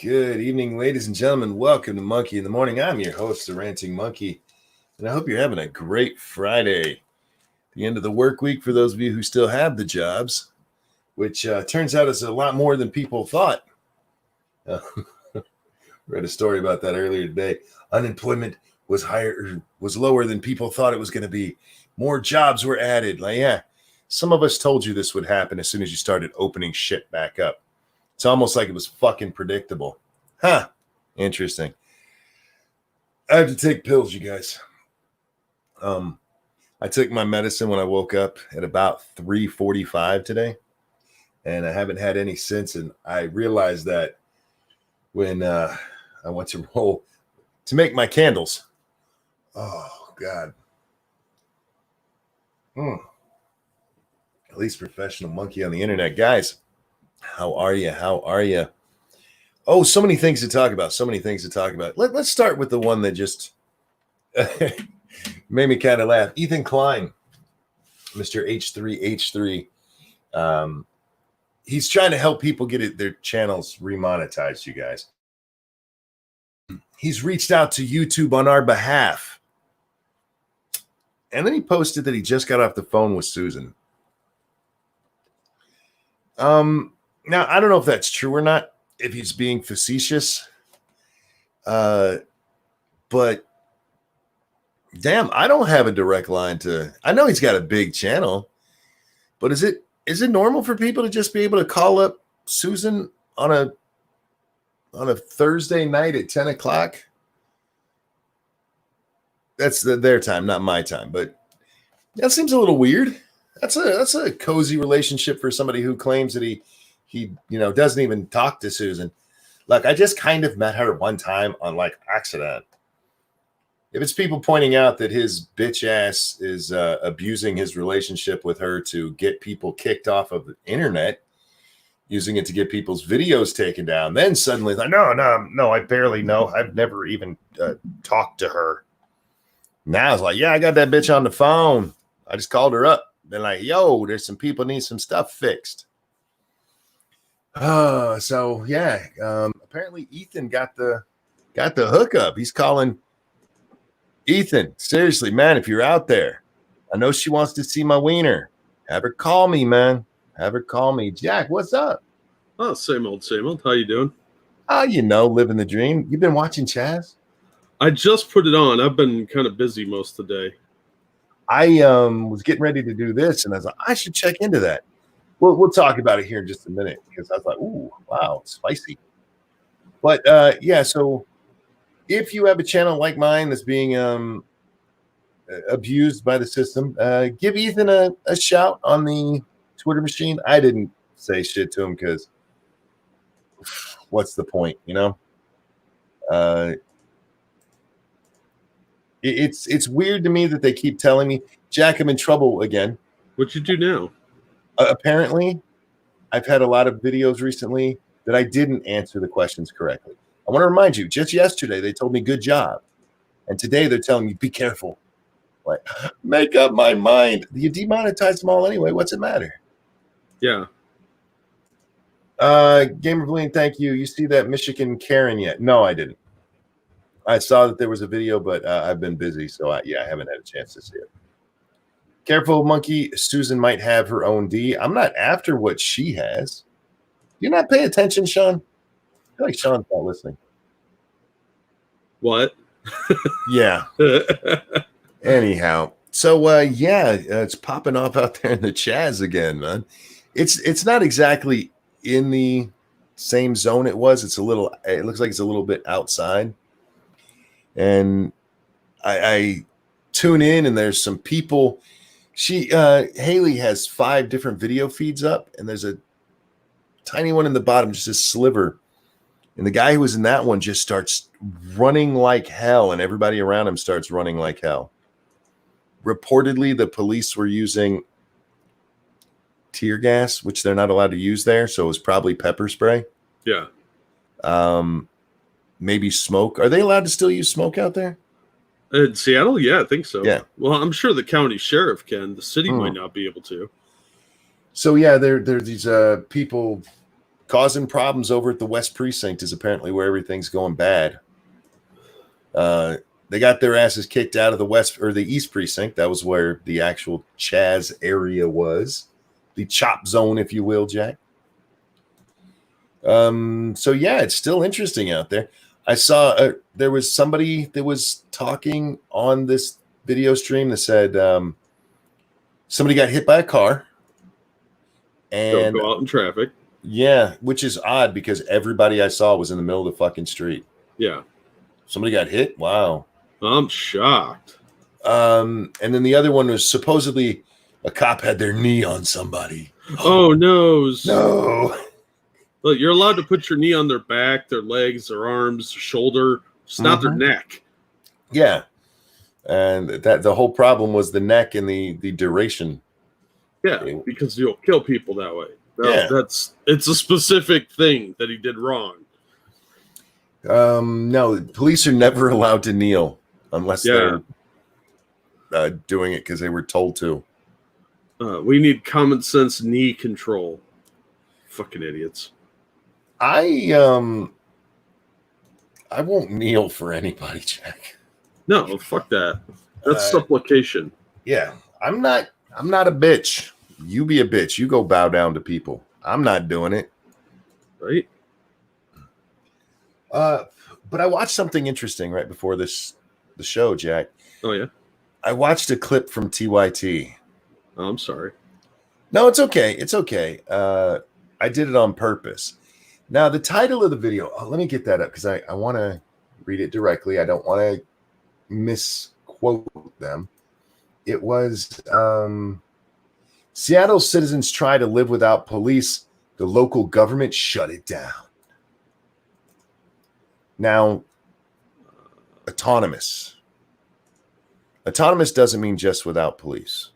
Good evening, ladies and gentlemen. Welcome to Monkey in the Morning. I'm your host, the Ranting Monkey, and I hope you're having a great Friday. The end of the work week for those of you who still have the jobs, which turns out is a lot more than people thought. Read a story about that earlier today. Unemployment was lower than people thought it was going to be. More jobs were added. Some of us told you this would happen as soon as you started opening shit back up. It's almost like it was fucking predictable. Interesting. I have to take pills, you guys. I took my medicine when I woke up at about 3:45 today, and I haven't had any since. And I realized that when I went to roll to make my candles. Oh, God. At least professional monkey on the internet. Guys, how are you? How are you? Oh, so many things to talk about. Let's start with the one that just made me kind of laugh. Ethan Klein, Mr. H3H3. He's trying to help people get their channels remonetized, you guys. He's reached out to YouTube on our behalf. And then he posted that he just got off the phone with Susan. Now, I don't know if that's true or not, if he's being facetious. But damn, I don't have a direct line to. I know he's got a big channel, but is it normal for people to just be able to call up Susan on a Thursday night at 10 o'clock? That's their time, not my time. But that seems a little weird. That's a cozy relationship for somebody who claims that he doesn't even talk to Susan. Look, I just kind of met her one time on accident. If it's people pointing out that his bitch ass is abusing his relationship with her to get people kicked off of the internet, using it to get people's videos taken down, then suddenly like, no, I barely know. I've never even talked to her. Now it's like, yeah, I got that bitch on the phone. I just called her up. Been like, yo, there's some people need some stuff fixed. So yeah, apparently Ethan got the hookup. He's calling Ethan. Seriously, man, if you're out there, I know she wants to see my wiener. Have her call me, man. Have her call me. Jack, what's up? Oh, same old, same old. How you doing? Living the dream. You've been watching CHAZ? I just put it on. I've been kind of busy most of the day. I was getting ready to do this, and I was like, I should check into that. We'll talk about it here in just a minute, because I was like, ooh, wow, spicy. But yeah, so if you have a channel like mine that's being abused by the system, give Ethan a shout on the Twitter machine. I didn't say shit to him because what's the point, It's weird to me that they keep telling me, Jack, I'm in trouble again. What you do now? Apparently, I've had a lot of videos recently that I didn't answer the questions correctly. I want to remind you, just yesterday, they told me good job. And today they're telling me, be careful. Like, make up my mind. You demonetize them all anyway. What's it matter? Yeah. Gamer Bling, thank you. You see that Michigan Karen yet? No, I didn't. I saw that there was a video, but I've been busy, so I haven't had a chance to see it. Careful, monkey. Susan might have her own D. I'm not after what she has. You're not paying attention, Sean? I feel like Sean's not listening. What? Yeah. Anyhow, so it's popping off out there in the CHAZ again, man. It's not exactly in the same zone it was. It looks like it's a little bit outside. And I tune in, and there's some people. Haley has 5 different video feeds up, and there's a tiny one in the bottom, just a sliver. And the guy who was in that one just starts running like hell, and everybody around him starts running like hell. Reportedly, the police were using tear gas, which they're not allowed to use there, so it was probably pepper spray. Yeah. Maybe smoke. Are they allowed to still use smoke out there? In Seattle? Yeah, I think so. Yeah. Well, I'm sure the county sheriff can. The city might not be able to. So, yeah, there are these people causing problems over at the West Precinct is apparently where everything's going bad. They got their asses kicked out of the West or the East Precinct. That was where the actual CHAZ area was, the chop zone, if you will, Jack. So yeah, it's still interesting out there. I saw there was somebody that was talking on this video stream that said somebody got hit by a car and go out in traffic. Yeah, which is odd because everybody I saw was in the middle of the fucking street. Yeah. Somebody got hit? Wow. I'm shocked. And then the other one was supposedly a cop had their knee on somebody. Oh, no. No. Look, you're allowed to put your knee on their back, their legs, their arms, their shoulder. It's not their neck. Yeah. And that the whole problem was the neck and the duration. Yeah, because you'll kill people that way. It's a specific thing that he did wrong. No, police are never allowed to kneel unless they're doing it because they were told to. We need common sense knee control. Fucking idiots. I won't kneel for anybody, Jack. No, fuck that. That's supplication. Yeah, I'm not a bitch. You be a bitch. You go bow down to people. I'm not doing it. Right? But I watched something interesting right before the show, Jack. Oh, yeah? I watched a clip from TYT. Oh, I'm sorry. No, it's okay. It's okay. I did it on purpose. Now, the title of the video, let me get that up because I want to read it directly. I don't want to misquote them. It was Seattle citizens try to live without police. The local government shut it down. Now, autonomous. Autonomous doesn't mean just without police.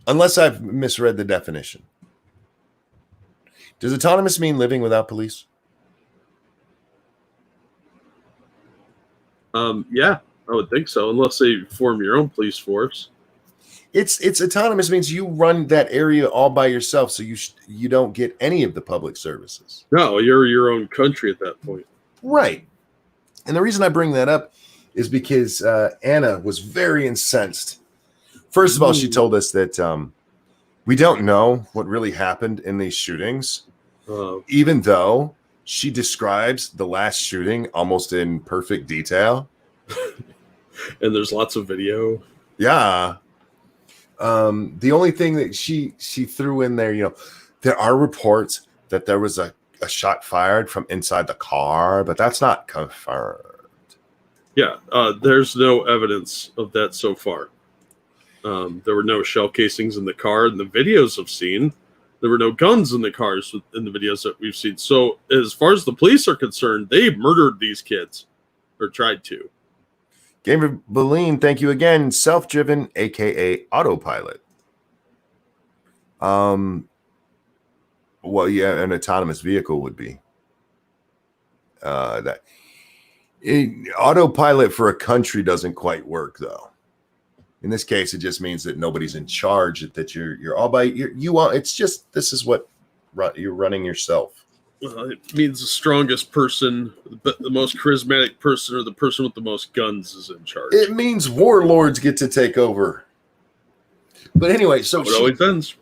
Unless I've misread the definition. Does autonomous mean living without police? Yeah, I would think so, unless they form your own police force. It's autonomous means you run that area all by yourself, so you don't get any of the public services. No, you're your own country at that point. Right. And the reason I bring that up is because Anna was very incensed. First of all, she told us that we don't know what really happened in these shootings, even though she describes the last shooting almost in perfect detail. And there's lots of video. Yeah. The only thing that she threw in there, there are reports that there was a shot fired from inside the car, but that's not confirmed. Yeah, there's no evidence of that so far. There were no shell casings in the car in the videos I've seen. There were no guns in the cars in the videos that we've seen. So as far as the police are concerned, they murdered these kids or tried to. Gamer Boleyn, thank you again. Self-driven, aka autopilot. Well, yeah, an autonomous vehicle would be. Autopilot for a country doesn't quite work, though. In this case, it just means that nobody's in charge. That you're all by you. It's just this is what you're running yourself. It means the strongest person, the most charismatic person, or the person with the most guns is in charge. It means warlords get to take over. But anyway, so it always ends.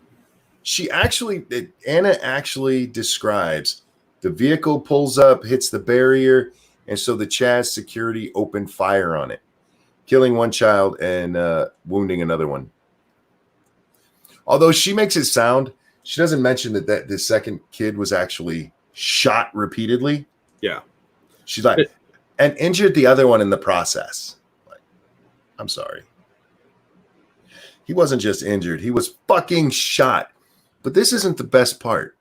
Anna actually describes the vehicle pulls up, hits the barrier, and so the CHAZ security opened fire on it, killing one child and wounding another one. Although she makes it sound, she doesn't mention that the second kid was actually shot repeatedly. Yeah. She's like, and injured the other one in the process. Like, I'm sorry. He wasn't just injured. He was fucking shot. But this isn't the best part.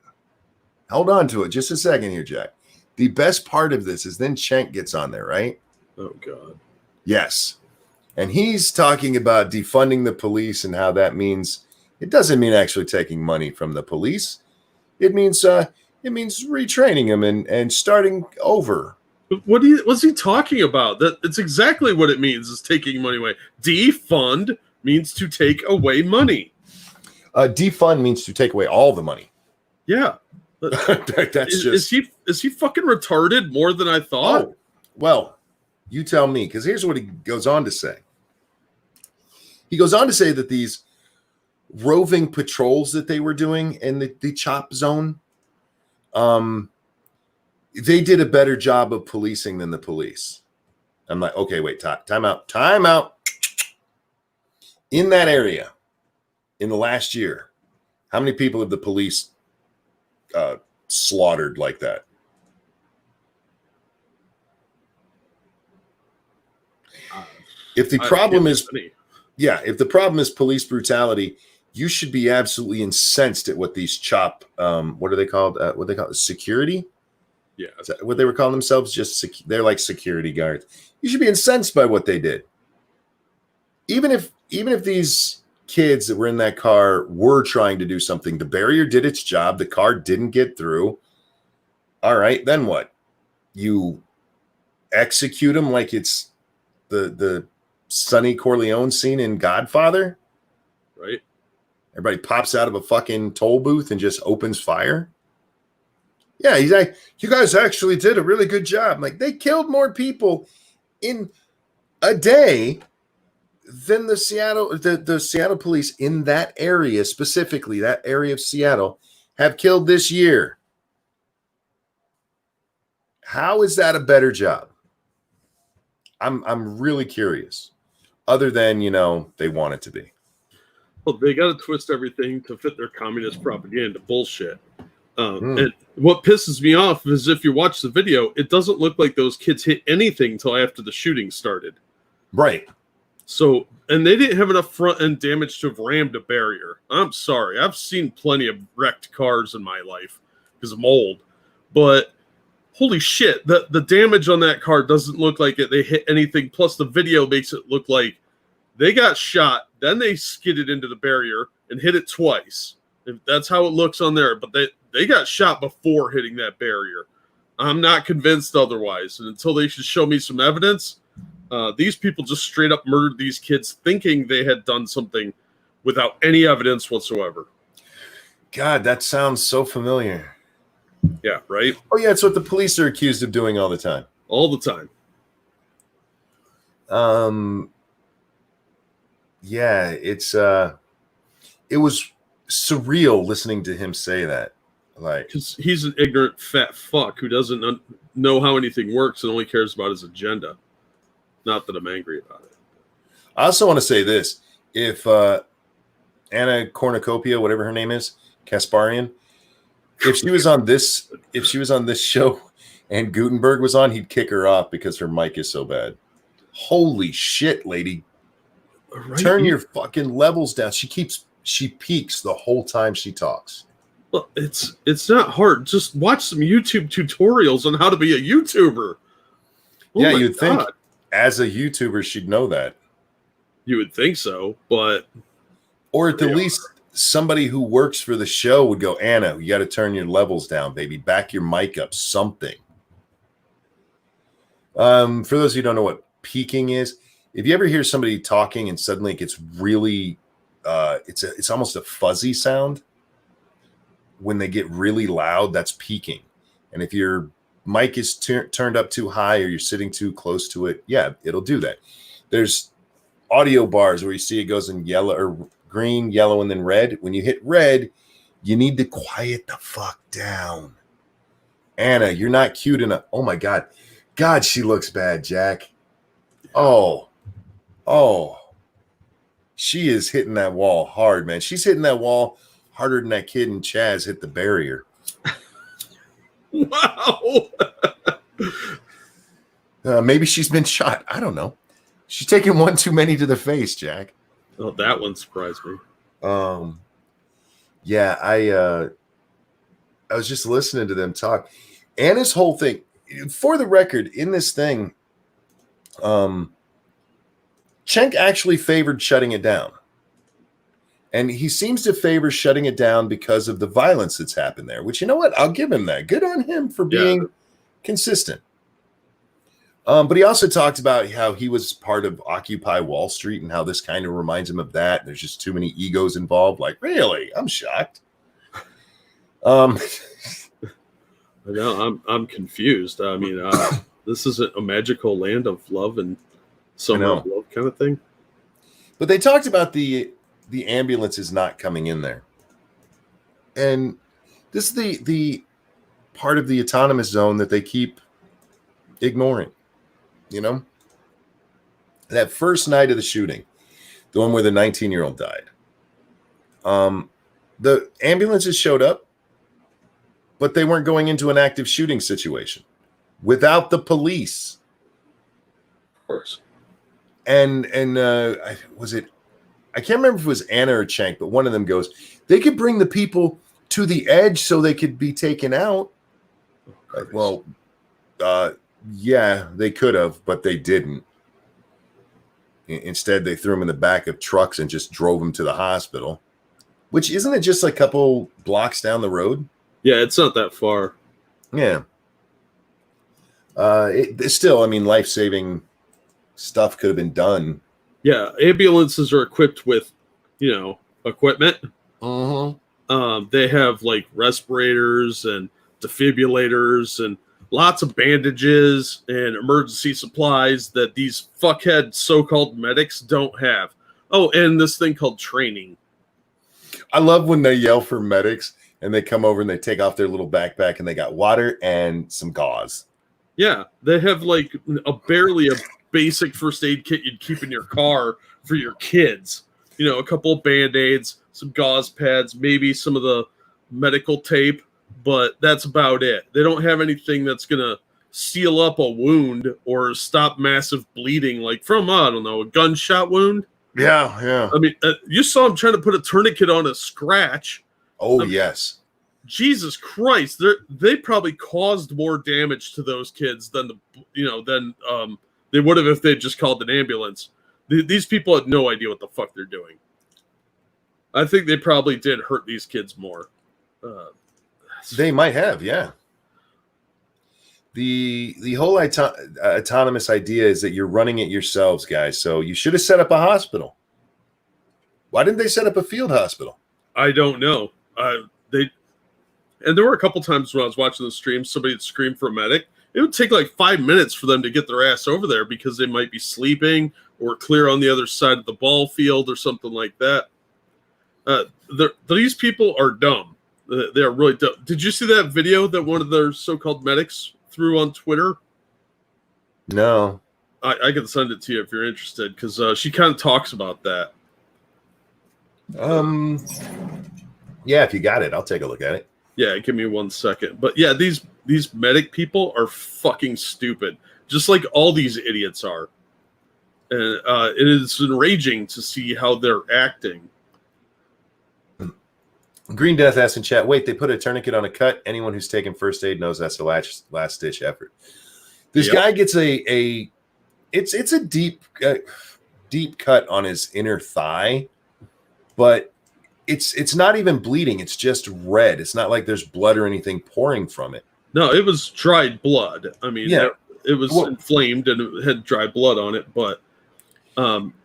Hold on to it just a second here, Jack. The best part of this is then Cenk gets on there, right? Oh, God. Yes. And he's talking about defunding the police and how that means it doesn't mean actually taking money from the police. It means retraining them and starting over. What's he talking about? It's exactly what it means is taking money away. Defund means to take away money. Defund means to take away all the money. Yeah. That's just is he fucking retarded more than I thought? Oh, well, you tell me, because here's what he goes on to say. He goes on to say that these roving patrols that they were doing in the chop zone, they did a better job of policing than the police. I'm like, okay, wait, time out. In that area, in the last year, how many people have the police slaughtered like that? If the problem is police brutality, you should be absolutely incensed at what these chop, what are they called? What they call it? Security? Yeah. Is that what they were calling themselves? They're like security guards. You should be incensed by what they did. Even if these kids that were in that car were trying to do something, the barrier did its job. The car didn't get through. All right, then what? You execute them like it's the Sonny Corleone scene in Godfather, right? Everybody pops out of a fucking toll booth and just opens fire. Yeah, he's like, you guys actually did a really good job. Like, they killed more people in a day than the Seattle police in that area, specifically that area of Seattle, have killed this year. How is that a better job? I'm really curious. Other than, they want it to be. Well, they got to twist everything to fit their communist propaganda bullshit. And what pisses me off is if you watch the video, it doesn't look like those kids hit anything until after the shooting started. Right. So, and they didn't have enough front end damage to have rammed a barrier. I'm sorry. I've seen plenty of wrecked cars in my life because I'm old. But holy shit, the damage on that car doesn't look like they hit anything. Plus, the video makes it look like they got shot, then they skidded into the barrier and hit it twice. That's how it looks on there. But they got shot before hitting that barrier. I'm not convinced otherwise. And until they should show me some evidence, these people just straight up murdered these kids thinking they had done something without any evidence whatsoever. God, that sounds so familiar. Yeah, right? Oh, yeah, it's what the police are accused of doing all the time. All the time. Yeah, it was surreal listening to him say that. Like, because he's an ignorant fat fuck who doesn't know how anything works and only cares about his agenda. Not that I'm angry about it. I also want to say this: if Anna Cornucopia, whatever her name is, Kasparian, if she was on this show and Gutenberg was on, he'd kick her off because her mic is so bad. Holy shit, lady! Right. Turn your fucking levels down. She peaks the whole time she talks. Well, it's not hard. Just watch some YouTube tutorials on how to be a YouTuber. Yeah, you'd think as a YouTuber she'd know that. You would think so, but or at the least somebody who works for the show would go, Anna, you got to turn your levels down, baby. Back your mic up, something. For those who don't know what peaking is, if you ever hear somebody talking and suddenly it gets really, it's almost a fuzzy sound. When they get really loud, that's peaking. And if your mic is turned up too high or you're sitting too close to it, yeah, it'll do that. There's audio bars where you see it goes in yellow or green, yellow, and then red. When you hit red, you need to quiet the fuck down. Anna, you're not cute enough. Oh my God. God, she looks bad, Jack. Oh. She is hitting that wall hard, man. She's hitting that wall harder than that kid in CHAZ hit the barrier. Wow. Maybe she's been shot. I don't know. She's taking one too many to the face, Jack. Oh, that one surprised me. Yeah, I was just listening to them talk. Anna's whole thing, for the record, in this thing, Cenk actually favored shutting it down. And he seems to favor shutting it down because of the violence that's happened there, which, you know what? I'll give him that. Good on him for being consistent. But he also talked about how he was part of Occupy Wall Street and how this kind of reminds him of that. There's just too many egos involved. Like, really? I'm shocked. I know. I'm confused. I mean, this isn't a magical land of love and summer of love kind of thing. But they talked about the ambulances not coming in there, and this is the part of the autonomous zone that they keep ignoring. You know, that first night of the shooting, the one where the 19-year-old died. The ambulances showed up, but they weren't going into an active shooting situation without the police. Of course. And was it? I can't remember if it was Anna or Chank, but one of them goes, they could bring the people to the edge so they could be taken out. Like, well, yeah, they could have, but they didn't. Instead, they threw them in the back of trucks and just drove them to the hospital. Which, isn't it just a couple blocks down the road? Yeah, it's not that far. Yeah. It's still, I mean, life-saving stuff could have been done. Yeah, ambulances are equipped with, equipment. Mm-hmm. They have like respirators and defibrillators and lots of bandages and emergency supplies that these fuckhead so-called medics don't have. Oh, and this thing called training. I love when they yell for medics and they come over and they take off their little backpack and they got water and some gauze. Yeah, they have like barely a basic first aid kit you'd keep in your car for your kids. A couple of Band-Aids, some gauze pads, maybe some of the medical tape, but that's about it. They don't have anything that's going to seal up a wound or stop massive bleeding, like from, I don't know, a gunshot wound. Yeah. I mean, you saw him trying to put a tourniquet on a scratch. Oh, yes. Jesus Christ. They probably caused more damage to those kids than they would have if they just called an ambulance. These people had no idea what the fuck they're doing. I think they probably did hurt these kids more. They might have, yeah. The whole autonomous idea is that you're running it yourselves, guys. So you should have set up a hospital. Why didn't they set up a field hospital? I don't know. And there were a couple times when I was watching the stream, somebody would scream for a medic. It would take like 5 minutes for them to get their ass over there because they might be sleeping or clear on the other side of the ball field or something like that. These people are dumb. They are really dumb. Did you see that video that one of their so-called medics threw on Twitter? No. I can send it to you if you're interested because she kind of talks about that. Yeah, if you got it, I'll take a look at it. Yeah, give me 1 second. But yeah, these medic people are fucking stupid, just like all these idiots are. And it is enraging to see how they're acting. Green Death asks in chat, wait, they put a tourniquet on a cut? Anyone who's taken first aid knows that's the last-ditch effort. This guy gets it's a deep cut on his inner thigh, but it's not even bleeding. It's just red. It's not like there's blood or anything pouring from it. No, it was dried blood. I mean, yeah. It was inflamed and it had dry blood on it, but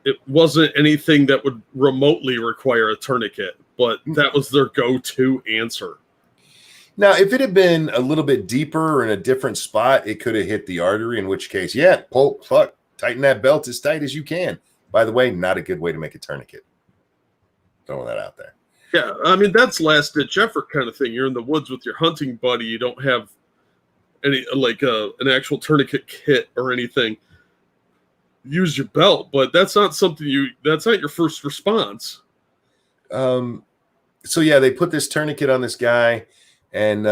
it wasn't anything that would remotely require a tourniquet, but that was their go-to answer. Now, if it had been a little bit deeper or in a different spot, it could have hit the artery, in which case, tighten that belt as tight as you can. By the way, not a good way to make a tourniquet. Throwing that out there. Yeah, I mean, that's last-ditch effort kind of thing. You're in the woods with your hunting buddy. You don't have any, like, an actual tourniquet kit or anything. Use your belt, but that's not something that's not your first response. So, yeah, they put this tourniquet on this guy, and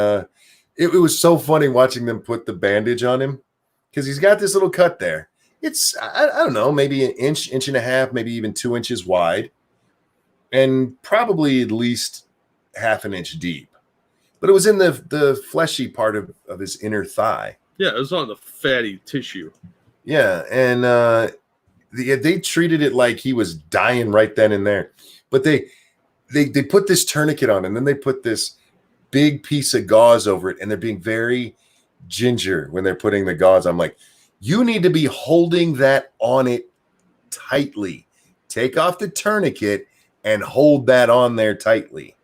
it was so funny watching them put the bandage on him because he's got this little cut there. It's, I don't know, maybe an inch and a half, maybe even 2 inches wide. And probably at least half an inch deep. But it was in the fleshy part of his inner thigh. Yeah, it was on the fatty tissue. Yeah, and they treated it like he was dying right then and there. But they put this tourniquet on, and then they put this big piece of gauze over it, and they're being very ginger when they're putting the gauze. I'm like, you need to be holding that on it tightly. Take off the tourniquet and hold that on there tightly.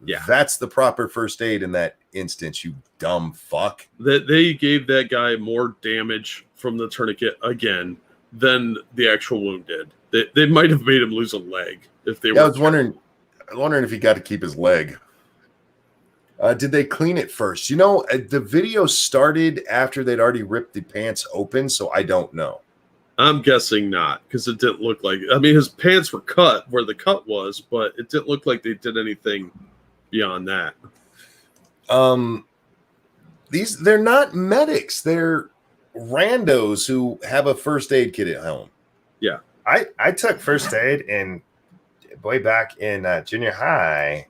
Yeah. That's the proper first aid in that instance, you dumb fuck. That they gave that guy more damage from the tourniquet again than the actual wound did. They might have made him lose a leg if they were. I was wondering if he got to keep his leg. Did they clean it first? You know, the video started after they'd already ripped the pants open, so I don't know. I'm guessing not, because it didn't look like. I mean, his pants were cut where the cut was, but it didn't look like they did anything beyond that. They're not medics. They're randos who have a first aid kit at home. Yeah. I took first aid way back in junior high.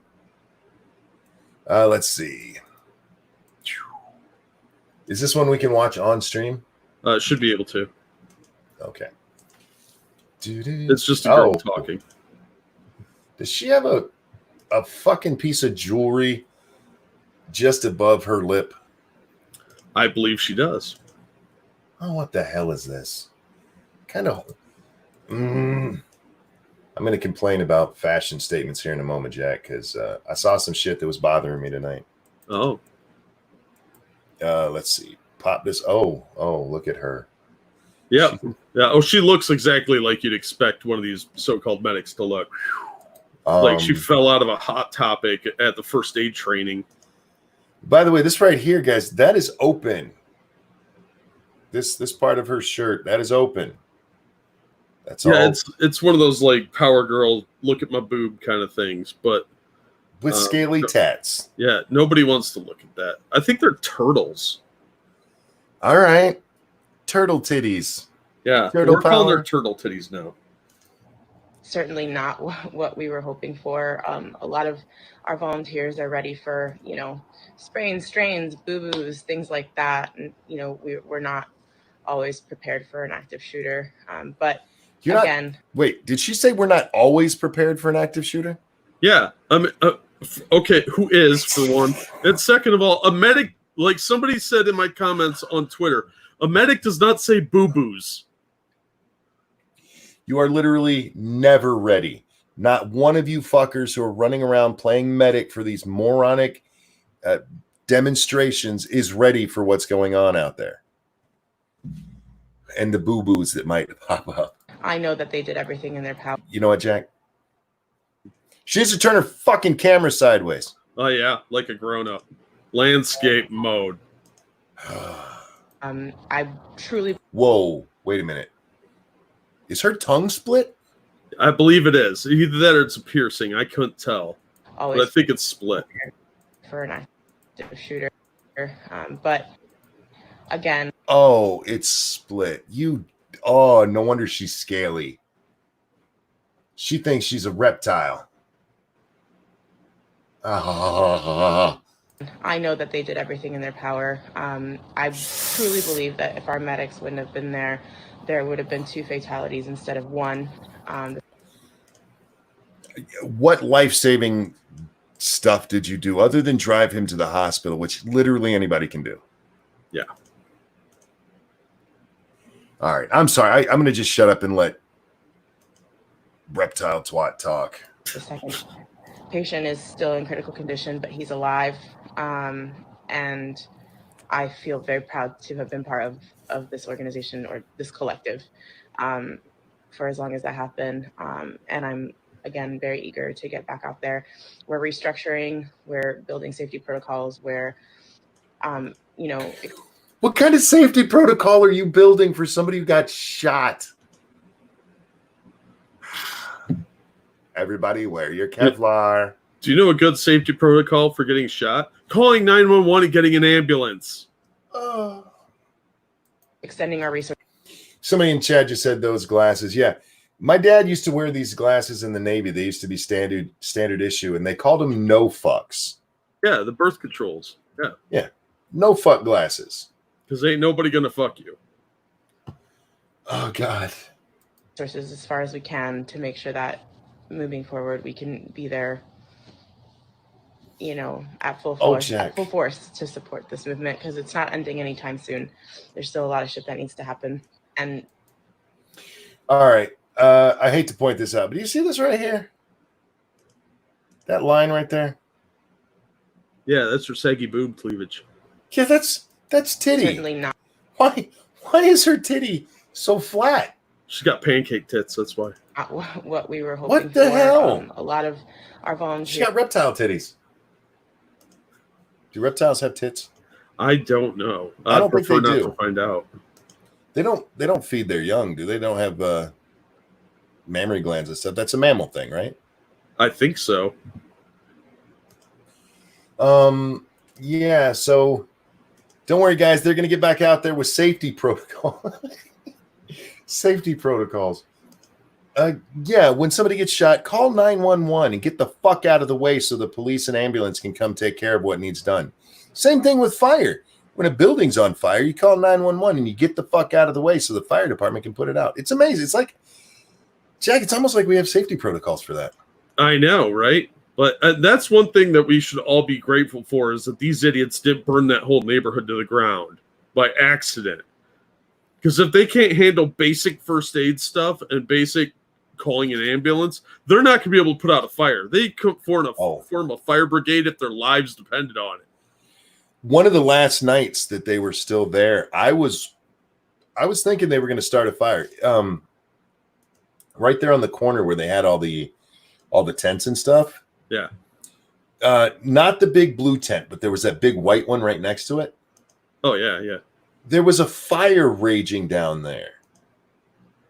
Let's see. Is this one we can watch on stream? Should be able to. Okay. It's just a girl talking. Does she have a fucking piece of jewelry just above her lip? I believe she does. Oh, what the hell is this? Kind of. I'm going to complain about fashion statements here in a moment, Jack, because I saw some shit that was bothering me tonight. Oh. Let's see. Pop this. Oh, look at her. Yeah. Yeah. Oh, she looks exactly like you'd expect one of these so-called medics to look. Like she fell out of a Hot Topic at the first aid training. By the way, this right here, guys, that is open. This part of her shirt, that is open. That's all. Yeah, it's one of those like power girl, look at my boob kind of things, but with scaly tats. Yeah, nobody wants to look at that. I think they're turtles. All right. Turtle titties. Yeah, turtle we're calling their turtle titties now. Certainly not what we were hoping for. A lot of our volunteers are ready for, sprains, strains, boo-boos, things like that. And, we're not always prepared for an active shooter. But wait, did she say we're not always prepared for an active shooter? Yeah. Okay, who is, for one? And second of all, a medic, like somebody said in my comments on Twitter, a medic does not say boo-boos. You are literally never ready. Not one of you fuckers who are running around playing medic for these moronic demonstrations is ready for what's going on out there. And the boo-boos that might pop up. I know that they did everything in their power. You know what, Jack? She needs to turn her fucking camera sideways. Oh, yeah, like a grown-up. Landscape mode. I truly... Whoa, wait a minute. Is her tongue split? I believe it is. Either that or it's a piercing. I couldn't tell. But I think it's split. For an active shooter. But, again... Oh, it's split. Oh, no wonder she's scaly. She thinks she's a reptile. I know that they did everything in their power. I truly believe that if our medics wouldn't have been there, there would have been 2 fatalities instead of 1. What life-saving stuff did you do other than drive him to the hospital, which literally anybody can do? Yeah. All right. I'm sorry. I'm going to just shut up and let reptile twat talk. The second patient is still in critical condition, but he's alive. And I feel very proud to have been part of this organization or this collective for as long as that happened. And I'm, again, very eager to get back out there. We're restructuring. We're building safety protocols where, What kind of safety protocol are you building for somebody who got shot? Everybody wear your Kevlar. Do you know a good safety protocol for getting shot? Calling 911 and getting an ambulance. Extending our resources. Somebody in chat just said those glasses. Yeah. My dad used to wear these glasses in the Navy. They used to be standard issue, and they called them no fucks. Yeah, the birth controls. Yeah. Yeah. No fuck glasses. Because ain't nobody going to fuck you. Oh, God. Resources as far as we can to make sure that moving forward we can be there, at full force to support this movement, because it's not ending anytime soon. There's still a lot of shit that needs to happen. And all right, I hate to point this out, but do you see this right here? That line right there? Yeah, that's her saggy boob cleavage. Yeah, that's titty. Certainly not. Why is her titty so flat? She's got pancake tits. That's why. What we were hoping What the for. hell? A lot of our She volunteers. got reptile titties. Do reptiles have tits? I don't know. I don't think prefer they not do. to find out. They don't feed their young, do they? Don't have mammary glands and stuff. That's a mammal thing, right? I think so. Yeah, so don't worry, guys. They're going to get back out there with safety protocol. Safety protocols. Yeah, when somebody gets shot, call 911 and get the fuck out of the way so the police and ambulance can come take care of what needs done. Same thing with fire. When a building's on fire, you call 911 and you get the fuck out of the way so the fire department can put it out. It's amazing. It's like, Jack, it's almost like we have safety protocols for that. I know, right? But that's one thing that we should all be grateful for is that these idiots didn't burn that whole neighborhood to the ground by accident. Because if they can't handle basic first aid stuff and basic calling an ambulance, they're not going to be able to put out a fire. They could form a fire brigade if their lives depended on it. One of the last nights that they were still there, I was thinking they were going to start a fire. Right there on the corner where they had all the tents and stuff. Yeah. Not the big blue tent, but there was that big white one right next to it. Oh yeah, yeah. There was a fire raging down there.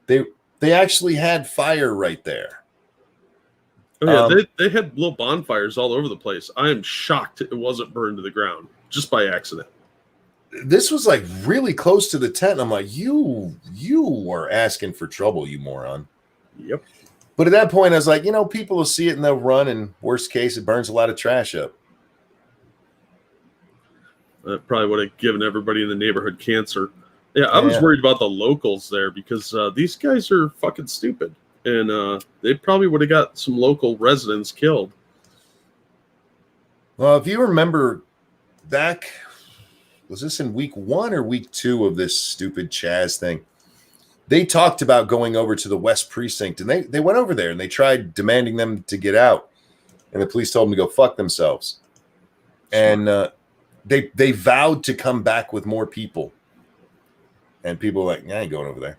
They actually had fire right there. Oh yeah, they had little bonfires all over the place. I am shocked it wasn't burned to the ground just by accident. This was like really close to the tent. I'm like, you were asking for trouble, you moron. Yep. But at that point, I was like, people will see it and they'll run. And worst case, it burns a lot of trash up. That probably would have given everybody in the neighborhood cancer. Yeah, I was worried about the locals there because these guys are fucking stupid. And they probably would have got some local residents killed. Well, if you remember back, was this in week 1 or week 2 of this stupid CHAZ thing? They talked about going over to the West Precinct, and they went over there and they tried demanding them to get out. And the police told them to go fuck themselves. And they vowed to come back with more people. And people were like, I ain't going over there.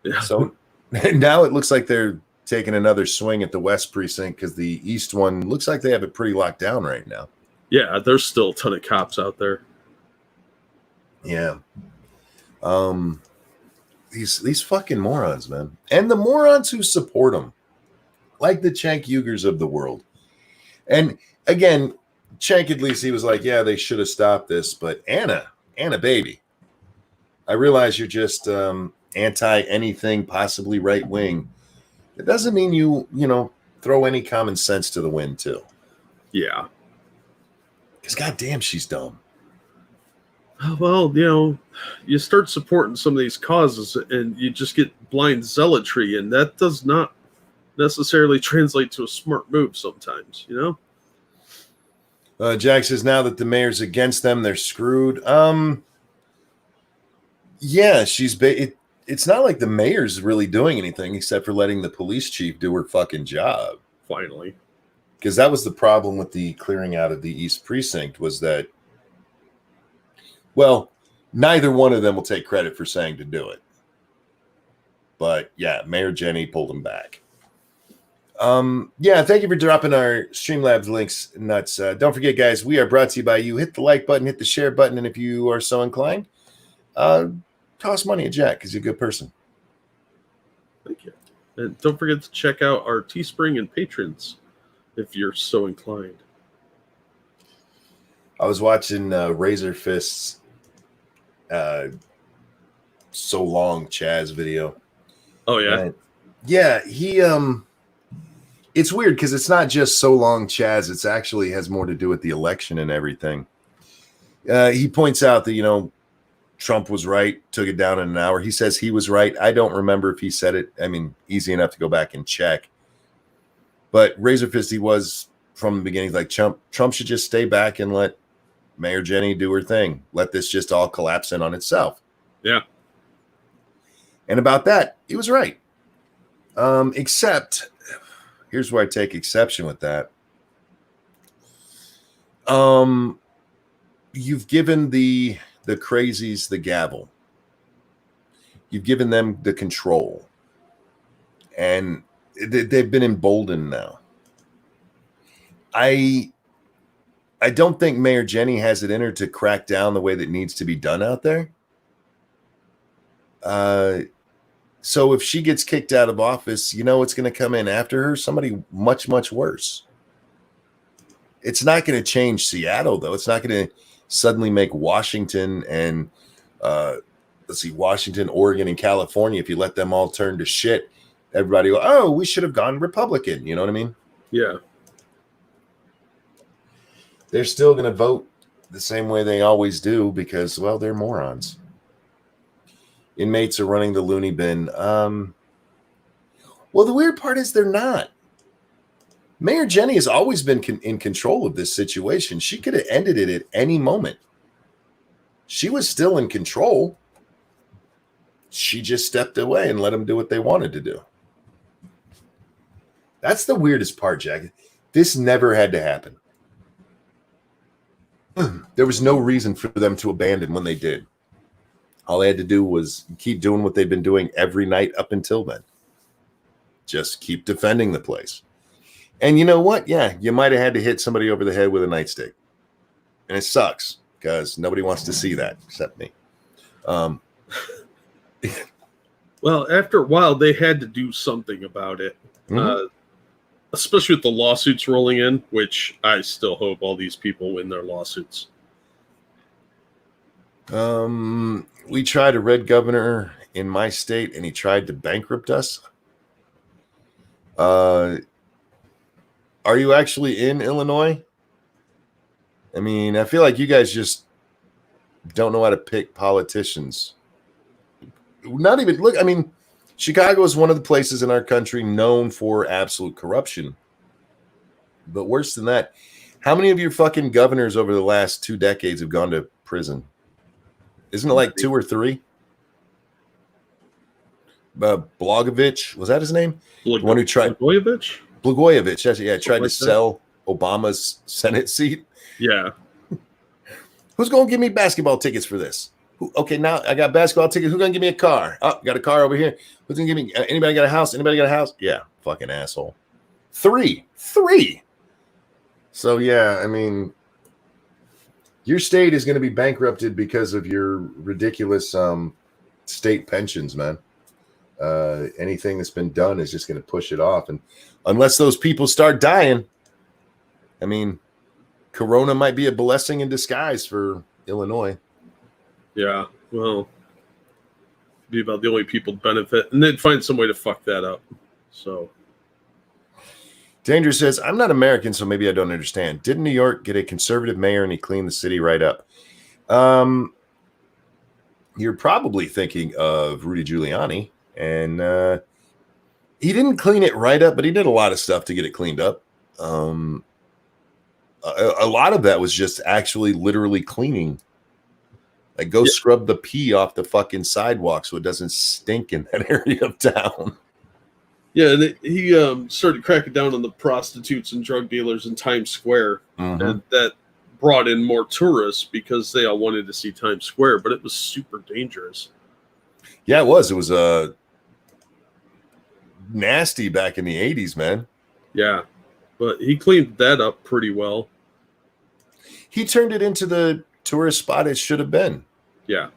Yeah. So now it looks like they're taking another swing at the West Precinct because the East one looks like they have it pretty locked down right now. Yeah, there's still a ton of cops out there. Yeah. These fucking morons, man. And the morons who support them. Like the Cenk Uyghurs of the world. And again, Cenk, at least he was like, yeah, they should have stopped this. But Anna baby, I realize you're just anti anything possibly right wing. It doesn't mean you throw any common sense to the wind too. Yeah. Because goddamn, she's dumb. Well, you start supporting some of these causes and you just get blind zealotry, and that does not necessarily translate to a smart move sometimes, Jack says now that the mayor's against them, they're screwed. Yeah, it's not like the mayor's really doing anything except for letting the police chief do her fucking job. Finally. Because that was the problem with the clearing out of the East Precinct was that, well, neither one of them will take credit for saying to do it. But yeah, Mayor Jenny pulled them back. Yeah, thank you for dropping our Streamlabs links, nuts. Don't forget, guys, we are brought to you by you. Hit the like button, hit the share button, and if you are so inclined, toss money at Jack because he's a good person. Thank you. And don't forget to check out our Teespring and patrons if you're so inclined. I was watching Razor Fist's So Long CHAZ video. Oh, yeah? And yeah, he it's weird because it's not just So Long CHAZ. It's actually has more to do with the election and everything. He points out that, Trump was right, took it down in an hour. He says he was right. I don't remember if he said it. I mean, easy enough to go back and check. But Razor Fist, he was from the beginning like Trump should just stay back and let Mayor Jenny do her thing. Let this just all collapse in on itself. Yeah. And about that, he was right. Except, here's where I take exception with that. You've given the crazies the gavel. You've given them the control, and they've been emboldened now. I don't think Mayor Jenny has it in her to crack down the way that needs to be done out there. So if she gets kicked out of office, you know what's going to come in after her? Somebody much, much worse. It's not going to change Seattle, though. It's not going to suddenly make Washington and Washington, Oregon, and California. If you let them all turn to shit, everybody go, oh, we should have gone Republican. You know what I mean? Yeah. They're still going to vote the same way they always do because, well, they're morons. Inmates are running the loony bin. Well, the weird part is they're not. Mayor Jenny has always been in control of this situation. She could have ended it at any moment. She was still in control. She just stepped away and let them do what they wanted to do. That's the weirdest part, Jack. This never had to happen. There was no reason for them to abandon when they did. All they had to do was keep doing what they've been doing every night up until then. Just keep defending the place. And you know what? Yeah, you might have had to hit somebody over the head with a nightstick. And it sucks because nobody wants to see that except me. Well, after a while, they had to do something about it. Mm-hmm. Especially with the lawsuits rolling in, which I still hope all these people win their lawsuits. We tried a red governor in my state, and he tried to bankrupt us. Are you actually in Illinois? I mean, I feel like you guys just don't know how to pick politicians. Not even look. I mean, Chicago is one of the places in our country known for absolute corruption. But worse than that, how many of your fucking governors over the last 2 decades have gone to prison? Isn't it like 2 or 3? Blagojevich, was that his name? The one who tried Blagojevich, tried to sell Obama's Senate seat. Yeah. Who's going to give me basketball tickets for this? Okay, now I got basketball tickets. Who's going to give me a car? Oh, got a car over here. Who's going to give me? Anybody got a house? Anybody got a house? Yeah, fucking asshole. 3. So, yeah, I mean, your state is going to be bankrupted because of your ridiculous state pensions, man. Anything that's been done is just going to push it off. And unless those people start dying, I mean, Corona might be a blessing in disguise for Illinois. Yeah, well, be about the only people to benefit, and they'd find some way to fuck that up. So, Danger says, I'm not American, so maybe I don't understand. Didn't New York get a conservative mayor and he cleaned the city right up? You're probably thinking of Rudy Giuliani, and he didn't clean it right up, but he did a lot of stuff to get it cleaned up. A lot of that was just actually literally cleaning. Like, go scrub the pee off the fucking sidewalk so it doesn't stink in that area of town. Yeah, and he started cracking down on the prostitutes and drug dealers in Times Square. Mm-hmm. And that brought in more tourists because they all wanted to see Times Square, but it was super dangerous. Yeah, it was. It was nasty back in the 80s, man. Yeah, but he cleaned that up pretty well. He turned it into the tourist spot it should have been. Yeah.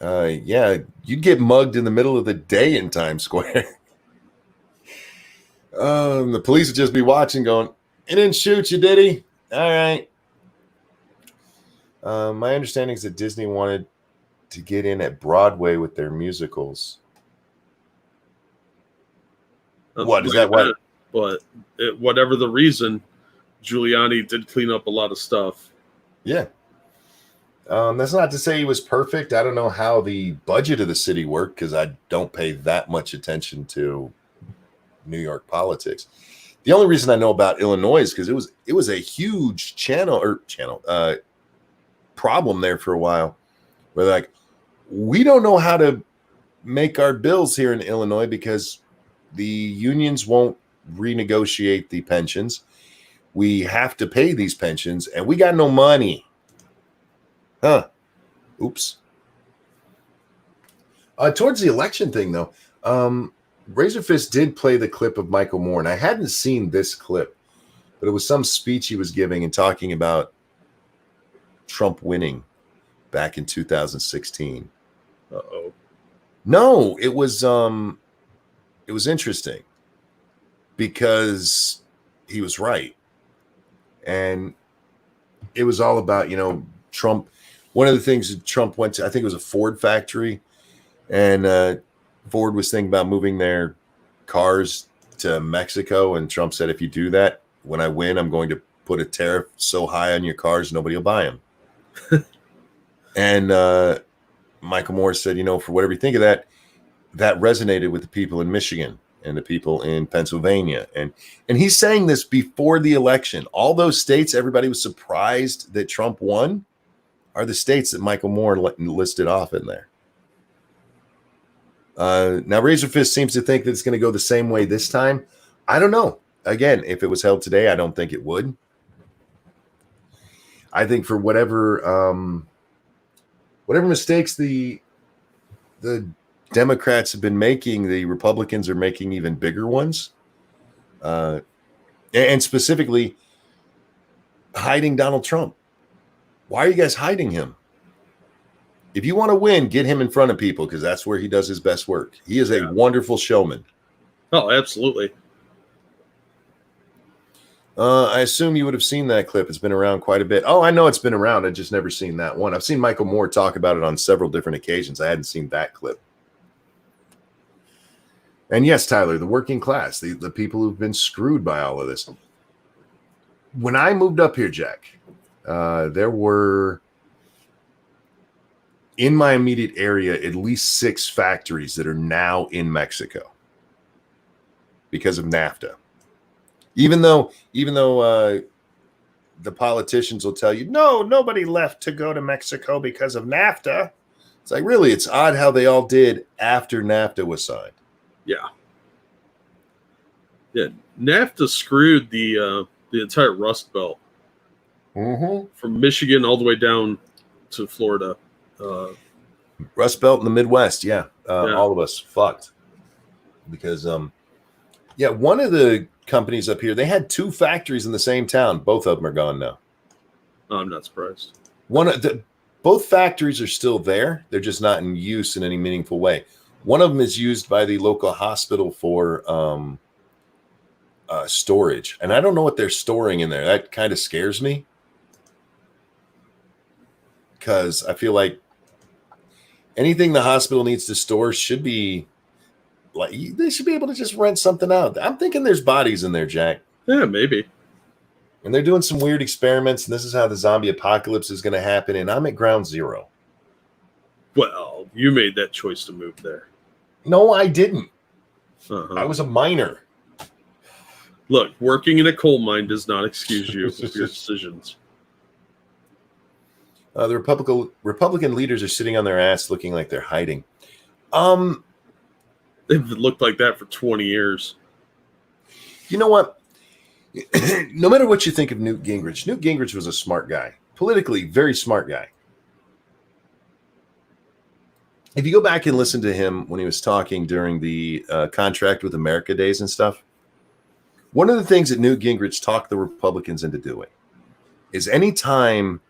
Yeah, you'd get mugged in the middle of the day in Times Square. The police would just be watching going, he didn't shoot you, did he? All right. My understanding is that Disney wanted to get in at Broadway with their musicals. What is that? What? But whatever the reason, Giuliani did clean up a lot of stuff. Yeah. That's not to say he was perfect. I don't know how the budget of the city worked because I don't pay that much attention to New York politics. The only reason I know about Illinois is because it was a huge problem there for a while. Where they're like, we don't know how to make our bills here in Illinois because the unions won't renegotiate the pensions. we have to pay these pensions, and we got no money. Huh. Oops. Towards the election thing, though, Razorfist did play the clip of Michael Moore, and I hadn't seen this clip, but it was some speech he was giving and talking about Trump winning back in 2016. Uh-oh. No, it was interesting because he was right. And it was all about, Trump. One of the things that Trump went to, I think it was a Ford factory, and Ford was thinking about moving their cars to Mexico. And Trump said, if you do that, when I win, I'm going to put a tariff so high on your cars, nobody will buy them. And Michael Moore said, for whatever you think of that, that resonated with the people in Michigan and the people in Pennsylvania. And he's saying this before the election. All those states, everybody was surprised that Trump won, are the states that Michael Moore listed off in there. Now, Razorfist seems to think that it's going to go the same way this time. I don't know. Again, if it was held today, I don't think it would. I think for whatever mistakes the Democrats have been making, the Republicans are making even bigger ones. And specifically, hiding Donald Trump. Why are you guys hiding him? If you want to win, get him in front of people, because that's where he does his best work. He is a wonderful showman. Oh, absolutely. I assume you would have seen that clip. It's been around quite a bit. Oh, I know it's been around. I've just never seen that one. I've seen Michael Moore talk about it on several different occasions. I hadn't seen that clip. And yes, Tyler, the working class, the people who've been screwed by all of this. When I moved up here, Jack, there were, in my immediate area, at least 6 factories that are now in Mexico because of NAFTA. Even though the politicians will tell you, no, nobody left to go to Mexico because of NAFTA. It's like, really, it's odd how they all did after NAFTA was signed. Yeah. Yeah. NAFTA screwed the entire Rust Belt from Michigan all the way down to Florida. Rust Belt in the Midwest. Yeah. All of us fucked because, one of the companies up here, they had 2 factories in the same town. Both of them are gone now. Oh, I'm not surprised. Both factories are still there. They're just not in use in any meaningful way. One of them is used by the local hospital for storage. And I don't know what they're storing in there. That kind of scares me. Because I feel like anything the hospital needs to store should be, like, they should be able to just rent something out. I'm thinking there's bodies in there, Jack. Yeah, maybe. And they're doing some weird experiments, and this is how the zombie apocalypse is going to happen, and I'm at ground zero. Well, you made that choice to move there. No, I didn't. Uh-huh. I was a miner. Look, working in a coal mine does not excuse you for your decisions. The Republican leaders are sitting on their ass looking like they're hiding. They've looked like that for 20 years. You know what? No matter what you think of Newt Gingrich was a smart guy. Politically, very smart guy. If you go back and listen to him when he was talking during the Contract with America days and stuff, one of the things that Newt Gingrich talked the Republicans into doing is anytime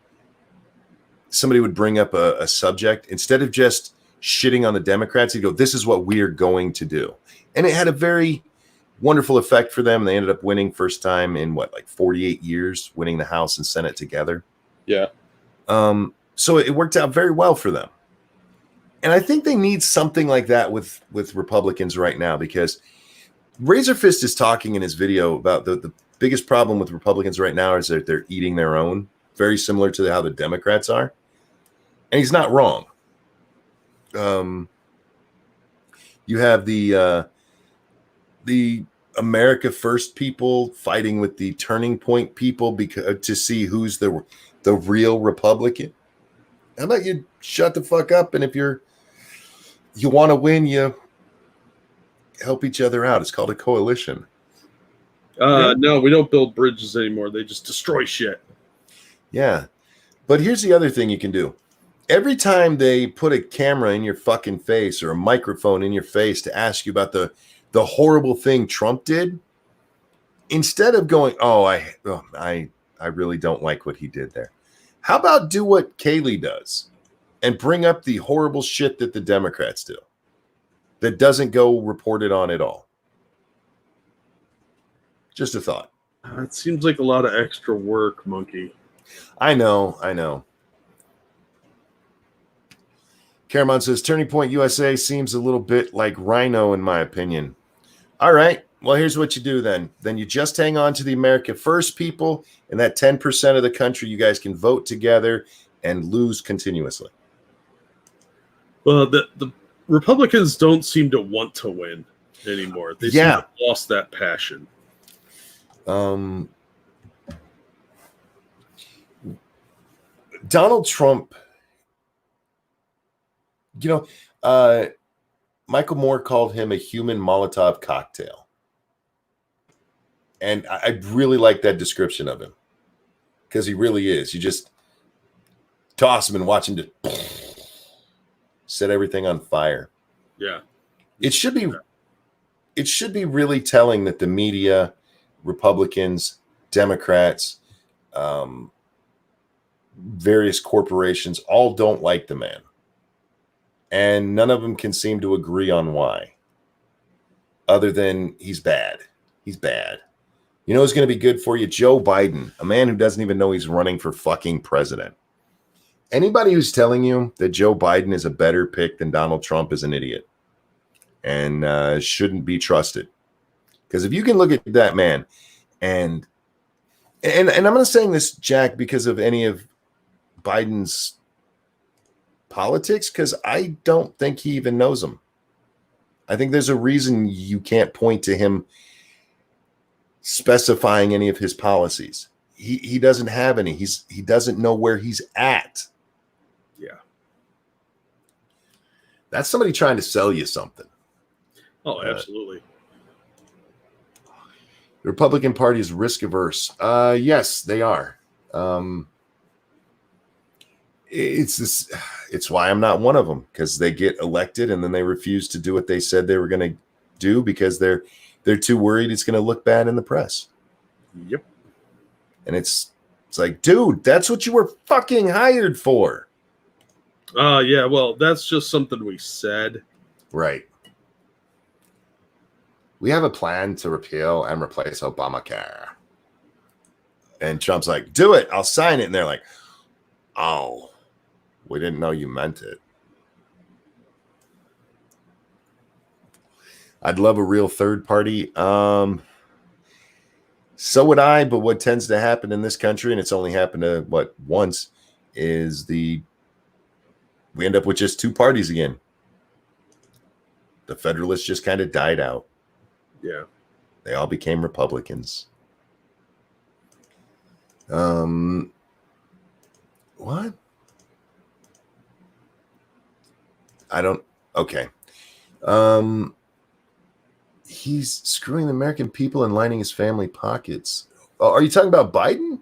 somebody would bring up a subject, instead of just shitting on the Democrats, he'd go, this is what we're going to do. And it had a very wonderful effect for them. They ended up winning first time in 48 years, winning the House and Senate together. Yeah. So it worked out very well for them. And I think they need something like that with Republicans right now, because Razorfist is talking in his video about the biggest problem with Republicans right now is that they're eating their own, very similar to how the Democrats are. And he's not wrong. You have the America First people fighting with the Turning Point people to see who's the real Republican. How about you shut the fuck up, and if you want to win, you help each other out. It's called a coalition. No, we don't build bridges anymore. They just destroy shit. Yeah. But here's the other thing you can do. Every time they put a camera in your fucking face or a microphone in your face to ask you about the horrible thing Trump did, instead of going, I really don't like what he did there. How about do what Kaylee does and bring up the horrible shit that the Democrats do that doesn't go reported on at all? Just a thought. It seems like a lot of extra work, Monkey. I know. Caramon says, Turning Point USA seems a little bit like Rhino in my opinion. All right. Well, here's what you do then. Then you just hang on to the America First people, and that 10% of the country, you guys can vote together and lose continuously. Well, the Republicans don't seem to want to win anymore. They seem to have lost that passion. Donald Trump, Michael Moore called him a human Molotov cocktail. And I really like that description of him because he really is. You just toss him and watch him just set everything on fire. Yeah. It should be really telling that the media, Republicans, Democrats, various corporations all don't like the man. And none of them can seem to agree on why. Other than he's bad. He's bad. You know who's going to be good for you? Joe Biden, a man who doesn't even know he's running for fucking president. Anybody who's telling you that Joe Biden is a better pick than Donald Trump is an idiot and shouldn't be trusted. Because if you can look at that man, and I'm not saying this, Jack, because of any of Biden's politics, because I don't think he even knows them. I think there's a reason you can't point to him specifying any of his policies. He doesn't have any. He doesn't know where he's at. Yeah. That's somebody trying to sell you something. Oh, absolutely. The Republican Party is risk averse. Yes, they are. It's why I'm not one of them, because they get elected and then they refuse to do what they said they were going to do because they're too worried it's going to look bad in the press. Yep. And it's like, dude, that's what you were fucking hired for. Yeah, well, that's just something we said. Right. We have a plan to repeal and replace Obamacare. And Trump's like, do it. I'll sign it. And they're like, oh, we didn't know you meant it. I'd love a real third party. So would I, but what tends to happen in this country, and it's only happened to once, is we end up with just two parties again. The Federalists just kind of died out. Yeah. They all became Republicans. What? Okay. He's screwing the American people and lining his family pockets. Oh, are you talking about Biden?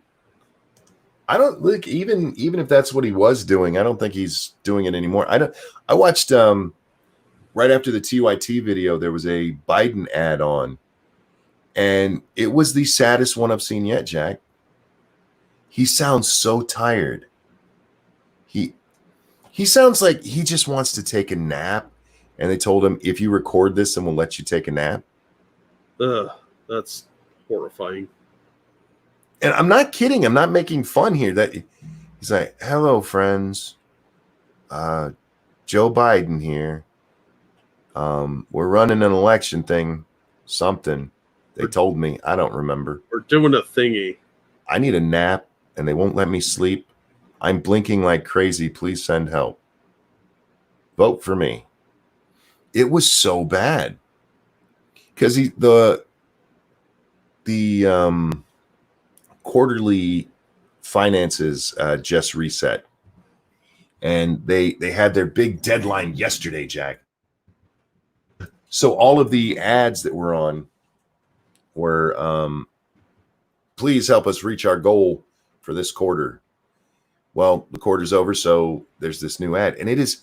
I don't look, even if that's what he was doing, I don't think he's doing it anymore. I watched right after the TYT video, there was a Biden ad on, and it was the saddest one I've seen yet, Jack. He sounds so tired. He sounds like he just wants to take a nap, and they told him, if you record this, then we'll let you take a nap. That's horrifying. And I'm not kidding. I'm not making fun here. That he's like, hello, friends. Joe Biden here. We're running an election thing. Something. They told me. I don't remember. We're doing a thingy. I need a nap, and they won't let me sleep. I'm blinking like crazy. Please send help. Vote for me. It was so bad. Because the quarterly finances just reset, and they had their big deadline yesterday, Jack. So all of the ads that were on where please help us reach our goal for this quarter. Well, the quarter's over, so there's this new ad, and it is.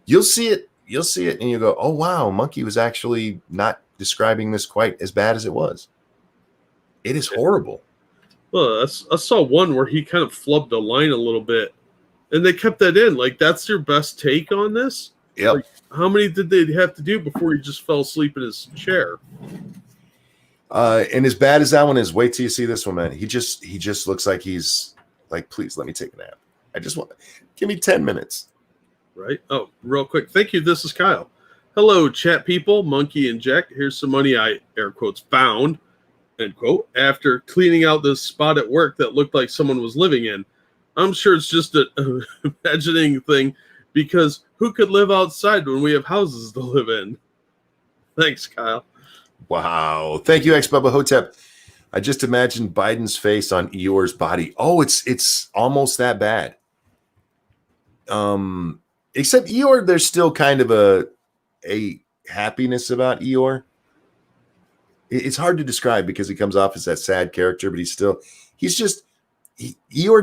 You'll see it, and you go, "Oh wow, Monkey was actually not describing this quite as bad as it was." It is horrible. Well, I saw one where he kind of flubbed a line a little bit, and they kept that in. Like, that's your best take on this? Yep. Like, how many did they have to do before he just fell asleep in his chair? And as bad as that one is, wait till you see this one, man. He just looks like he's like, please let me take a nap. I just want, give me 10 minutes. Right? Oh, real quick. Thank you. This is Kyle. Hello, chat people, Monkey and Jack. Here's some money I, air quotes, found, end quote, after cleaning out this spot at work that looked like someone was living in. I'm sure it's just an imagining thing, because who could live outside when we have houses to live in? Thanks, Kyle. Wow. Thank you, ex-Bubba Hotep. I just imagined Biden's face on Eeyore's body. Oh, it's almost that bad. Except Eeyore, there's still kind of a happiness about Eeyore. It's hard to describe because he comes off as that sad character, but Eeyore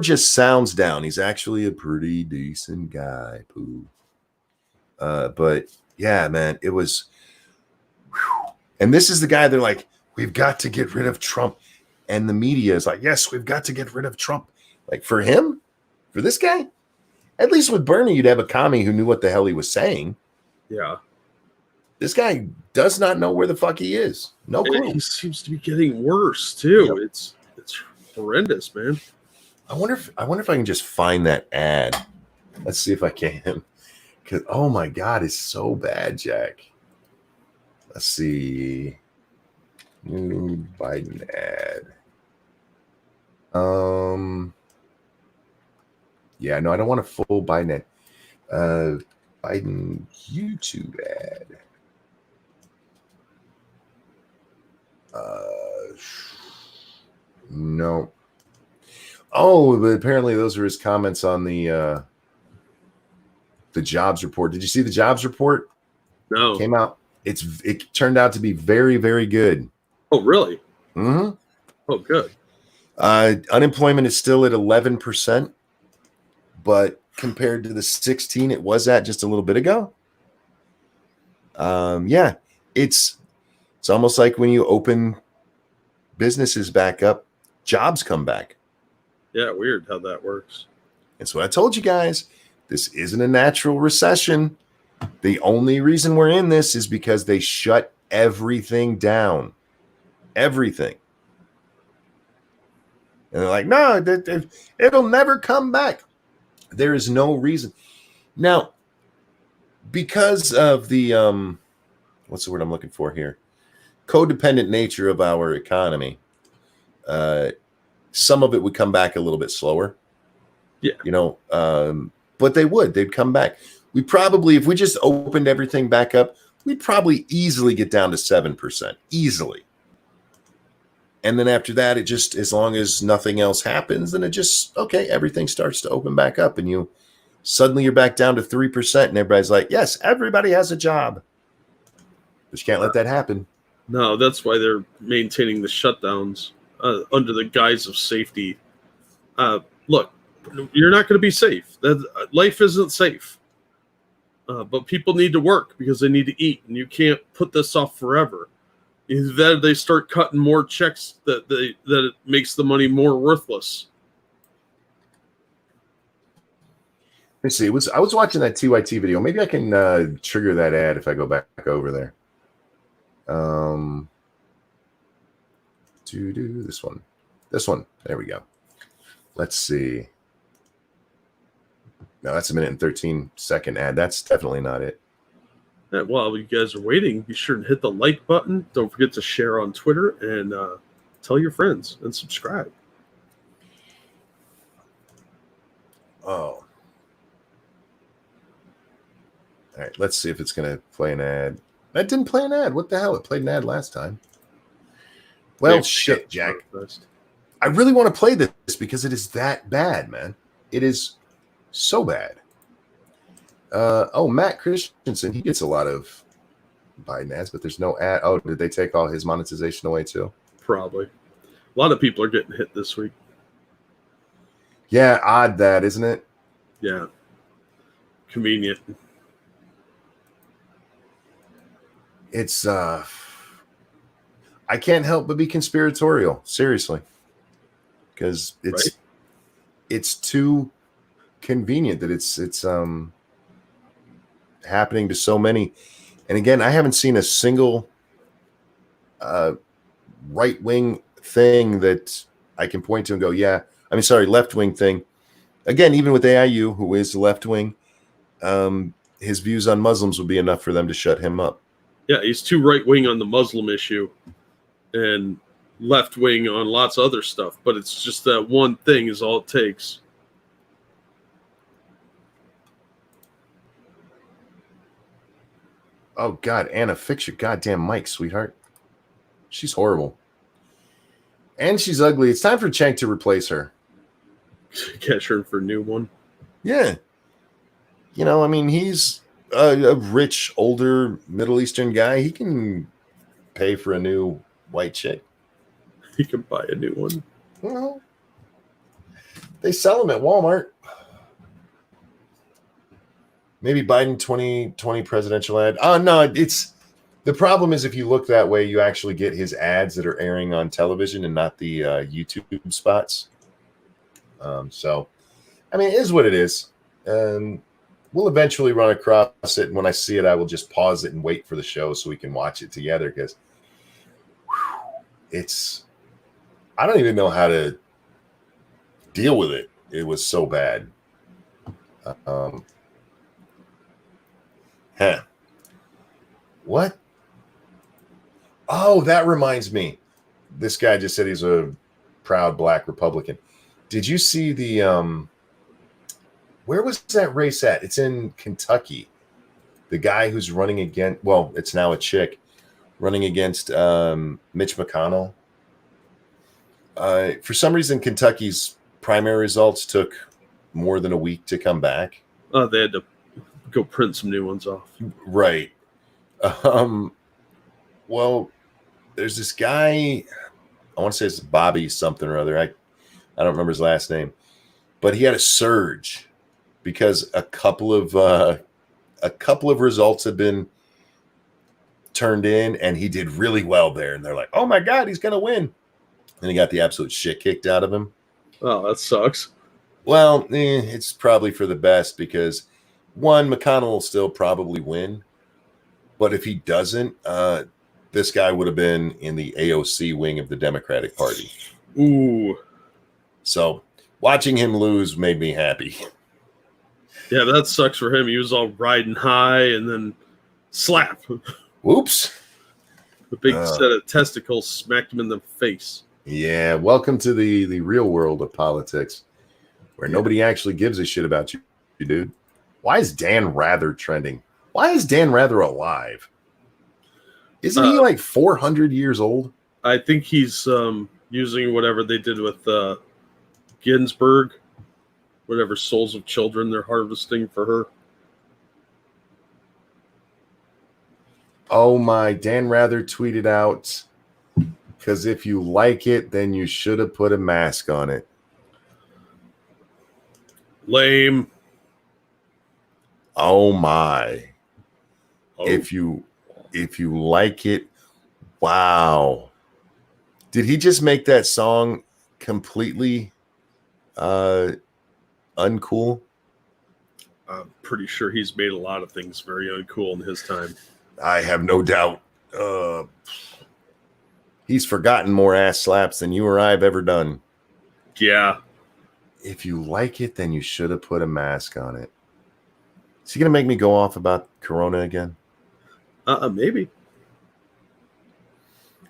just sounds down. He's actually a pretty decent guy, Pooh. But yeah, man, it was. Whew. And this is the guy they're like, we've got to get rid of Trump. And the media is like, yes, we've got to get rid of Trump. Like, for him? For this guy? At least with Bernie, you'd have a commie who knew what the hell he was saying. Yeah. This guy does not know where the fuck he is. No clue. And he seems to be getting worse, too. Yep. It's horrendous, man. I wonder if I can just find that ad. Let's see if I can. Because, oh my God, it's so bad, Jack. Let's see. New Biden ad. Yeah, no, I don't want a full Biden ad. Biden YouTube ad. No. Oh, but apparently those are his comments on the jobs report. Did you see the jobs report? No. Came out. It turned out to be very, very good. Oh, really? Mm-hmm. Oh, good. Unemployment is still at 11%, but compared to the 16 it was at just a little bit ago. Yeah, it's almost like when you open businesses back up, jobs come back. Yeah, weird how that works. That's what I told you guys. This isn't a natural recession. The only reason we're in this is because they shut everything down. Everything. And they're like, no, it'll never come back. There is no reason. Now, because of the, what's the word I'm looking for here? Codependent nature of our economy, some of it would come back a little bit slower. Yeah. You know, but they'd come back. We probably, if we just opened everything back up, we'd probably easily get down to 7%. Easily. And then after that, it just, as long as nothing else happens, then it just, okay, everything starts to open back up. And you're back down to 3%. And everybody's like, yes, everybody has a job. But you can't let that happen. No, that's why they're maintaining the shutdowns under the guise of safety. Look, you're not going to be safe. Life isn't safe. But people need to work because they need to eat. And you can't put this off forever. Either that or they start cutting more checks that it makes the money more worthless. Let's see. I was watching that TYT video. Maybe I can trigger that ad if I go back over there. This one. There we go. Let's see. No, that's a 1:13 ad. That's definitely not it. Yeah, while you guys are waiting, be sure to hit the like button. Don't forget to share on Twitter and tell your friends and subscribe. Oh. All right. Let's see if it's going to play an ad. That didn't play an ad. What the hell? It played an ad last time. Well, shit, Jack. I really want to play this because it is that bad, man. It is so bad. Matt Christensen, he gets a lot of Biden ads, but there's no ad. Oh, did they take all his monetization away too? Probably. A lot of people are getting hit this week. Yeah, odd that, isn't it? Yeah. Convenient. It's I can't help but be conspiratorial, seriously. Because it's too convenient that it's happening to so many. And again, I haven't seen a single right-wing thing that I can point to and go, yeah, I mean, sorry, left-wing thing. Again, even with AIU, who is left-wing, his views on Muslims would be enough for them to shut him up. Yeah, he's too right-wing on the Muslim issue and left-wing on lots of other stuff. But it's just that one thing is all it takes. Oh, God, Anna, fix your goddamn mic, sweetheart. She's horrible. And she's ugly. It's time for Cenk to replace her. Cash her for a new one. Yeah. You know, I mean, he's a rich, older Middle Eastern guy. He can pay for a new white chick. He can buy a new one. Well, they sell them at Walmart. Maybe Biden 2020 presidential ad. Oh, no, it's the problem is if you look that way, you actually get his ads that are airing on television and not the YouTube spots. So, I mean, it is what it is. We'll eventually run across it. And when I see it, I will just pause it and wait for the show so we can watch it together because I don't even know how to deal with it. It was so bad. What? Oh, that reminds me. This guy just said he's a proud black Republican. Did you see the where was that race at? It's in Kentucky. The guy who's running against, well, it's now a chick running against Mitch McConnell. For some reason, Kentucky's primary results took more than a week to come back. Oh, they had to go print some new ones off. Right. Well, there's this guy, I want to say it's Bobby something or other. I don't remember his last name, but he had a surge because a couple of results had been turned in and he did really well there. And they're like, oh my God, he's going to win. And he got the absolute shit kicked out of him. Oh, that sucks. Well, it's probably for the best because one, McConnell will still probably win. But if he doesn't, this guy would have been in the AOC wing of the Democratic Party. Ooh. So watching him lose made me happy. Yeah, that sucks for him. He was all riding high and then slap. Whoops. The big set of testicles smacked him in the face. Yeah, welcome to the real world of politics where nobody actually gives a shit about you, dude. Why is Dan Rather trending? Why is Dan Rather alive? Isn't he like 400 years old? I think he's using whatever they did with Ginsburg, whatever souls of children they're harvesting for her. Oh my, Dan Rather tweeted out, because if you like it, then you should have put a mask on it. Lame. Oh my. Oh. If you like it, wow. Did he just make that song completely uncool? I'm pretty sure he's made a lot of things very uncool in his time. I have no doubt. He's forgotten more ass slaps than you or I have ever done. Yeah. If you like it, then you should have put a mask on it. Is he going to make me go off about Corona again? Maybe.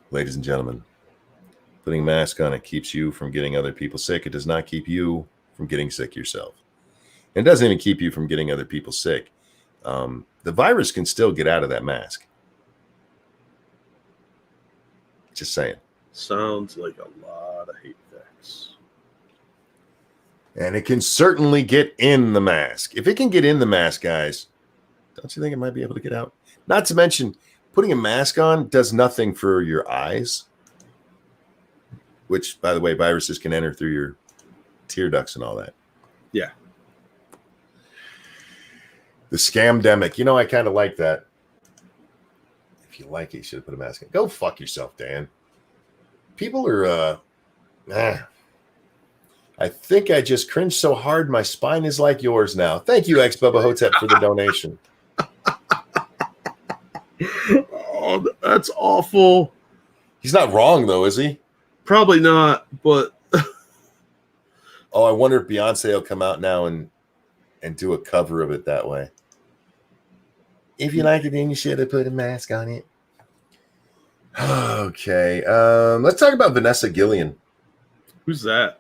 Ladies and gentlemen, putting a mask on it keeps you from getting other people sick. It does not keep you from getting sick yourself. It doesn't even keep you from getting other people sick. The virus can still get out of that mask. Just saying. Sounds like a lot of hate facts. And it can certainly get in the mask. If it can get in the mask, guys, don't you think it might be able to get out? Not to mention, putting a mask on does nothing for your eyes. which, by the way, viruses can enter through your tear ducts and all that. Yeah. The scamdemic. You know, I kind of like that. If you like it, you should have put a mask on. Go fuck yourself, Dan. People are, I think I just cringed so hard my spine is like yours now. Thank you, ex-Bubba Hotep, for the donation. Oh, that's awful. He's not wrong, though, is he? Probably not, but... Oh, I wonder if Beyonce will come out now and do a cover of it that way. If you like it, then you should have put a mask on it. Okay. Let's talk about Vanessa Gillian. Who's that?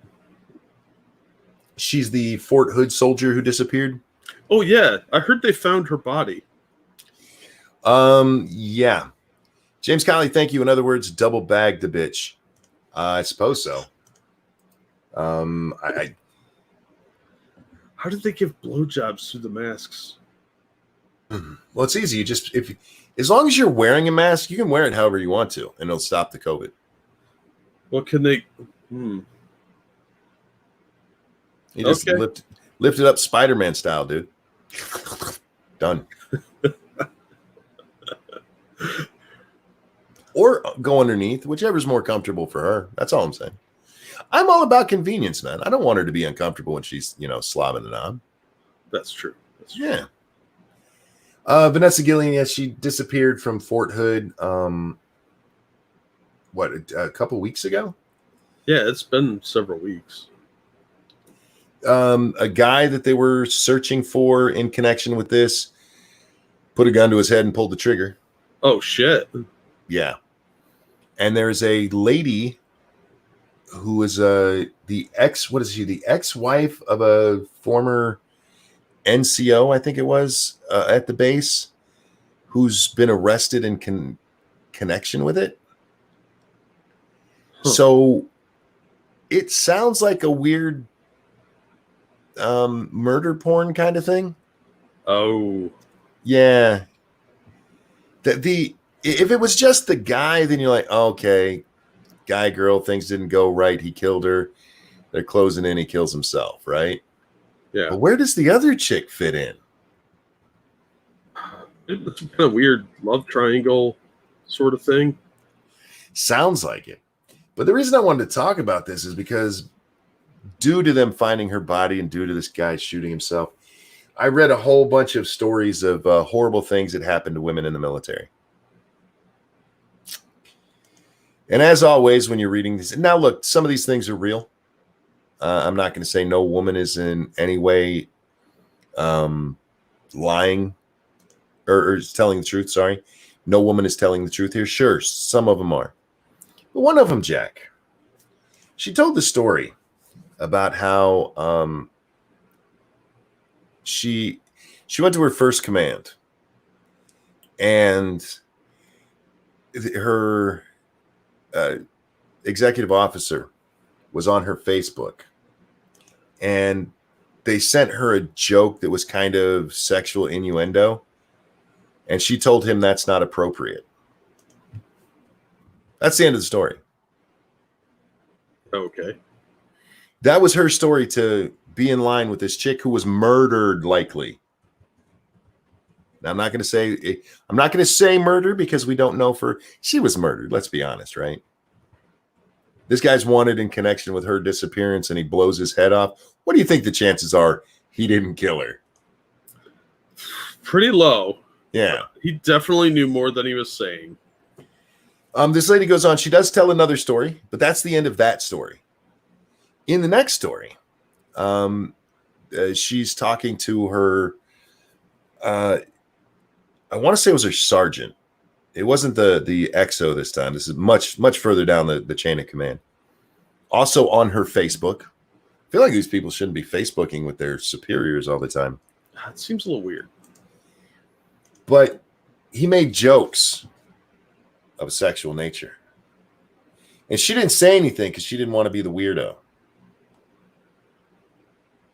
She's the Fort Hood soldier who disappeared. Oh, yeah. I heard they found her body. Yeah. James Colley, thank you. In other words, double bagged the bitch. I suppose so. I How did they give blowjobs through the masks? Well, it's easy. As long as you're wearing a mask, you can wear it however you want to, and it'll stop the COVID. Well, can they? You just lift it up Spider-Man style, dude. Done. Or go underneath, whichever's more comfortable for her. That's all I'm saying. I'm all about convenience, man. I don't want her to be uncomfortable when she's, slobbing it on. That's true. Yeah. Vanessa Gillian, yes, she disappeared from Fort Hood. A couple weeks ago? Yeah, it's been several weeks. A guy that they were searching for in connection with this put a gun to his head and pulled the trigger. Oh, shit. Yeah. And there's a lady who is the ex-wife of a former NCO, I think it was, at the base, who's been arrested in connection with it. Huh. So it sounds like a weird murder porn kind of thing. Oh. Yeah. If it was just the guy, then you're like, oh, okay, guy, girl, things didn't go right. He killed her. They're closing in. He kills himself, right? Yeah. But where does the other chick fit in? It's kind of weird love triangle sort of thing. Sounds like it. But the reason I wanted to talk about this is because due to them finding her body and due to this guy shooting himself, I read a whole bunch of stories of horrible things that happened to women in the military. And as always, when you're reading these, now look, some of these things are real. I'm not going to say no woman is in any way lying or is telling the truth. Sorry. No woman is telling the truth here. Sure, some of them are. But one of them, Jack, she told the story about how she went to her first command and her executive officer was on her Facebook and they sent her a joke that was kind of sexual innuendo, and she told him that's not appropriate. That's the end of the story. Okay. That was her story to be in line with this chick who was murdered, likely. Now, I'm not going to say murder because we don't know she was murdered. Let's be honest, right? This guy's wanted in connection with her disappearance and he blows his head off. What do you think the chances are he didn't kill her? Pretty low. Yeah. He definitely knew more than he was saying. This lady goes on. She does tell another story, but that's the end of that story. In the next story, she's talking to her, I want to say it was her sergeant. It wasn't the XO this time. This is much, much further down the chain of command. Also on her Facebook. I feel like these people shouldn't be Facebooking with their superiors all the time. It seems a little weird. But he made jokes of a sexual nature. And she didn't say anything because she didn't want to be the weirdo.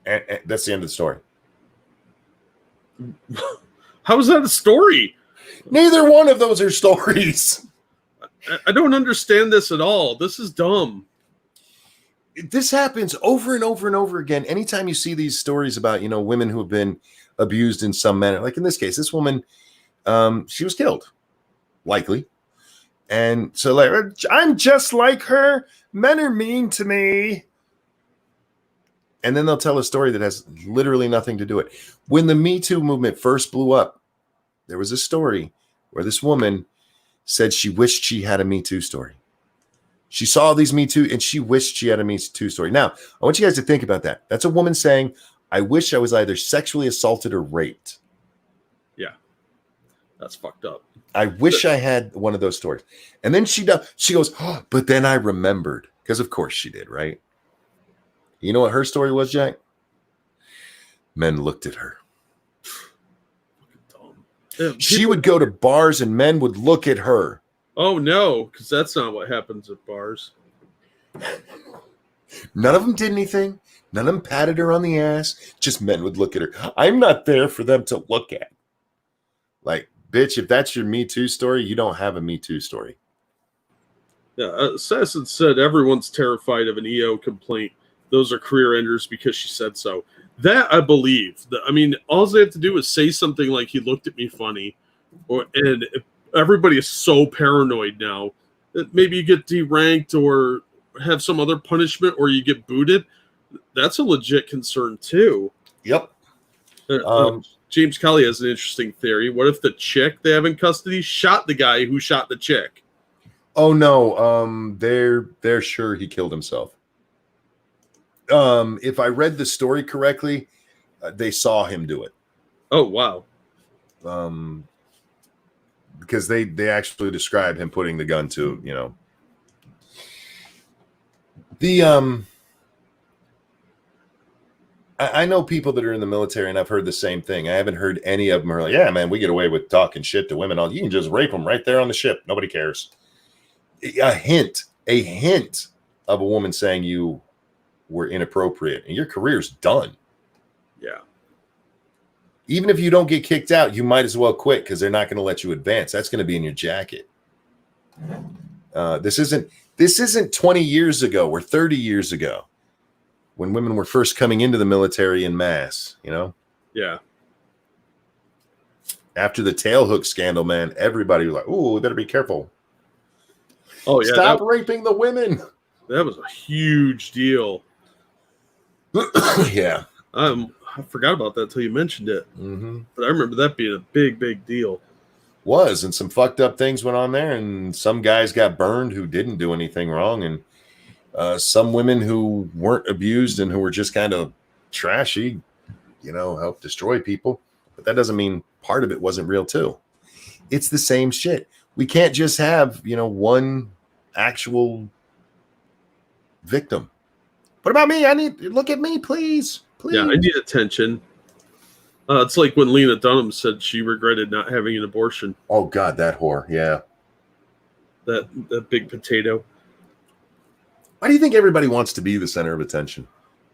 And that's the end of the story. How is that a story? Neither one of those are stories. I don't understand this at all. This is dumb. this happens over and over and over again. Anytime you see these stories about, women who have been abused in some manner, like in this case, this woman, she was killed, likely. And so, like, I'm just like her. Men are mean to me. And then they'll tell a story that has literally nothing to do with it. When the Me Too movement first blew up, there was a story where this woman said she wished she had a Me Too story. She saw these Me Too and she wished she had a Me Too story. Now, I want you guys to think about that. That's a woman saying, I wish I was either sexually assaulted or raped. Yeah. That's fucked up. I wish I had one of those stories. And then she goes, oh, but then I remembered. Because of course she did, right? You know what her story was, Jack? Men looked at her. She would go to bars and men would look at her. Oh, no, because that's not what happens at bars. None of them did anything. None of them patted her on the ass. Just men would look at her. I'm not there for them to look at. Like, bitch, if that's your Me Too story, you don't have a Me Too story. Yeah, Assassin said everyone's terrified of an EO complaint. Those are career enders because she said so. That I believe. I mean, all they have to do is say something like he looked at me funny, and everybody is so paranoid now that maybe you get deranked or have some other punishment or you get booted. That's a legit concern too. Yep. James Kelly has an interesting theory. What if the chick they have in custody shot the guy who shot the chick? Oh no, they're sure he killed himself. If I read the story correctly, they saw him do it. Oh wow. Because they actually describe him putting the gun to, I know people that are in the military, and I've heard the same thing. I haven't heard any of them are like, yeah, man, we get away with talking shit to women. You can just rape them right there on the ship. Nobody cares. A hint of a woman saying you were inappropriate and your career's done. Yeah. Even if you don't get kicked out, you might as well quit because they're not going to let you advance. That's going to be in your jacket. This isn't 20 years ago or 30 years ago when women were first coming into the military en masse, Yeah. After the tailhook scandal, man, everybody was like, oh, we better be careful. Oh, yeah. Stop raping the women. That was a huge deal. Yeah. I forgot about that until you mentioned it. Mm-hmm. But I remember that being a big, big deal. And some fucked up things went on there, and some guys got burned who didn't do anything wrong, and some women who weren't abused and who were just kind of trashy, helped destroy people. But that doesn't mean part of it wasn't real too. It's the same shit. We can't just have, one actual victim. What about me? Look at me, please. Yeah, I need attention. It's like when Lena Dunham said she regretted not having an abortion. Oh God, that whore. Yeah. That big potato. Why do you think everybody wants to be the center of attention?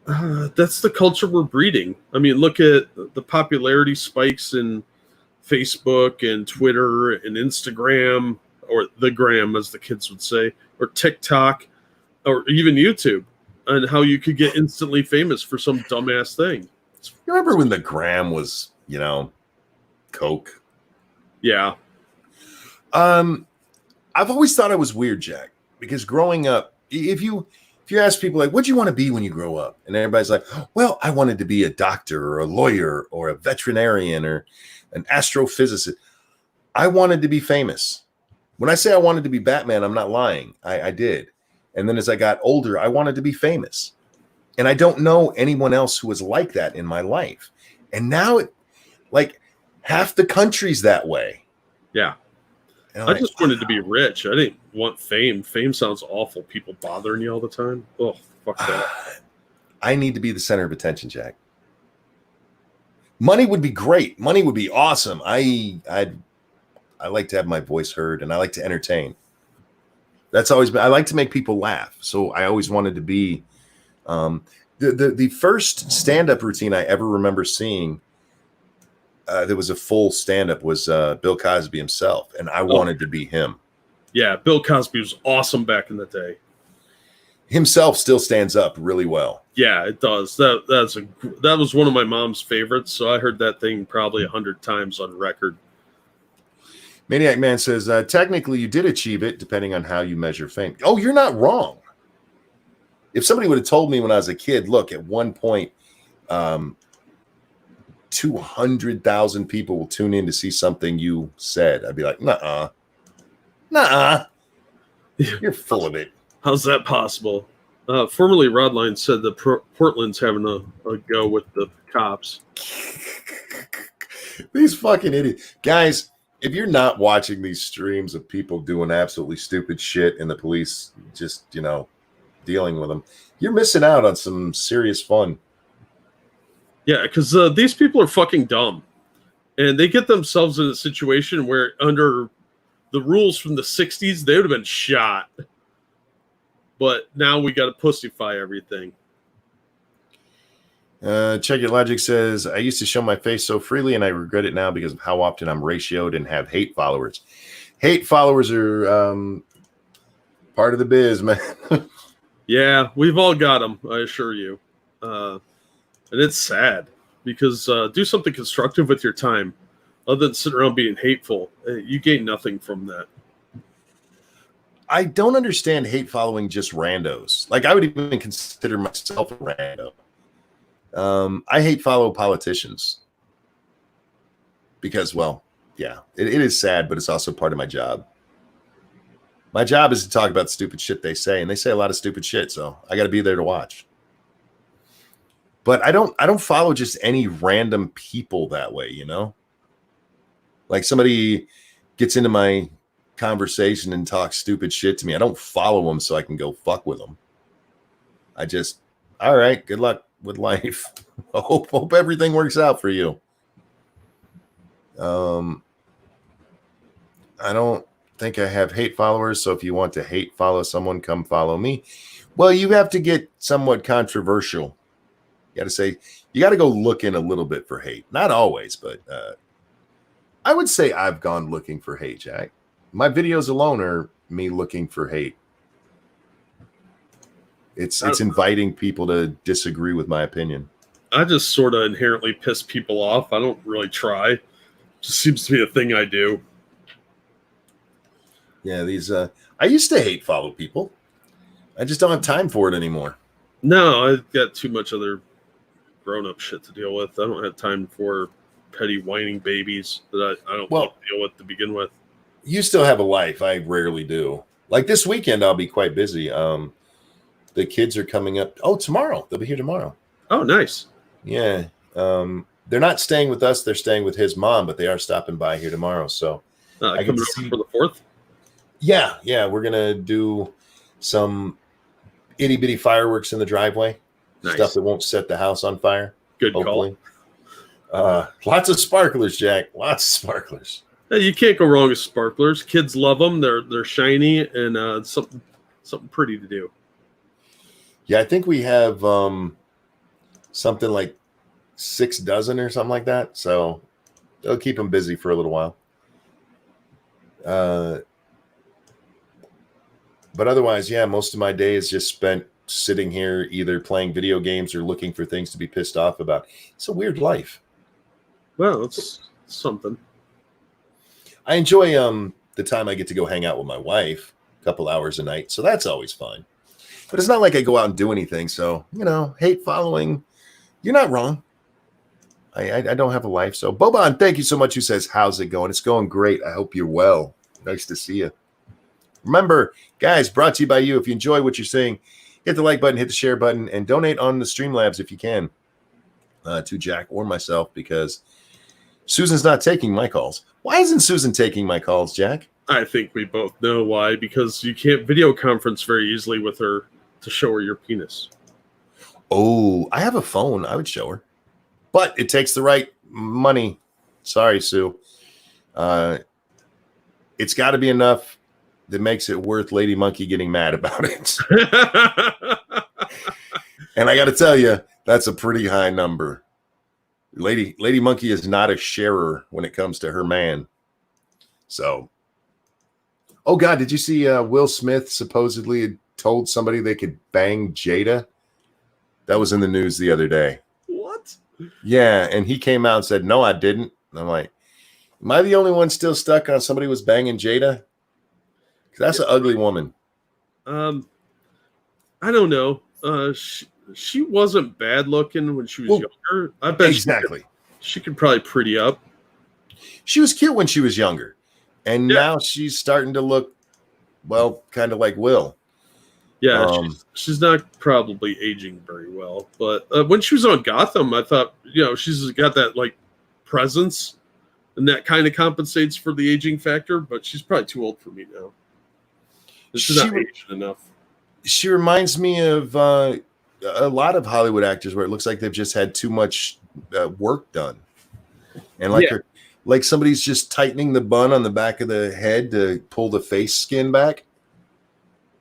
That's the culture we're breeding. I mean, look at the popularity spikes in Facebook and Twitter and Instagram, or the gram, as the kids would say, or TikTok, or even YouTube, and how you could get instantly famous for some dumbass thing. You remember when the gram was, Coke? Yeah. I've always thought it was weird, Jack, because growing up, if you ask people like, what do you want to be when you grow up? And everybody's like, well, I wanted to be a doctor or a lawyer or a veterinarian or an astrophysicist. I wanted to be famous. When I say I wanted to be Batman, I'm not lying. I did. And then as I got older, I wanted to be famous. And I don't know anyone else who was like that in my life. And now half the country's that way. Yeah. I just wanted to be rich. I didn't want fame. Fame sounds awful. People bothering you all the time. Oh, fuck that. I need to be the center of attention, Jack. Money would be great. Money would be awesome. I like to have my voice heard, and I like to entertain. That's always been. I like to make people laugh. So I always wanted to be. The first stand-up routine I ever remember seeing. There was a full stand-up was Bill Cosby himself, and I wanted to be him. Yeah, Bill Cosby was awesome back in the day. himself still stands up really well. Yeah, it does. That was one of my mom's favorites. So I heard that thing probably 100 times on record. Maniac Man says, technically you did achieve it depending on how you measure fame. Oh, you're not wrong. If somebody would have told me when I was a kid, look, at one point, 200,000 people will tune in to see something you said, I'd be like, nuh-uh. You're full of it. How's that possible? Formerly, Rodline said that Portland's having a go with the cops. These fucking idiots. Guys, if you're not watching these streams of people doing absolutely stupid shit and the police just, dealing with them, you're missing out on some serious fun. Yeah, because these people are fucking dumb. And they get themselves in a situation where under the rules from the 60s, they would have been shot. But now we got to pussyfy everything. Check Your Logic says, I used to show my face so freely and I regret it now because of how often I'm ratioed and have hate followers. Hate followers are part of the biz, man. Yeah, we've all got them, I assure you. And it's sad because do something constructive with your time other than sitting around being hateful. You gain nothing from that. I don't understand hate following just randos. Like, I would even consider myself a rando. I hate follow politicians because, well, yeah, it is sad, but it's also part of my job. My job is to talk about the stupid shit they say, and they say a lot of stupid shit, so I got to be there to watch. But I don't follow just any random people that way, Like somebody gets into my conversation and talks stupid shit to me. I don't follow them so I can go fuck with them. I just, all right, good luck with life. Hope everything works out for you. I don't think I have hate followers, so if you want to hate follow someone, come follow me. Well, you have to get somewhat controversial. You got to say, you got to go looking a little bit for hate. Not always, but I would say I've gone looking for hate, Jack. My videos alone are me looking for hate. It's inviting people to disagree with my opinion. I just sort of inherently piss people off. I don't really try. Just seems to be a thing I do. Yeah, I used to hate follow people. I just don't have time for it anymore. No, I've got too much other grown-up shit to deal with. I don't have time for petty whining babies that I don't want to deal with to begin with. You still have a life. I rarely do. Like this weekend, I'll be quite busy. The kids are coming up. Oh, tomorrow. They'll be here tomorrow. Oh, nice. Yeah. They're not staying with us. They're staying with his mom, but they are stopping by here tomorrow. So I coming over for the 4th? Yeah. We're going to do some itty bitty fireworks in the driveway. Nice. Stuff that won't set the house on fire. Good hopefully. Call. Lots of sparklers, Jack. Lots of sparklers. You can't go wrong with sparklers. Kids love them. They're shiny and something pretty to do. Yeah, I think we have something like 6 dozen or something like that. So they'll keep them busy for a little while. But otherwise, yeah, most of my day is just spent sitting here either playing video games or looking for things to be pissed off about. It's a weird life. Well, it's something. I enjoy the time I get to go hang out with my wife a couple hours a night. So that's always fun. But it's not like I go out and do anything. So, hate following, you're not wrong. I don't have a life. So Boban, thank you so much. Who says, how's it going? It's going great. I hope you're well. Nice to see you. Remember, guys, brought to you by you. If you enjoy what you're saying, hit the like button, hit the share button, and donate on the Streamlabs if you can to Jack or myself, because Susan's not taking my calls. Why isn't Susan taking my calls, Jack? I think we both know why, because you can't video conference very easily with her to show her your penis. Oh, I have a phone. I would show her. But it takes the right money. Sorry, Sue. It's got to be enough that makes it worth Lady Monkey getting mad about it. And I got to tell you, that's a pretty high number. Lady Monkey is not a sharer when it comes to her man. So, oh God, did you see Will Smith supposedly told somebody they could bang Jada. That was in the news the other day. What? Yeah, and he came out and said, "No, I didn't." And I'm like, "Am I the only one still stuck on somebody was banging Jada? 'Cause that's an ugly woman." I don't know. She wasn't bad looking when she was younger. I bet Exactly. She could probably pretty up. She was cute when she was younger, and now she's starting to look, well, kind of like Will. Yeah, she's not probably aging very well. But when she was on Gotham, I thought, she's got that like presence, and that kind of compensates for the aging factor. But she's probably too old for me now. She's not aged enough. She reminds me of a lot of Hollywood actors where it looks like they've just had too much work done, and like somebody's just tightening the bun on the back of the head to pull the face skin back.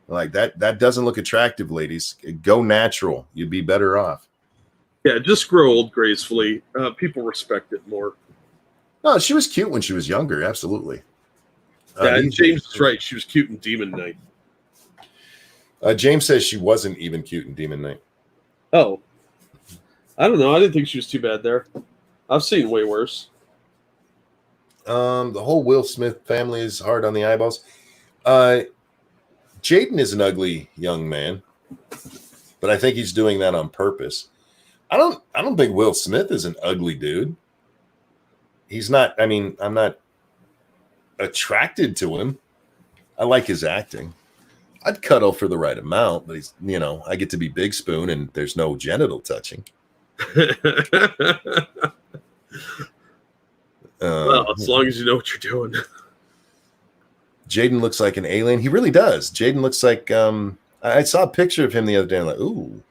Like that doesn't look attractive, ladies. Go natural. You'd be better off. Yeah, just grow old gracefully. People respect it more. No, she was cute when she was younger. Absolutely. Yeah, and James is right. She was cute in Demon Knight. James says she wasn't even cute in Demon Knight. Oh. I don't know. I didn't think she was too bad there. I've seen way worse. The whole Will Smith family is hard on the eyeballs. Jaden is an ugly young man, but I think he's doing that on purpose. I don't think Will Smith is an ugly dude. He's not. I mean, I'm not attracted to him. I like his acting. I'd cuddle for the right amount, but he's, I get to be Big Spoon and there's no genital touching. Well, as long as you know what you're doing. Jaden looks like an alien. He really does. Jaden looks like I saw a picture of him the other day. I'm like, ooh.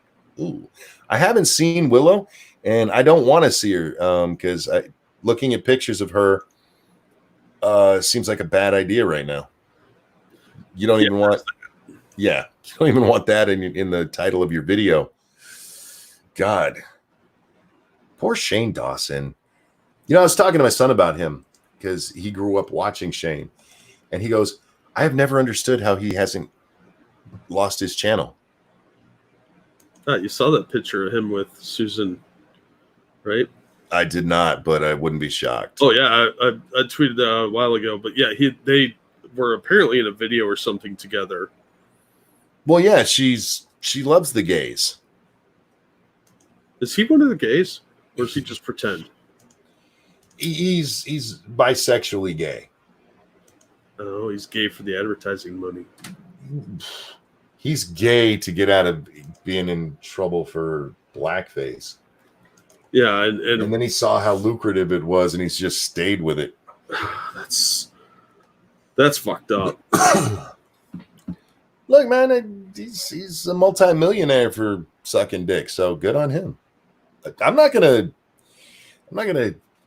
I haven't seen Willow, and I don't want to see her because looking at pictures of her seems like a bad idea right now. You don't even want. Yeah, you don't even want that in the title of your video. God, poor Shane Dawson. I was talking to my son about him because he grew up watching Shane. And he goes, I have never understood how he hasn't lost his channel. You saw that picture of him with Susan, right? I did not, but I wouldn't be shocked. Oh, yeah. I tweeted that a while ago. But, yeah, they were apparently in a video or something together. Well, yeah, she loves the gays. Is he one of the gays? Or does he just pretend? He's bisexually gay. Oh, he's gay for the advertising money. He's gay to get out of being in trouble for blackface. Yeah, and then he saw how lucrative it was, and he's just stayed with it. That's fucked up. Look, man, he's a multimillionaire for sucking dick, so good on him. I'm not gonna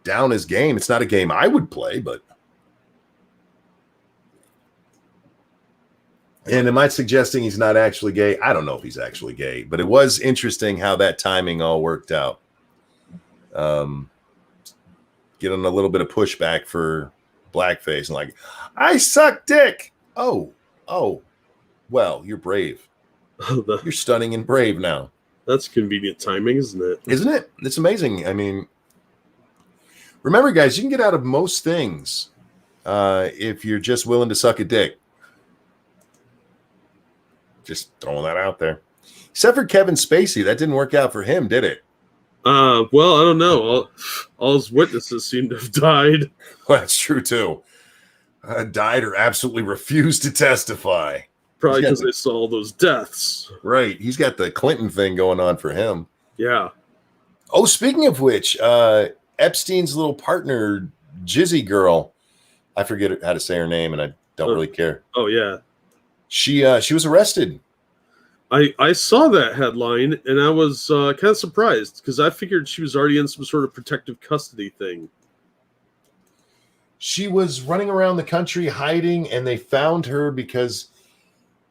down his game. It's not a game I would play, but. And am I suggesting he's not actually gay? I don't know if he's actually gay, but it was interesting how that timing all worked out. Getting a little bit of pushback for blackface and like, I suck dick. Oh, well, you're brave. You're stunning and brave now. That's convenient timing, isn't it? Isn't it? It's amazing. I mean, remember, guys, you can get out of most things if you're just willing to suck a dick. Just throwing that out there. Except for Kevin Spacey. That didn't work out for him, did it? Well, I don't know. All his witnesses seem to have died. Well, that's true, too. Died or absolutely refused to testify. Probably because they saw all those deaths. Right. He's got the Clinton thing going on for him. Yeah. Oh, speaking of which, Epstein's little partner, Jizzy Girl, I forget how to say her name, and I don't really care. Oh, yeah. She was arrested. I saw that headline, and I was kind of surprised because I figured she was already in some sort of protective custody thing. She was running around the country hiding, and they found her because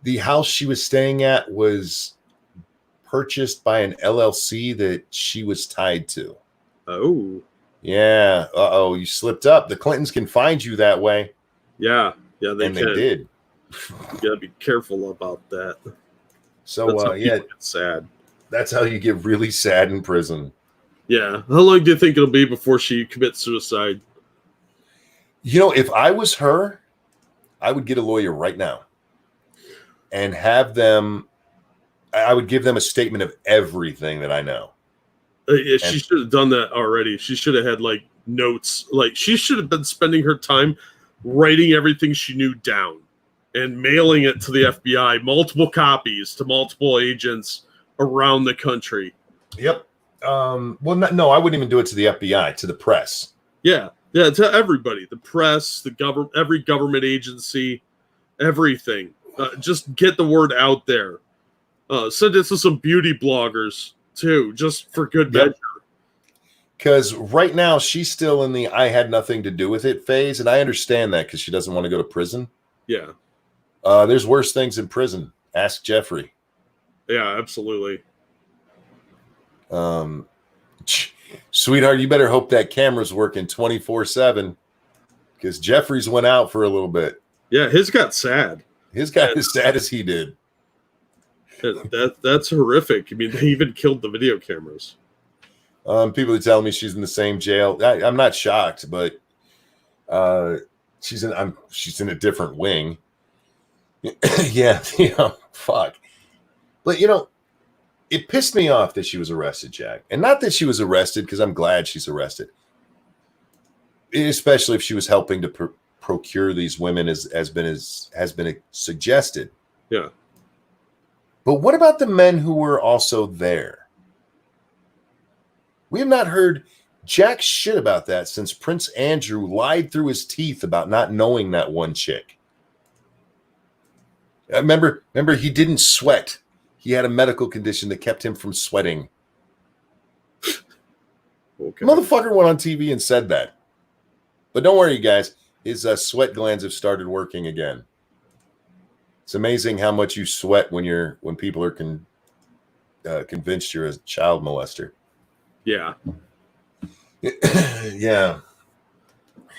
the house she was staying at was purchased by an LLC that she was tied to. Oh. Yeah. Uh-oh, you slipped up. The Clintons can find you that way. Yeah. Yeah, they did. You gotta be careful about that. So yeah, Get sad. that's how you get really sad in prison. Yeah. How long do you think it'll be before she commits suicide? You know, if I was her, I would get a lawyer right now and have them. I would give them a statement of everything that I know. Yeah, she should have done that already. She should have had like notes. Like she should have been spending her time writing everything she knew down and mailing it to the FBI, multiple copies to multiple agents around the country. Yep. Well, no, I wouldn't even do it to the FBI, to the press. Yeah, to everybody, the press, the government, every government agency, everything. Just get the word out there. Send it to some beauty bloggers too, just for good measure. Because right now she's still in the "I had nothing to do with it" phase, and I understand that because she doesn't want to go to prison. Yeah. There's worse things in prison. Ask Jeffrey. Yeah, absolutely. Sweetheart, you better hope that camera's working 24/7 because Jeffrey's went out for a little bit. Yeah, his got sad. His got as sad as he did. That's horrific. I mean, they even killed the video cameras. People are telling me she's in the same jail. I'm not shocked, but she's in a different wing. Yeah, fuck. But it pissed me off that she was arrested, Jack. And not that she was arrested, because I'm glad she's arrested. Especially if she was helping to procure these women, as has been suggested. Yeah. But what about the men who were also there? We have not heard jack shit about that since Prince Andrew lied through his teeth about not knowing that one chick. Remember, he didn't sweat. He had a medical condition that kept him from sweating. Okay. Motherfucker went on TV and said that. But don't worry, guys. His sweat glands have started working again. It's amazing how much you sweat when people are convinced you're a child molester. Yeah. Yeah.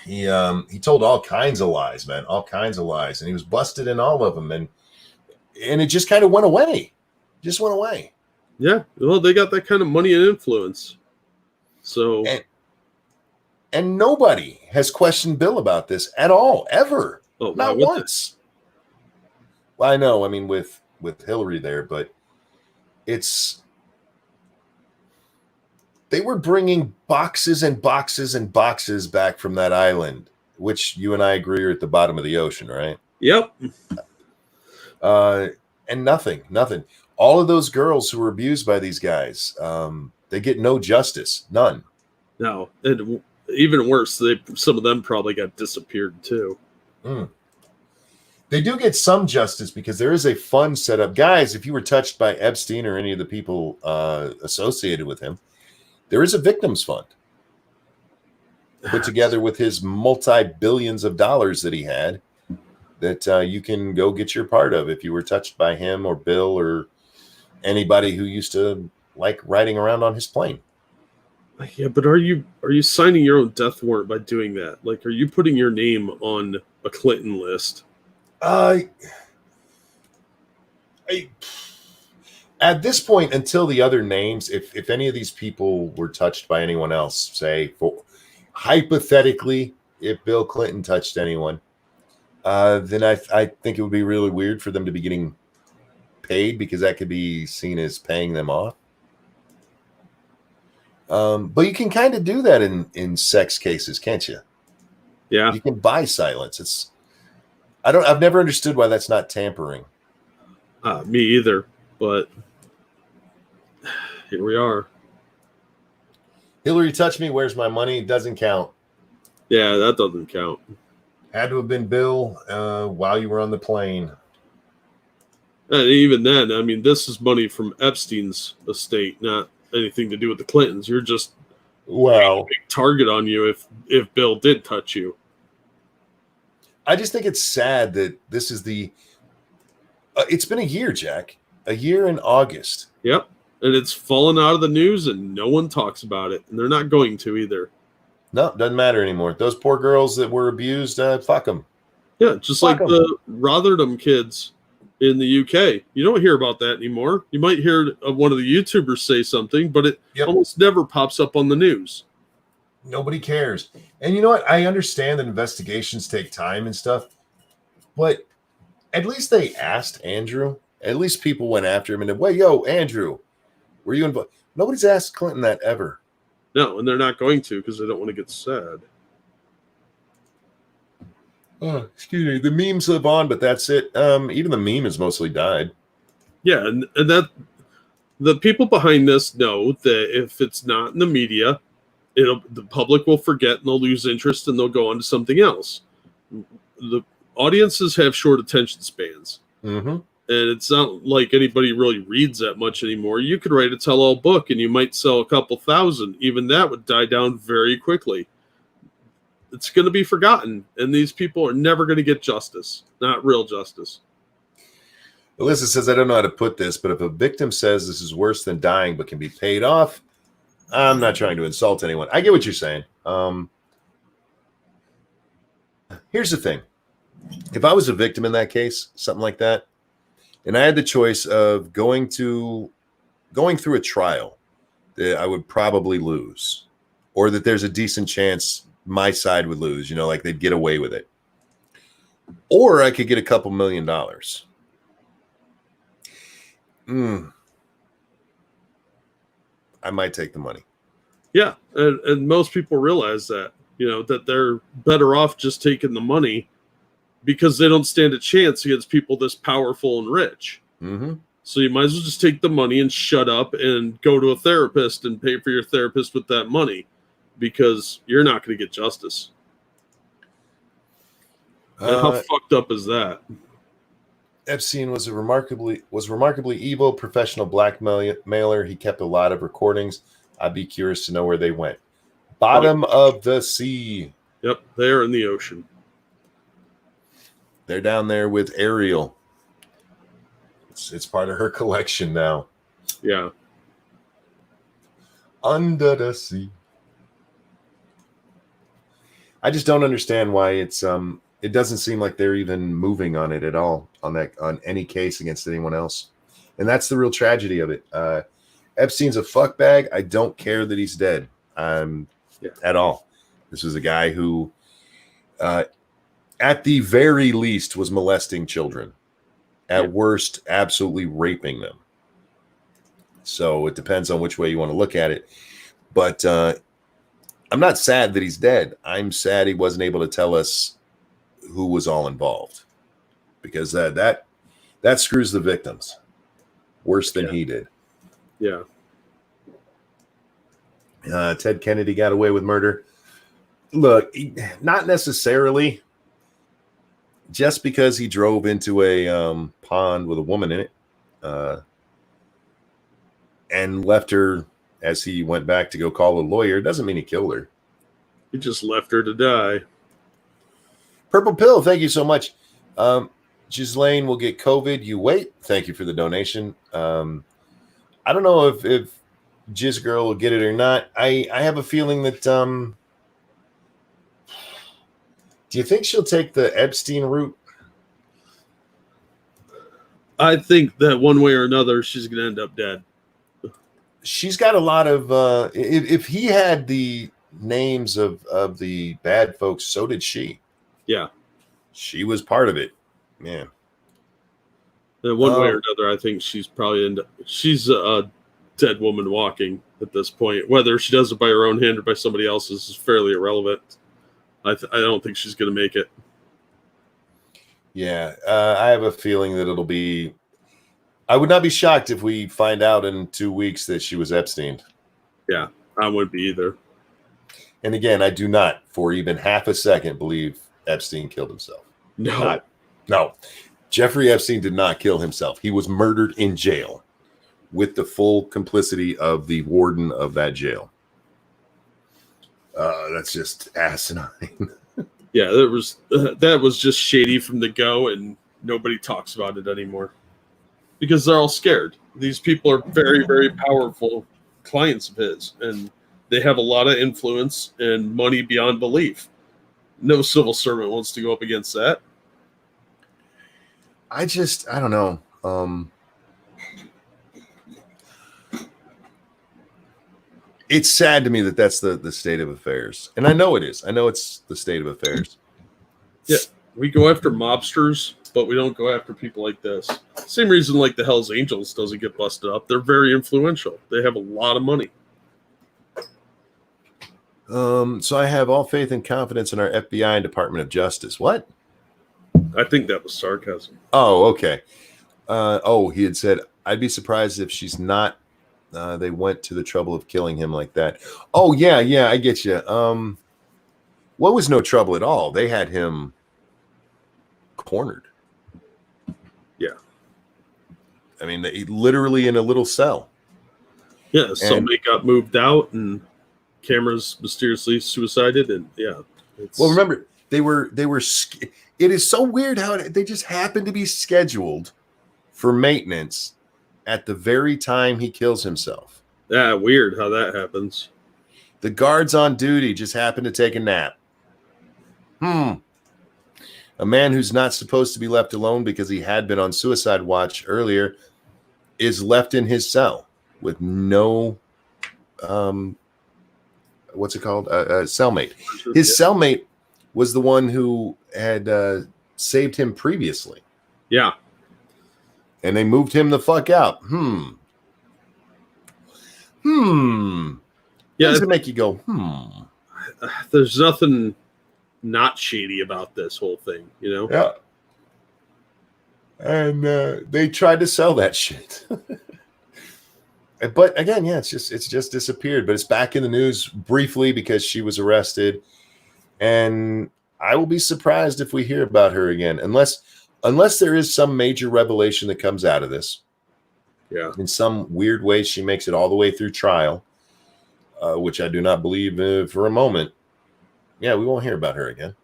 He told all kinds of lies, man. All kinds of lies. And he was busted in all of them. And it just kind of went away. Just went away. Yeah. Well, they got that kind of money and influence. So. And nobody has questioned Bill about this at all, ever. Oh, not once. Well, I know. I mean, with Hillary there, but they were bringing boxes and boxes and boxes back from that island, which you and I agree are at the bottom of the ocean, right? Yep. And nothing. All of those girls who were abused by these guys, they get no justice. None. No. And even worse, some of them probably got disappeared too. They do get some justice because there is a fund set up. Guys, if you were touched by Epstein or any of the people associated with him, there is a victims fund put together with his multi-billions of dollars that he had that you can go get your part of if you were touched by him or Bill or anybody who used to like riding around on his plane. Yeah, but are you signing your own death warrant by doing that? Like, are you putting your name on a Clinton list? At this point, until the other names, if any of these people were touched by anyone else, say, hypothetically, if Bill Clinton touched anyone, then I think it would be really weird for them to be getting paid because that could be seen as paying them off. But you can kind of do that in sex cases, can't you? Yeah. You can buy silence. I've never understood why that's not tampering. Me either, but here we are. Hillary touched me. Where's my money? It doesn't count. Yeah, that doesn't count. Had to have been Bill while you were on the plane. And even then, I mean, this is money from Epstein's estate, not anything to do with the Clintons. You're just a big target on you if Bill did touch you. I just think it's sad that this is it's been a year, Jack. A year in August. Yep. And it's fallen out of the news and no one talks about it. And they're not going to either. No, doesn't matter anymore. Those poor girls that were abused, fuck them. Yeah, just fuck like them. The Rotherham kids. in the UK. You don't hear about that anymore. You might hear one of the YouTubers say something, but it almost never pops up on the news. Nobody cares. And you know what? I understand that investigations take time and stuff, but at least they asked Andrew. At least people went after him and said, "Wait, yo, Andrew, were you involved?" Nobody's asked Clinton that ever. No, and they're not going to because they don't want to get sad. Oh, excuse me. The memes live on, but that's it. Even the meme has mostly died. Yeah, and that the people behind this know that if it's not in the media, the public will forget and they'll lose interest and they'll go on to something else. The audiences have short attention spans. Mm-hmm. And it's not like anybody really reads that much anymore. You could write a tell-all book and you might sell a couple thousand. Even that would die down very quickly. It's going to be forgotten. And these people are never going to get justice. Not real justice. Alyssa says, I don't know how to put this, but if a victim says this is worse than dying but can be paid off, I'm not trying to insult anyone. I get what you're saying. Here's the thing. If I was a victim in that case, something like that, and I had the choice of going through a trial that I would probably lose, or that there's a decent chance my side would lose, like they'd get away with it, or I could get a couple $1 million. I might take the money. Yeah, and most people realize that, that they're better off just taking the money because they don't stand a chance against people this powerful and rich. Mm-hmm. So you might as well just take the money and shut up and go to a therapist and pay for your therapist with that money because you're not going to get justice. And how fucked up is that? Epstein was remarkably evil, professional blackmailer. He kept a lot of recordings. I'd be curious to know where they went. Bottom of the sea. Yep, they're in the ocean. They're down there with Ariel. It's part of her collection now. Yeah. Under the sea. I just don't understand why it doesn't seem like they're even moving on it at all on any case against anyone else. And that's the real tragedy of it. Epstein's a fuckbag. I don't care that he's dead at all. This was a guy who at the very least was molesting children. At worst, absolutely raping them. So it depends on which way you want to look at it. But I'm not sad that he's dead. I'm sad he wasn't able to tell us who was all involved. Because that screws the victims worse than he did. Yeah. Ted Kennedy got away with murder. Look, not necessarily. Just because he drove into a pond with a woman in it and left her as he went back to go call a lawyer doesn't mean he killed her. He just left her to die. Purple Pill, thank you so much. Ghislaine will get COVID. You wait. Thank you for the donation. I don't know if Jizz Girl will get it or not. I have a feeling that do you think she'll take the Epstein route? I think that one way or another, she's going to end up dead. She's got a lot of if he had the names of the bad folks, so did she. Yeah. She was part of it. Man. One way or another, I think she's probably she's a dead woman walking at this point. Whether she does it by her own hand or by somebody else's is fairly irrelevant. I don't think she's going to make it. Yeah, I have a feeling that it'll be. I would not be shocked if we find out in 2 weeks that she was Epstein. Yeah, I wouldn't be either. And again, I do not, for even half a second, believe Epstein killed himself. No. Jeffrey Epstein did not kill himself. He was murdered in jail with the full complicity of the warden of that jail. That's just asinine. Yeah, that was just shady from the go, and nobody talks about it anymore because they're all scared. These people are very, very powerful clients of his, and they have a lot of influence and money beyond belief. No civil servant wants to go up against that. I don't know. It's sad to me that that's the state of affairs. And I know it is. I know it's the state of affairs. Yeah, we go after mobsters, but we don't go after people like this. Same reason like the Hells Angels doesn't get busted up. They're very influential. They have a lot of money. So I have all faith and confidence in our FBI and Department of Justice. What? I think that was sarcasm. Oh, okay. He had said, I'd be surprised if she's not. They went to the trouble of killing him like that. Oh, yeah, I get you. What was no trouble at all? They had him cornered. Yeah. I mean, literally in a little cell. Yeah, somebody got moved out and cameras mysteriously suicided, and yeah. Well, remember, they were. It is so weird how they just happened to be scheduled for maintenance at the very time he kills himself. Yeah, weird how that happens. The guards on duty just happened to take a nap. A man who's not supposed to be left alone because he had been on suicide watch earlier is left in his cell with no, what's it called? Cellmate. His cellmate was the one who had saved him previously. Yeah. And they moved him the fuck out. Yeah, it's gonna make you go, There's nothing not shady about this whole thing, you know? Yeah. And they tried to sell that shit. But again, yeah, it's just disappeared. But it's back in the news briefly because she was arrested. And I will be surprised if we hear about her again, unless there is some major revelation that comes out of this. Yeah. In some weird way, she makes it all the way through trial, which I do not believe for a moment. Yeah, we won't hear about her again.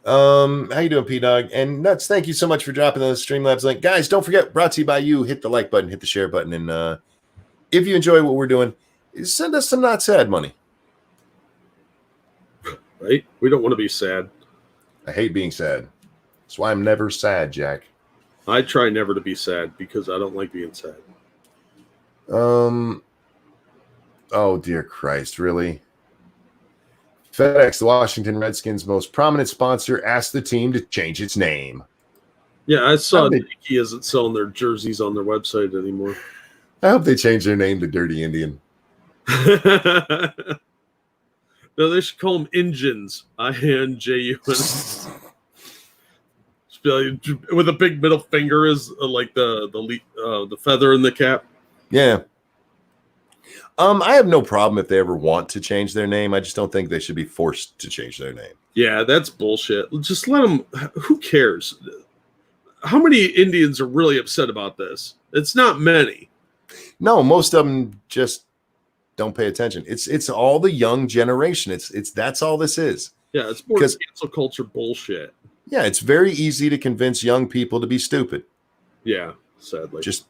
How you doing, P-Dog? And Nuts, thank you so much for dropping the Streamlabs link. Guys, don't forget, brought to you by you. Hit the like button, hit the share button, and if you enjoy what we're doing, send us some Not Sad money. Right? We don't want to be sad. I hate being sad. That's why I'm never sad, Jack. I try never to be sad because I don't like being sad. Oh, dear Christ, really? FedEx, the Washington Redskins' most prominent sponsor, asked the team to change its name. Yeah, I saw Nike isn't selling their jerseys on their website anymore. I hope they change their name to Dirty Indian. No, they should call them Injuns. INJUNS. With a big middle finger is like the feather in the cap. Yeah. I have no problem if they ever want to change their name. I just don't think they should be forced to change their name. Yeah, that's bullshit. Just let them. Who cares? How many Indians are really upset about this? It's not many. No, most of them just don't pay attention. It's all the young generation. It's that's all this is. Yeah, it's more cancel culture bullshit. Yeah, it's very easy to convince young people to be stupid. Yeah, sadly. Just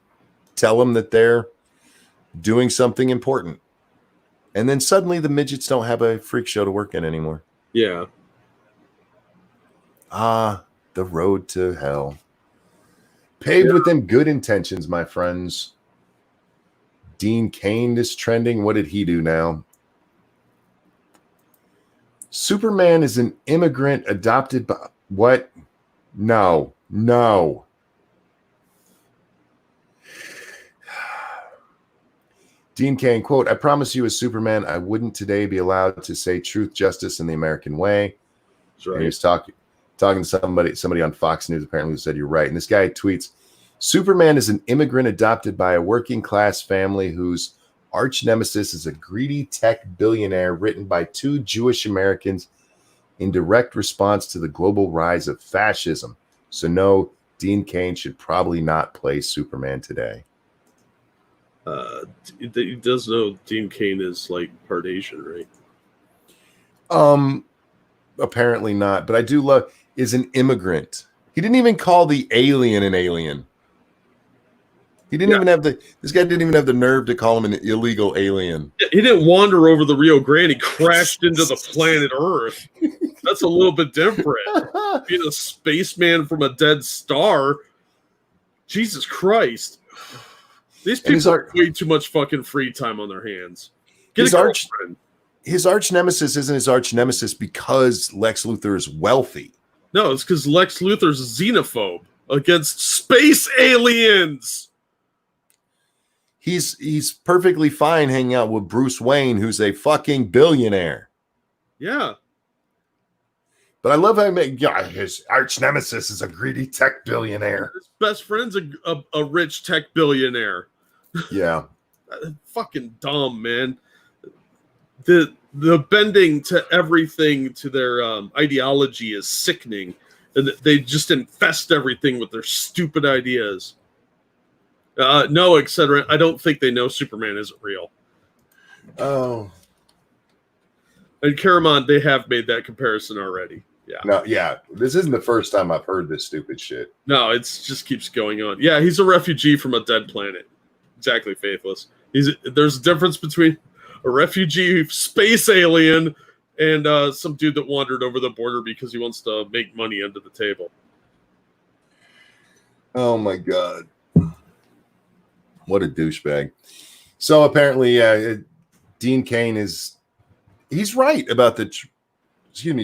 tell them that they're doing something important. And then suddenly the midgets don't have a freak show to work in anymore. Yeah. The road to hell. Paved with them good intentions, my friends. Dean Cain is trending. What did he do now? Superman is an immigrant adopted by... What? No. Dean Cain, quote, I promise you as Superman, I wouldn't today be allowed to say truth, justice, in the American way. That's right. And he was talking to somebody on Fox News apparently who said, you're right. And this guy tweets, Superman is an immigrant adopted by a working class family whose arch nemesis is a greedy tech billionaire written by two Jewish Americans in direct response to the global rise of fascism. So no, Dean Cain should probably not play Superman today. He does know Dean Cain is like part Asian, right? Apparently not, but I do love is an immigrant. He didn't even call the alien an alien. He didn't even have this guy didn't even have the nerve to call him an illegal alien. He didn't wander over the Rio Grande. He crashed into the planet Earth. That's a little bit different. Being a spaceman from a dead star, Jesus Christ. These people have way too much fucking free time on their hands. Get a girlfriend. His arch nemesis isn't his arch nemesis because Lex Luthor is wealthy. No, it's because Lex Luthor's a xenophobe against space aliens. He's perfectly fine hanging out with Bruce Wayne, who's a fucking billionaire. Yeah. But I love how his arch nemesis is a greedy tech billionaire. His best friend's a rich tech billionaire. Yeah. Fucking dumb, man. The bending to everything to their ideology is sickening, and they just infest everything with their stupid ideas. No, etc. I don't think they know Superman isn't real. Oh. And Caramon, they have made that comparison already. Yeah. No, yeah. This isn't the first time I've heard this stupid shit. No, it just keeps going on. Yeah, he's a refugee from a dead planet. Exactly, Faithless. There's a difference between a refugee space alien and some dude that wandered over the border because he wants to make money under the table. Oh my god. What a douchebag. So apparently Dean Cain he's right about the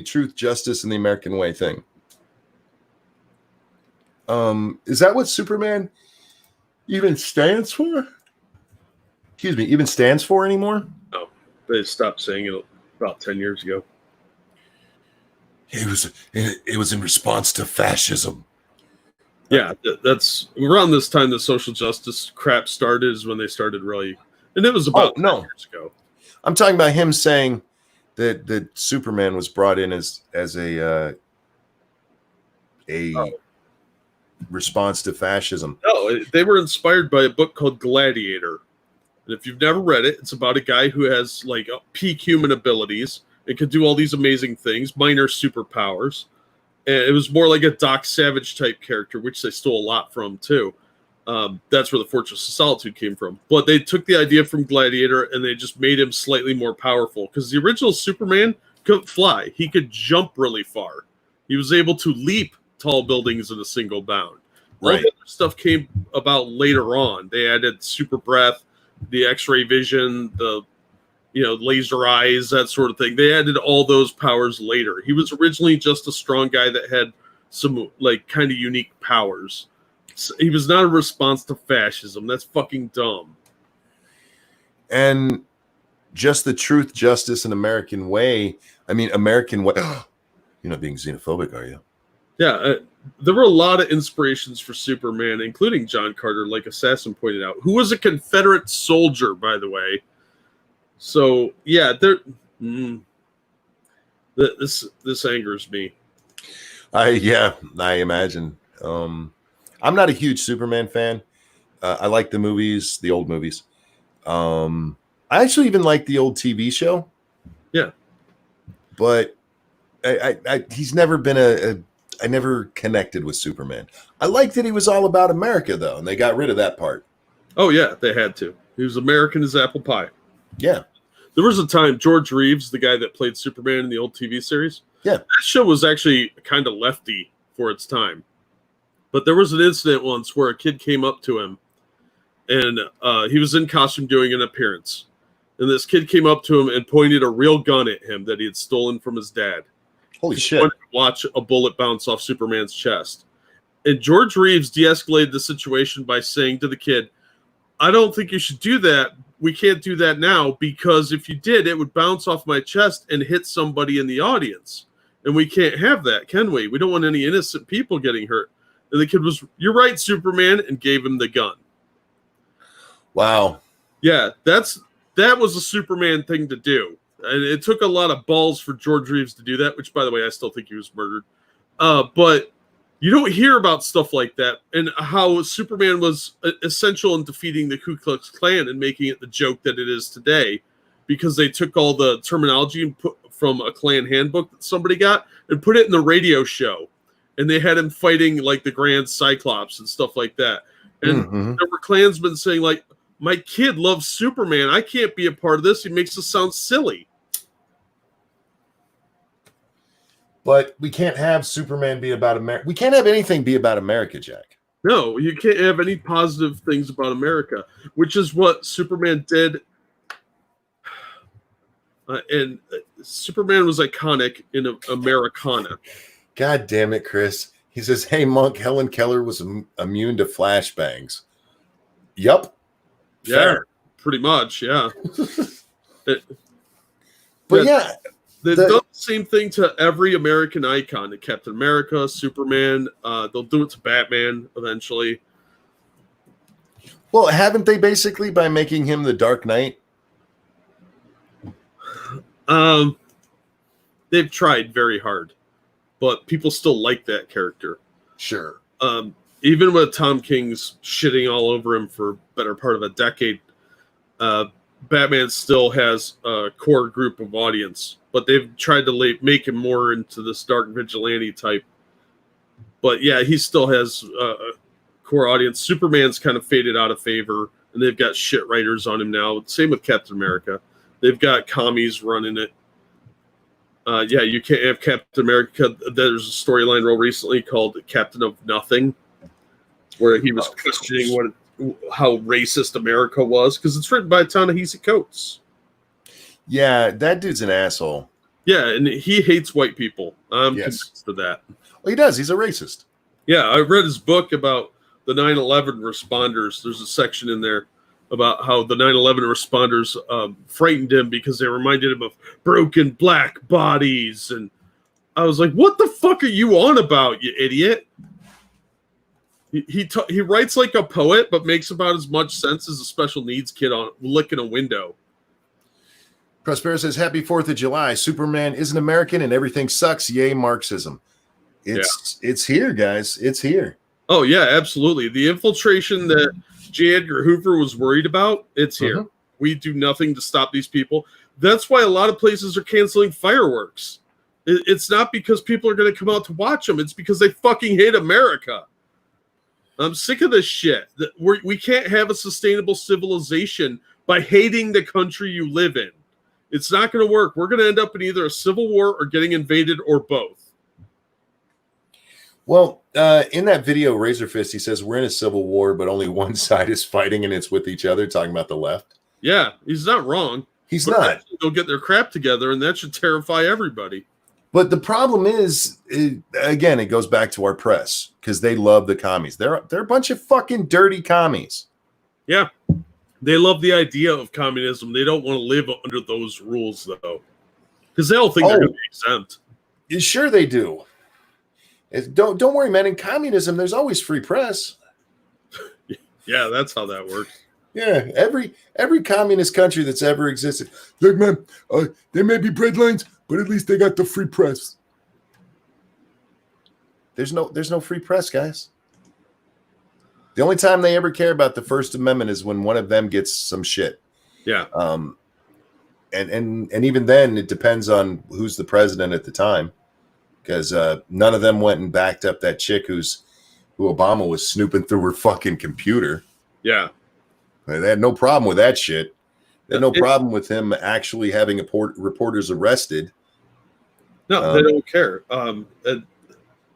truth, justice, and the American way thing. Is that what Superman even stands for? Excuse me, even stands for anymore? No, they stopped saying it about 10 years ago. It was in response to fascism. Yeah, that's around this time the social justice crap started is when they started really, and it was about 10 years ago. I'm talking about him saying that Superman was brought in as a response to fascism. No, they were inspired by a book called Gladiator. And if you've never read it, it's about a guy who has like peak human abilities and can do all these amazing things, minor superpowers. And it was more like a Doc Savage type character, which they stole a lot from too. That's where the Fortress of Solitude came from. But they took the idea from Gladiator and they just made him slightly more powerful. Because the original Superman couldn't fly. He could jump really far. He was able to leap tall buildings in a single bound. All the other stuff came about later on. They added super breath, the X-ray vision, the laser eyes, that sort of thing. They added all those powers later. He was originally just a strong guy that had some like kind of unique powers. So he was not a response to fascism. That's fucking dumb. And just the truth, justice, and American way. I mean, American way. You're not being xenophobic, are you? Yeah, there were a lot of inspirations for Superman, including John Carter, like Assassin pointed out, who was a Confederate soldier, by the way. So yeah, this angers me. I imagine. I'm not a huge Superman fan. I like the movies, the old movies. I actually even like the old TV show. Yeah, but he's never been I never connected with Superman. I like that he was all about America, though, and they got rid of that part. Oh, yeah, they had to. He was American as apple pie. Yeah. There was a time, George Reeves, the guy that played Superman in the old TV series, that show was actually kind of lefty for its time. But there was an incident once where a kid came up to him, and he was in costume doing an appearance. And this kid came up to him and pointed a real gun at him that he had stolen from his dad. Holy shit. Wanted to watch a bullet bounce off Superman's chest. And George Reeves de-escalated the situation by saying to the kid, I don't think you should do that. We can't do that now because if you did, it would bounce off my chest and hit somebody in the audience. And we can't have that, can we? We don't want any innocent people getting hurt. And the kid was, you're right, Superman, and gave him the gun. Wow. Yeah, that was a Superman thing to do. And it took a lot of balls for George Reeves to do that, which, by the way, I still think he was murdered. But you don't hear about stuff like that and how Superman was essential in defeating the Ku Klux Klan and making it the joke that it is today because they took all the terminology and put from a Klan handbook that somebody got and put it in the radio show. And they had him fighting like the Grand Cyclops and stuff like that. And there were Klansmen saying like, my kid loves Superman. I can't be a part of this. He makes us sound silly. But we can't have Superman be about America. We can't have anything be about America, Jack. No, you can't have any positive things about America, which is what Superman did. And Superman was iconic in Americana. God damn it, Chris. He says, hey, Monk, Helen Keller was immune to flashbangs. Yup. Yeah, Fair. pretty much, yeah. But yeah. They've done the same thing to every American icon, to Captain America, Superman. They'll do it to Batman eventually. Well, haven't they basically by making him the Dark Knight? They've tried very hard, but people still like that character. Sure. Even with Tom King's shitting all over him for better part of a decade, Batman still has a core group of audience, but they've tried to make him more into this dark vigilante type. But yeah, he still has a core audience. Superman's kind of faded out of favor, and they've got shit writers on him now. Same with Captain America. They've got commies running it. Yeah, you can't have Captain America. There's a storyline real recently called Captain of Nothing, where he was questioning how racist America was, because it's written by Ta-Nehisi Coates. Yeah, that dude's an asshole. Yeah, and he hates white people. I'm convinced of that. Well, he does. He's a racist. Yeah, I read his book about the 9/11 responders. There's a section in there about how the 9/11 responders frightened him because they reminded him of broken black bodies. And I was like, what the fuck are you on about, you idiot? He writes like a poet, but makes about as much sense as a special needs kid on licking a window. Prospero says, happy 4th of July. Superman isn't American and everything sucks. Yay, Marxism. It's here, guys. It's here. Oh, yeah, absolutely. The infiltration that J. Edgar Hoover was worried about, it's here. We do nothing to stop these people. That's why a lot of places are canceling fireworks. It's not because people are going to come out to watch them. It's because they fucking hate America. I'm sick of this shit. We can't have a sustainable civilization by hating the country you live in. It's not going to work. We're going to end up in either a civil war or getting invaded or both. Well, in that video, Razorfist, he says, we're in a civil war, but only one side is fighting and it's with each other, talking about the left. Yeah, he's not wrong. He's not. They'll get their crap together, and that should terrify everybody. But the problem is, again, it goes back to our press because they love the commies. They're a bunch of fucking dirty commies. Yeah. They love the idea of communism. They don't want to live under those rules, though, because they all think they're going to be exempt. Sure they do. Don't worry, man. In communism, there's always free press. Yeah, that's how that works. Yeah, every communist country that's ever existed. Look, man, there may be breadlines, but at least they got the free press. There's no free press, guys. The only time they ever care about the First Amendment is when one of them gets some shit. Yeah. And even then, it depends on who's the president at the time, because none of them went and backed up that chick who Obama was snooping through her fucking computer. Yeah. They had no problem with that shit. They had no problem with him actually having reporters arrested. No, they don't care.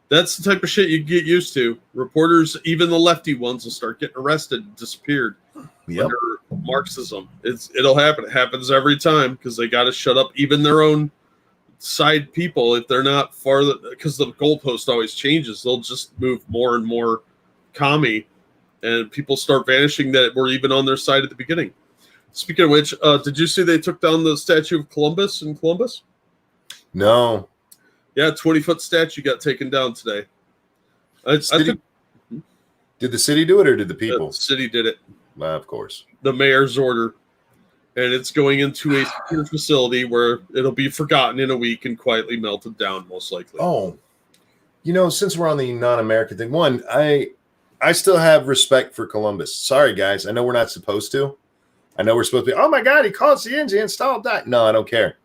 That's the type of shit you get used to. Reporters, even the lefty ones, will start getting arrested and disappeared under Marxism. It'll happen. It happens every time because they got to shut up even their own side people if they're not farther, because the goalpost always changes. They'll just move more and more commie, and people start vanishing that were even on their side at the beginning. Speaking of which, did you see they took down the statue of Columbus in Columbus? No. Yeah, 20-foot statue got taken down today. I think, did the city do it or did the people? The city did it. Of course. The mayor's order. And it's going into a secure facility where it'll be forgotten in a week and quietly melted down, most likely. Oh, since we're on the non-American thing, I still have respect for Columbus. Sorry, guys. I know we're not supposed to. I know we're supposed to be, oh my God, he calls the engine, installed that. No, I don't care.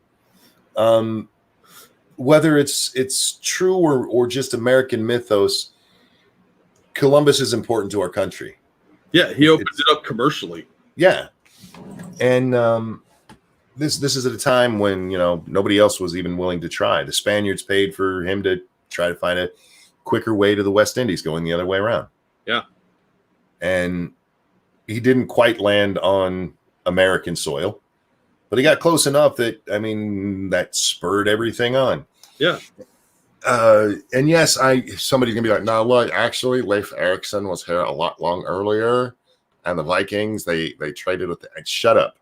Whether it's true or just American mythos, Columbus is important to our country. Yeah, he opened it up commercially. Yeah. And this is at a time when, nobody else was even willing to try. The Spaniards paid for him to try to find a quicker way to the West Indies, going the other way around. Yeah. And he didn't quite land on American soil, but he got close enough that, I mean, that spurred everything on. Yeah. And yes, somebody's gonna be like, No, look, actually, Leif Erikson was here a lot long earlier, and the Vikings they traded with. shut up.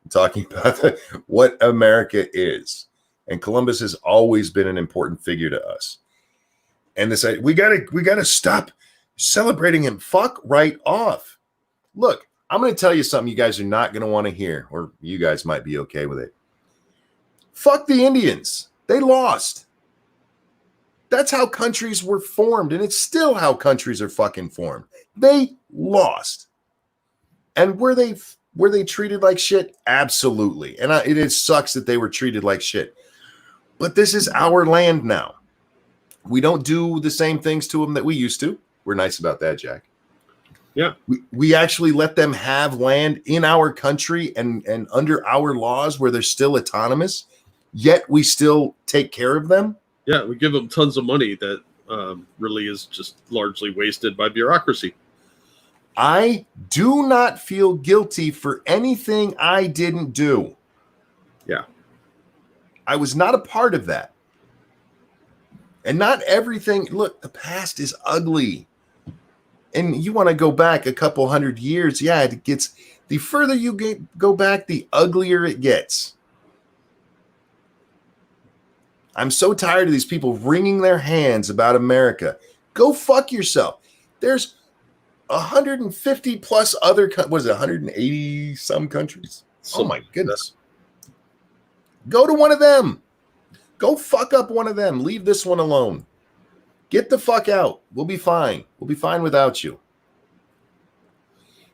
I'm talking about what America is. And Columbus has always been an important figure to us. And this, we gotta stop celebrating him. Fuck right off. Look, I'm gonna tell you something you guys are not gonna want to hear, or you guys might be okay with it. Fuck the Indians. They lost. That's how countries were formed, and it's still how countries are fucking formed. They lost. And were they treated like shit? Absolutely. And it sucks that they were treated like shit. But this is our land now. We don't do the same things to them that we used to. We're nice about that, Jack. Yeah. We actually let them have land in our country and under our laws where they're still autonomous, yet we still take care of them. Yeah, we give them tons of money that really is just largely wasted by bureaucracy. I do not feel guilty for anything I didn't do. Yeah. I was not a part of that. And not everything, look, the past is ugly. And you want to go back a couple hundred years, yeah, it gets, the further you go back, the uglier it gets. I'm so tired of these people wringing their hands about America. Go fuck yourself. There's 150 plus other, 180 some countries? Oh my goodness. Go to one of them. Go fuck up one of them. Leave this one alone. Get the fuck out. We'll be fine. We'll be fine without you.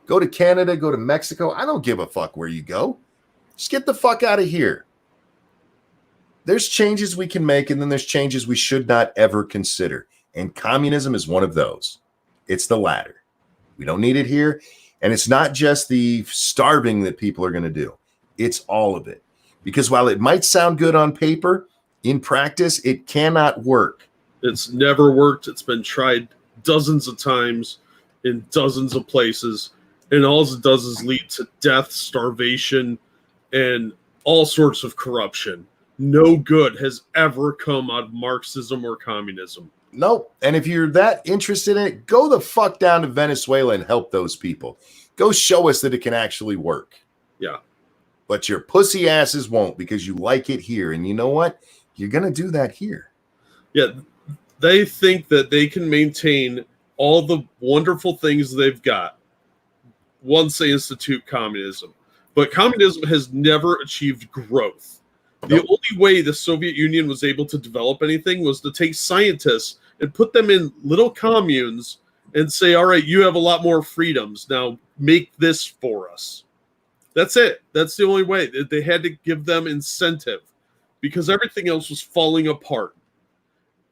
Go to Canada, go to Mexico. I don't give a fuck where you go. Just get the fuck out of here. There's changes we can make, and then there's changes we should not ever consider. And communism is one of those. It's the latter. We don't need it here. And it's not just the starving that people are going to do. It's all of it. Because while it might sound good on paper, in practice, it cannot work. It's never worked. It's been tried dozens of times in dozens of places. And all it does is lead to death, starvation, and all sorts of corruption. No good has ever come out of Marxism or communism. Nope. And if you're that interested in it, go the fuck down to Venezuela and help those people. Go show us that it can actually work. Yeah. But your pussy asses won't because you like it here. And you know what? You're going to do that here. Yeah. They think that they can maintain all the wonderful things they've got once they institute communism. But communism has never achieved growth. The only way the Soviet Union was able to develop anything was to take scientists and put them in little communes and say, all right, you have a lot more freedoms. Now make this for us. That's it. That's the only way. They had to give them incentive because everything else was falling apart.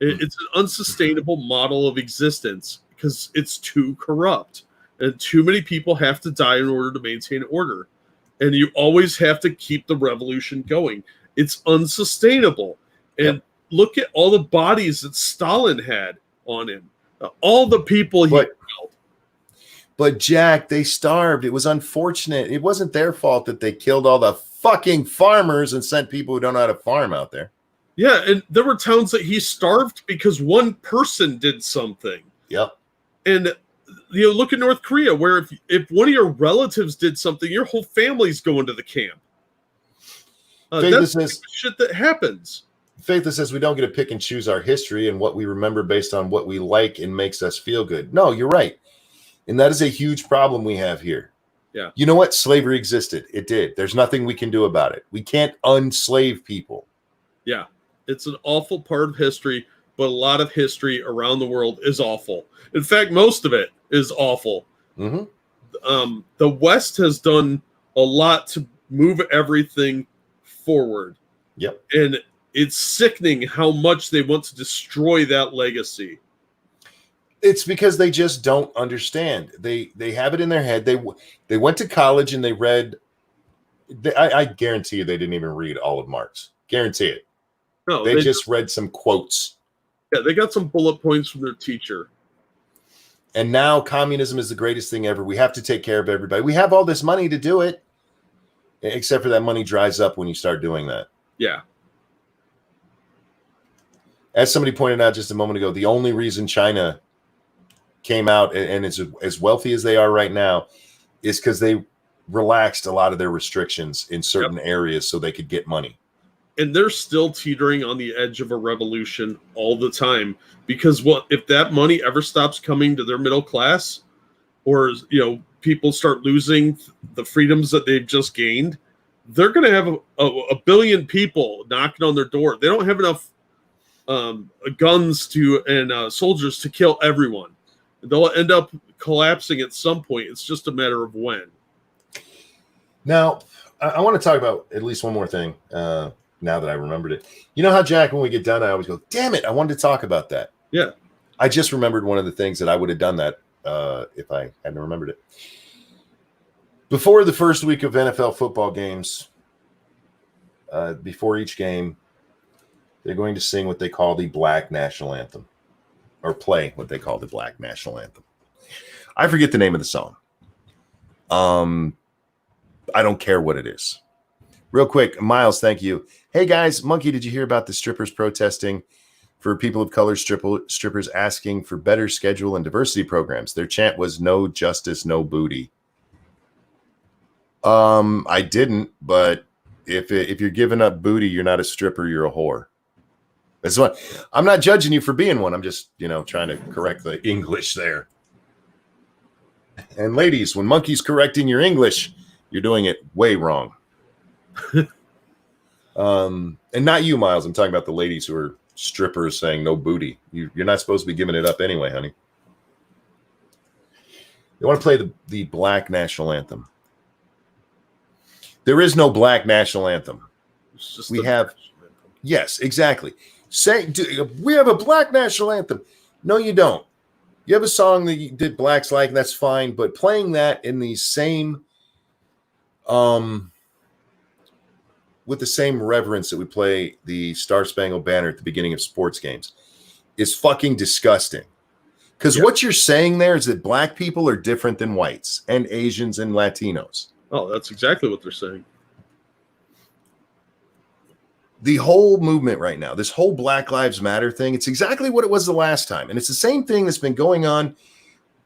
It's an unsustainable model of existence because it's too corrupt. And too many people have to die in order to maintain order. And you always have to keep the revolution going. It's unsustainable. And look at all the bodies that Stalin had on him. All the people he killed. But Jack, they starved. It was unfortunate. It wasn't their fault that they killed all the fucking farmers and sent people who don't know how to farm out there. Yeah, and there were towns that he starved because one person did something. Yep. And look at North Korea, where if one of your relatives did something, your whole family's going to the camp. That's the shit that happens. Faith says we don't get to pick and choose our history and what we remember based on what we like and makes us feel good. No, you're right. And that is a huge problem we have here. Yeah. You know what? Slavery existed. It did. There's nothing we can do about it. We can't unslave people. Yeah. It's an awful part of history, but a lot of history around the world is awful. In fact, most of it is awful. Mm-hmm. The West has done a lot to move everything forward. Yep. And it's sickening how much they want to destroy that legacy. It's because they just don't understand. They have it in their head. They went to college and they read. I guarantee you they didn't even read all of Marx. Guarantee it. No, they just read some quotes. Yeah, they got some bullet points from their teacher. And now communism is the greatest thing ever. We have to take care of everybody. We have all this money to do it, except for that money dries up when you start doing that. Yeah. As somebody pointed out just a moment ago, the only reason China came out and is as wealthy as they are right now is because they relaxed a lot of their restrictions in certain areas so they could get money. And they're still teetering on the edge of a revolution all the time, because what if that money ever stops coming to their middle class, or people start losing the freedoms that they've just gained? They're going to have a billion people knocking on their door. They don't have enough guns and soldiers to kill everyone. They'll end up collapsing at some point. It's just a matter of when. Now, I want to talk about at least one more thing. Now that I remembered it, you know how, Jack, when we get done, I always go, damn it, I wanted to talk about that. Yeah. I just remembered one of the things that I would have done that if I hadn't remembered it. Before the first week of NFL football games, before each game, they're going to sing what they call the Black National Anthem, or play what they call the Black National Anthem. I forget the name of the song. I don't care what it is. Real quick, Miles, thank you. Hey guys, Monkey, did you hear about the strippers protesting for people of color strippers asking for better schedule and diversity programs? Their chant was "No justice, no booty." I didn't, but if you're giving up booty, you're not a stripper, you're a whore. That's what I'm not judging you for being one. I'm just, trying to correct the English there. And ladies, when Monkey's correcting your English, you're doing it way wrong. And not you, Miles. I'm talking about the ladies who are strippers saying no booty. You're not supposed to be giving it up anyway, honey. They want to play the Black National Anthem. There is no Black National Anthem. We have, yes, exactly. We have a Black National Anthem. No, you don't. You have a song that blacks like, and that's fine. But playing that in the same, with the same reverence that we play the Star Spangled Banner at the beginning of sports games is fucking disgusting. Because what you're saying there is that black people are different than whites and Asians and Latinos. Oh, that's exactly what they're saying. The whole movement right now, this whole Black Lives Matter thing, it's exactly what it was the last time. And it's the same thing that's been going on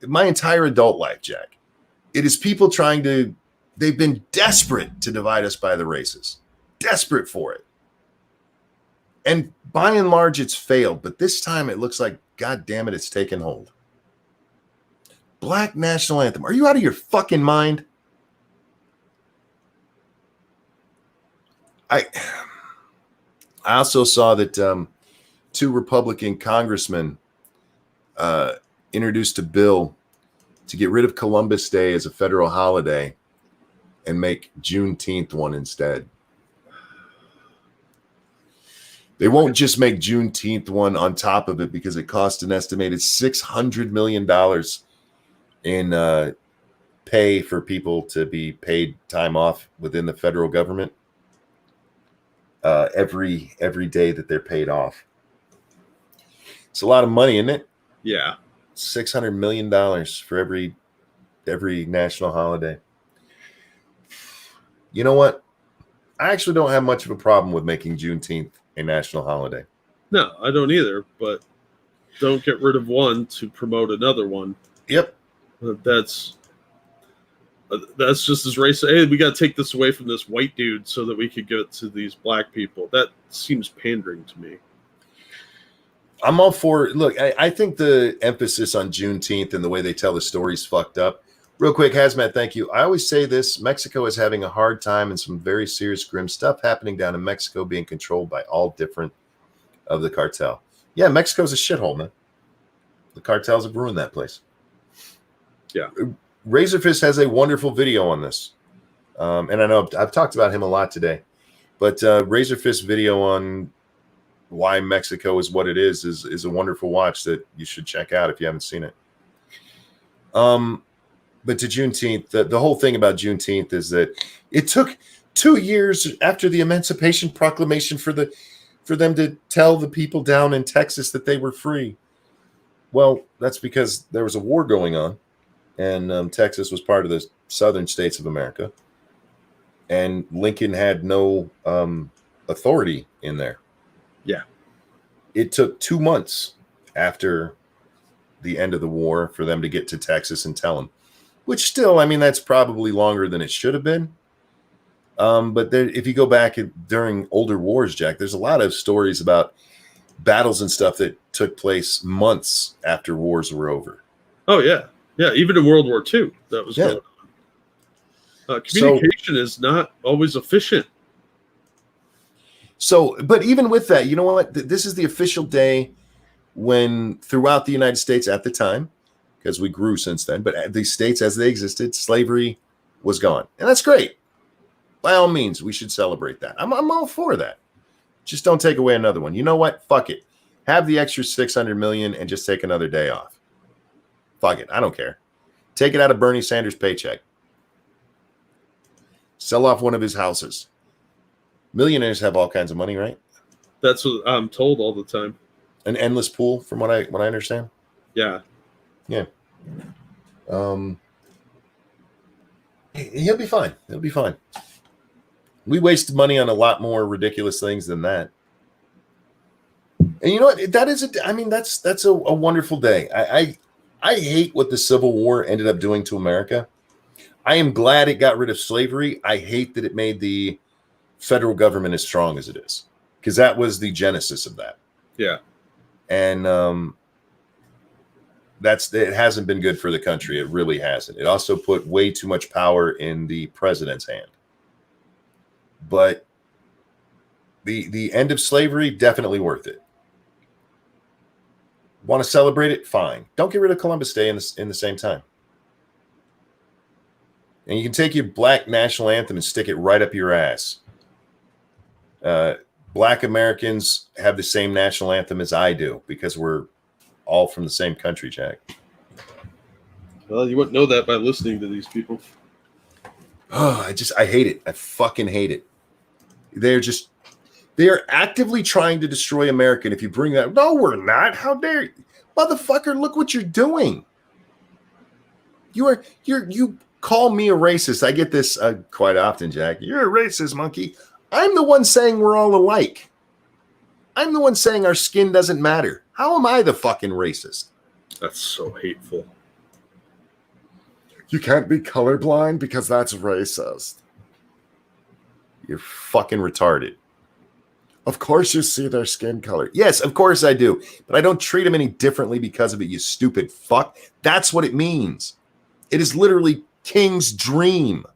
my entire adult life, Jack. It is people they've been desperate to divide us by the races. Desperate for it. And by and large, it's failed. But this time it looks like, God damn it, it's taken hold. Black National Anthem. Are you out of your fucking mind? I also saw that 2 Republican congressmen introduced a bill to get rid of Columbus Day as a federal holiday and make Juneteenth one instead. They won't just make Juneteenth one on top of it because it costs an estimated $600 million in pay for people to be paid time off within the federal government every day that they're paid off. It's a lot of money, isn't it? Yeah. $600 million for every national holiday. You know what? I actually don't have much of a problem with making Juneteenth a national holiday. No, I don't either, but don't get rid of one to promote another one. Yep. That's just as racist. Hey, we got to take this away from this white dude so that we could give it to these black people. That seems pandering to me. I'm all for it. Look, I think the emphasis on Juneteenth and the way they tell the story is fucked up. Real quick, Hazmat, thank you. I always say this, Mexico is having a hard time and some very serious grim stuff happening down in Mexico being controlled by all different of the cartel. Yeah, Mexico's a shithole, man. The cartels have ruined that place. Yeah. Razorfist has a wonderful video on this. And I know I've talked about him a lot today. But Razorfist video on why Mexico is what it is a wonderful watch that you should check out if you haven't seen it. But to Juneteenth, the whole thing about Juneteenth is that it took 2 years after the Emancipation Proclamation for them to tell the people down in Texas that they were free. Well, that's because there was a war going on, and Texas was part of the southern states of America, and Lincoln had no authority in there. Yeah. It took 2 months after the end of the war for them to get to Texas and tell him, which still, I mean, that's probably longer than it should have been. But there, if you go back during older wars, Jack, there's a lot of stories about battles and stuff that took place months after wars were over. Oh, yeah. Yeah, even in World War II, that was going on. Communication is not always efficient. So, but even with that, you know what? This is the official day when throughout the United States at the time, because we grew since then, but the states as they existed, slavery was gone. And that's great. By all means, we should celebrate that. I'm all for that. Just don't take away another one. You know what? Fuck it. Have the extra 600 million and just take another day off. Fuck it. I don't care. Take it out of Bernie Sanders' paycheck. Sell off one of his houses. Millionaires have all kinds of money, right? That's what I'm told all the time. An endless pool, from what I understand. Yeah. Yeah. He'll be fine. He'll be fine. We wasted money on a lot more ridiculous things than that. And you know what? That is that's a wonderful day. I hate what the Civil War ended up doing to America. I am glad it got rid of slavery. I hate that it made the federal government as strong as it is, because that was the genesis of that. Yeah. And it hasn't been good for the country. It really hasn't. It also put way too much power in the president's hand. But the end of slavery, definitely worth it. Want to celebrate it? Fine. Don't get rid of Columbus Day in the same time. And you can take your black national anthem and stick it right up your ass. Black Americans have the same national anthem as I do because we're all from the same country, Jack. Well, you wouldn't know that by listening to these people. Oh, I hate it. I fucking hate it. They are actively trying to destroy America. And if you bring that, no, we're not. How dare you? Motherfucker, look what you're doing. You call me a racist. I get this quite often, Jack. You're a racist, monkey. I'm the one saying we're all alike. I'm the one saying our skin doesn't matter. How am I the fucking racist? That's so hateful. You can't be colorblind because that's racist. You're fucking retarded. Of course you see their skin color. Yes, of course I do. But I don't treat them any differently because of it, you stupid fuck. That's what it means. It is literally King's dream.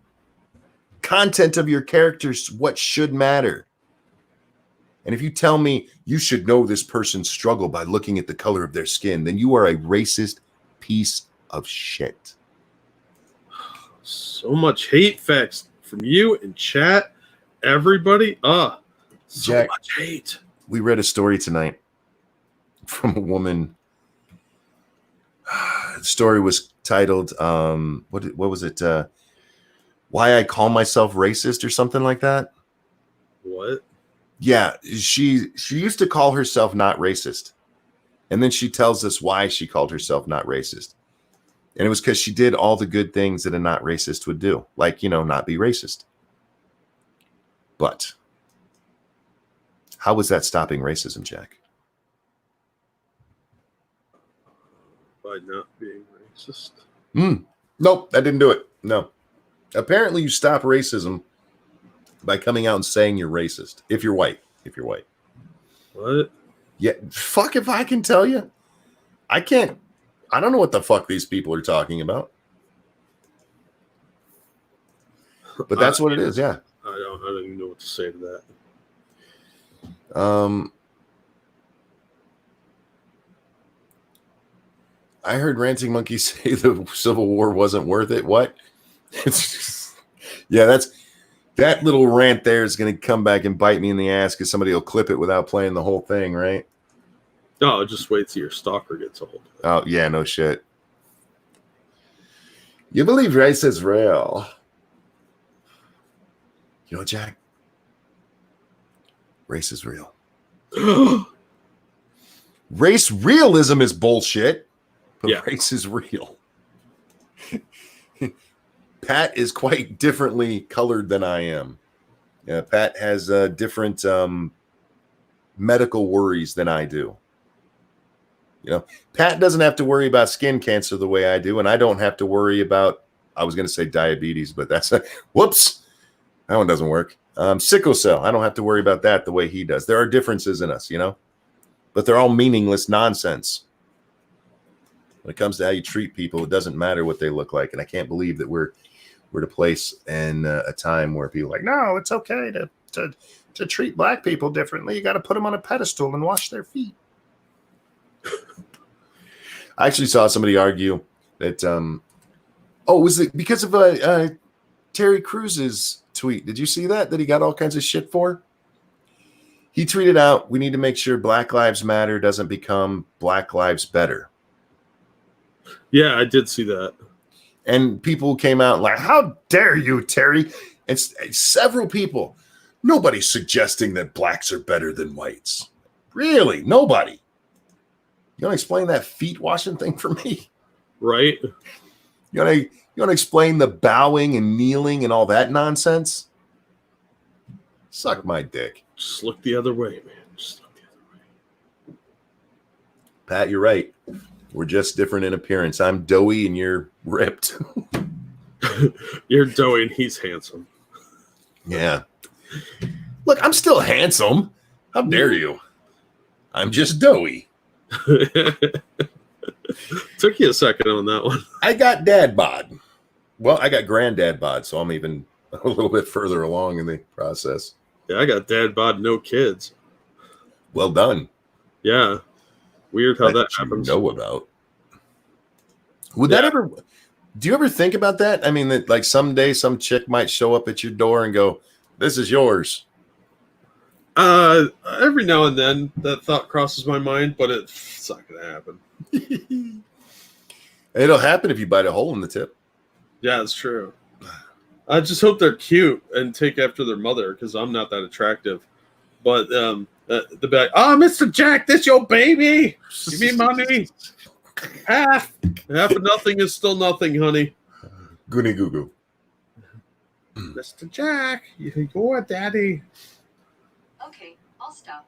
Content of your characters, what should matter. And if you tell me you should know this person's struggle by looking at the color of their skin, then you are a racist piece of shit. So much hate facts from you in chat. Everybody. So Jack, much hate. We read a story tonight from a woman. The story was titled, what was it? Why I Call Myself Racist or something like that. What? Yeah, she used to call herself not racist. And then she tells us why she called herself not racist. And it was because she did all the good things that a not racist would do. Like, not be racist. But how was that stopping racism, Jack? By not being racist. Nope, that didn't do it. No. Apparently you stop racism by coming out and saying you're racist. If you're white. What? Yeah, fuck if I can tell you. I can't. I don't know what the fuck these people are talking about. But that's what it is, yeah. I don't even know what to say to that. I heard Ranting Monkey say the Civil War wasn't worth it. What? It's just, yeah, that little rant there is going to come back and bite me in the ass because somebody will clip it without playing the whole thing, right? No, just wait till your stalker gets a hold of it. Oh, yeah, no shit. You believe race is real. You know, Jack? Race is real. Race realism is bullshit. but race is real. Pat is quite differently colored than I am. Yeah, Pat has different medical worries than I do. You know, Pat doesn't have to worry about skin cancer the way I do, and I don't have to worry about, I was going to say diabetes, but that's whoops, that one doesn't work. Sickle cell, I don't have to worry about that the way he does. There are differences in us, you know, but they're all meaningless nonsense. When it comes to how you treat people, it doesn't matter what they look like, and I can't believe that we're at a place and a time where people are like, no, it's okay to treat black people differently. You got to put them on a pedestal and wash their feet. I actually saw somebody argue that, was it because of Terry Cruz's tweet? Did you see that he got all kinds of shit for? He tweeted out, we need to make sure Black Lives Matter doesn't become Black Lives Better. Yeah, I did see that. And people came out like, how dare you, Terry? And several people, nobody's suggesting that blacks are better than whites. Really? Nobody. You want to explain that feet washing thing for me? Right. You want to explain the bowing and kneeling and all that nonsense? Suck my dick. Just look the other way, man. Just look the other way. Pat, you're right. We're just different in appearance. I'm doughy and you're ripped. You're doughy and he's handsome. Yeah. Look, I'm still handsome. How dare you? I'm just doughy. Took you a second on that one. I got dad bod. Well, I got granddad bod, so I'm even a little bit further along in the process. Yeah, I got dad bod, no kids. Well done. Yeah. Weird how that happens. Know about. Would that ever? Do you ever think about that? I mean, that like someday some chick might show up at your door and go, "This is yours." Every now and then that thought crosses my mind, but it's not gonna happen. It'll happen if you bite a hole in the tip. Yeah, that's true. I just hope they're cute and take after their mother because I'm not that attractive. But the back, Mr. Jack, this your baby? Give me money. Half of nothing is still nothing, honey. Goony goo goo. Mr. Jack, you're daddy. Okay, I'll stop.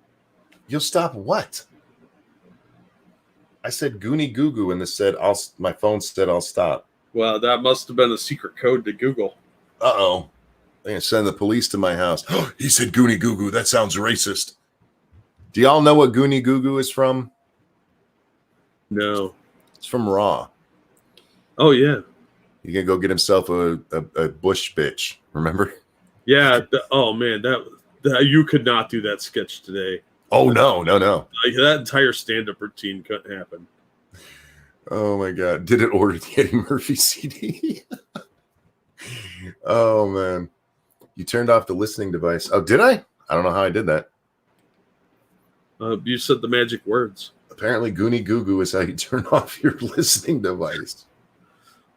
You'll stop what? I said goony goo goo, and this said my phone said I'll stop. Well, that must have been a secret code to Google. Uh-oh. They're gonna send the police to my house. He said goony goo goo. That sounds racist. Do y'all know what goony goo goo is from? No. It's from Raw. Oh, yeah. He can go get himself a bush bitch. Remember? Yeah. Oh, man. That you could not do that sketch today. Oh, no. Like, that entire stand-up routine couldn't happen. Oh, my God. Did it order the Eddie Murphy CD? Oh, man. You turned off the listening device. Oh, did I? I don't know how I did that. You said the magic words. Apparently, goony goo goo is how you turn off your listening device.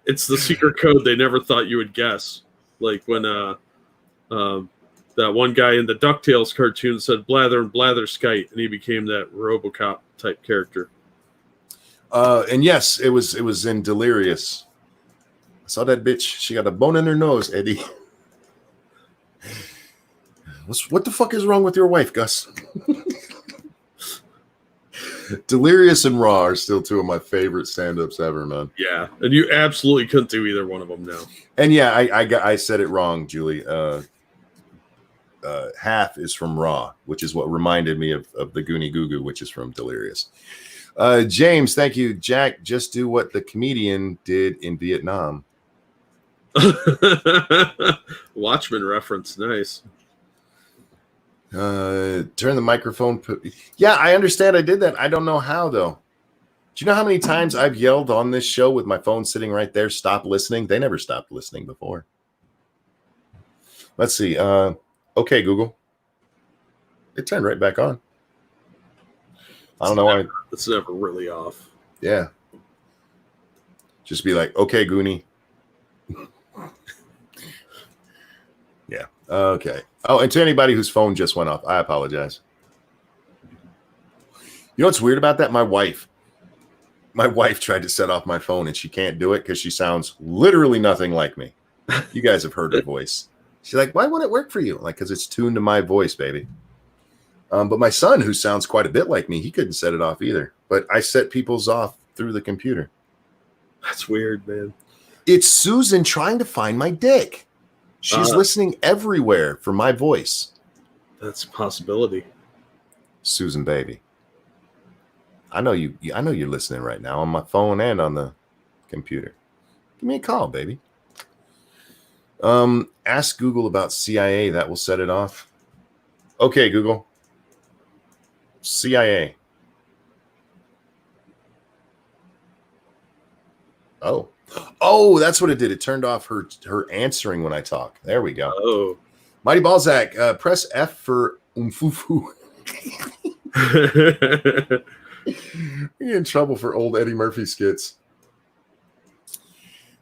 It's the secret code they never thought you would guess. Like when that one guy in the DuckTales cartoon said blather and blather skite, and he became that RoboCop type character. And yes, it was in Delirious. I saw that bitch. She got a bone in her nose, Eddie. What the fuck is wrong with your wife, Gus? Delirious and Raw are still two of my favorite stand-ups ever, man. Yeah, and you absolutely couldn't do either one of them now. And yeah, I said it wrong, Julie. Half is from Raw, which is what reminded me of the Goony Goo Goo, which is from Delirious. James, thank you. Jack, just do what the comedian did in Vietnam. Watchmen reference, nice. Turn the microphone. Yeah, I understand I did that. I don't know how, though. Do you know how many times I've yelled on this show with my phone sitting right there, stop listening? They never stopped listening before. Let's see. Okay, Google. It turned right back on. I don't know why. It's never really off. Yeah. Just be like, okay, Goonie. Yeah. Okay. Oh, and to anybody whose phone just went off, I apologize. You know what's weird about that? My wife. my wife tried to set off my phone and she can't do it because she sounds literally nothing like me. You guys have heard her voice. She's like, why won't it work for you? Like, because it's tuned to my voice, baby. But my son, who sounds quite a bit like me, he couldn't set it off either. But I set people's off through the computer. That's weird, man. It's Susan trying to find my dick. She's listening everywhere for my voice. That's a possibility. Susan, baby. I know you. I know you're listening right now on my phone and on the computer. Give me a call, baby. Ask Google about CIA. That will set it off. Okay, Google. CIA. Oh, that's what it did. It turned off her answering when I talk. There we go. Oh. Mighty Balzac, press F for umfufu. You're in trouble for old Eddie Murphy skits.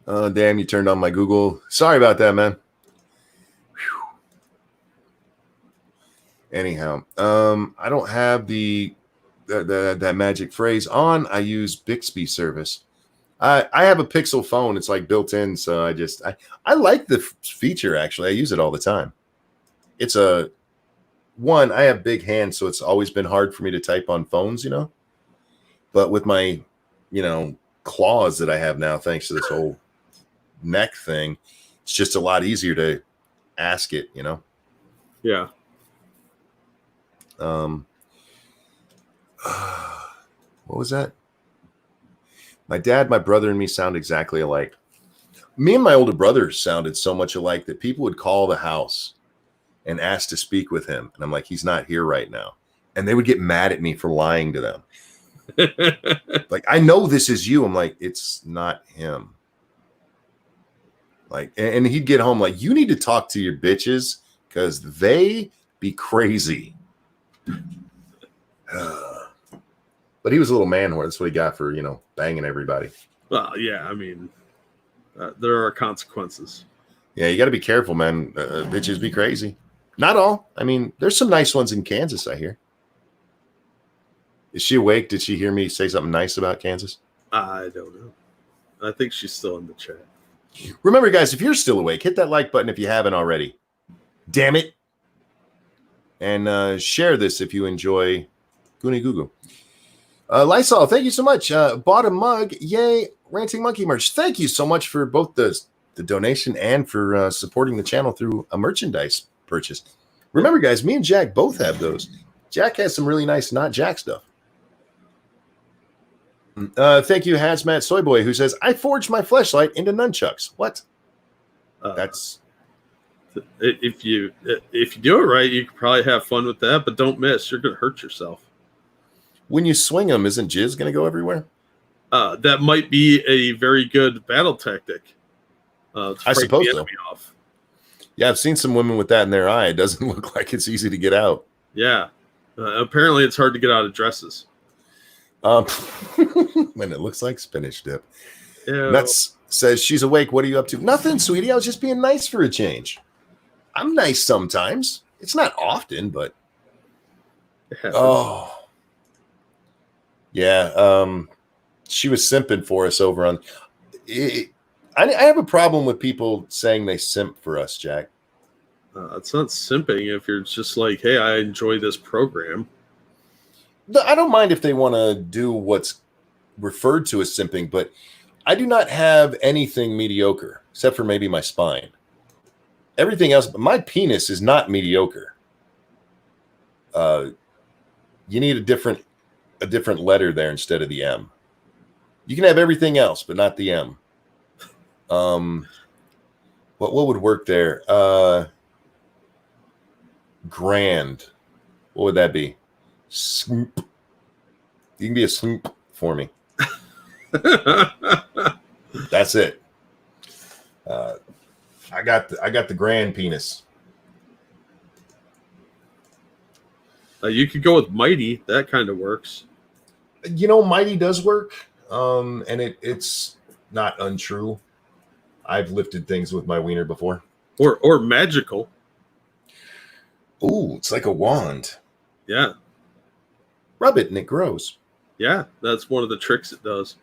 Damn, you turned on my Google. Sorry about that, man. Whew. Anyhow, I don't have that magic phrase on. I use Bixby service. I have a Pixel phone. It's like built in, so I like the feature, actually. I use it all the time. It's I have big hands, so it's always been hard for me to type on phones, But with my, claws that I have now, thanks to this whole neck thing, it's just a lot easier to ask it, Yeah. What was that? My dad, my brother, and me sound exactly alike. Me and my older brother sounded so much alike that people would call the house and ask to speak with him. And I'm like, he's not here right now. And they would get mad at me for lying to them. Like, I know this is you. I'm like, it's not him. Like, and he'd get home like, you need to talk to your bitches because they be crazy. But he was a little man whore. That's what he got for, banging everybody. Well, yeah, I mean, there are consequences. Yeah, you got to be careful, man. Bitches be crazy. Not all. I mean, there's some nice ones in Kansas, I hear. Is she awake? Did she hear me say something nice about Kansas? I don't know. I think she's still in the chat. Remember, guys, if you're still awake, hit that like button if you haven't already. Damn it. And share this if you enjoy Goonie Goo Goo. Lysol, thank you so much. Bought a mug. Yay. Ranting Monkey merch. Thank you so much for both the donation and for supporting the channel through a merchandise purchase. Remember, guys, me and Jack both have those. Jack has some really nice not Jack stuff. Thank you, Hazmat Soyboy, who says, I forged my fleshlight into nunchucks. What? That's... If you do it right, you could probably have fun with that, but don't miss. You're going to hurt yourself. When you swing them, isn't jizz going to go everywhere? That might be a very good battle tactic. I suppose so. Off. Yeah, I've seen some women with that in their eye. It doesn't look like it's easy to get out. Yeah. Apparently, it's hard to get out of dresses. Man, it looks like spinach dip. Yeah. Nuts says, she's awake. What are you up to? Nothing, sweetie. I was just being nice for a change. I'm nice sometimes. It's not often, but... Oh... Yeah, she was simping for us over on... I have a problem with people saying they simp for us, Jack. It's not simping if you're just like, hey, I enjoy this program. I don't mind if they want to do what's referred to as simping, but I do not have anything mediocre, except for maybe my spine. Everything else, but my penis is not mediocre. You need a different letter there instead of the M. You can have everything else, but not the M. What would work there? Grand. What would that be? Swoop. You can be a swoop for me. That's it. I got the grand penis. You could go with mighty. That kind of works. Mighty does work, and it's not untrue. I've lifted things with my wiener before. Or magical. Ooh, it's like a wand. Yeah. Rub it and it grows. Yeah, that's one of the tricks it does.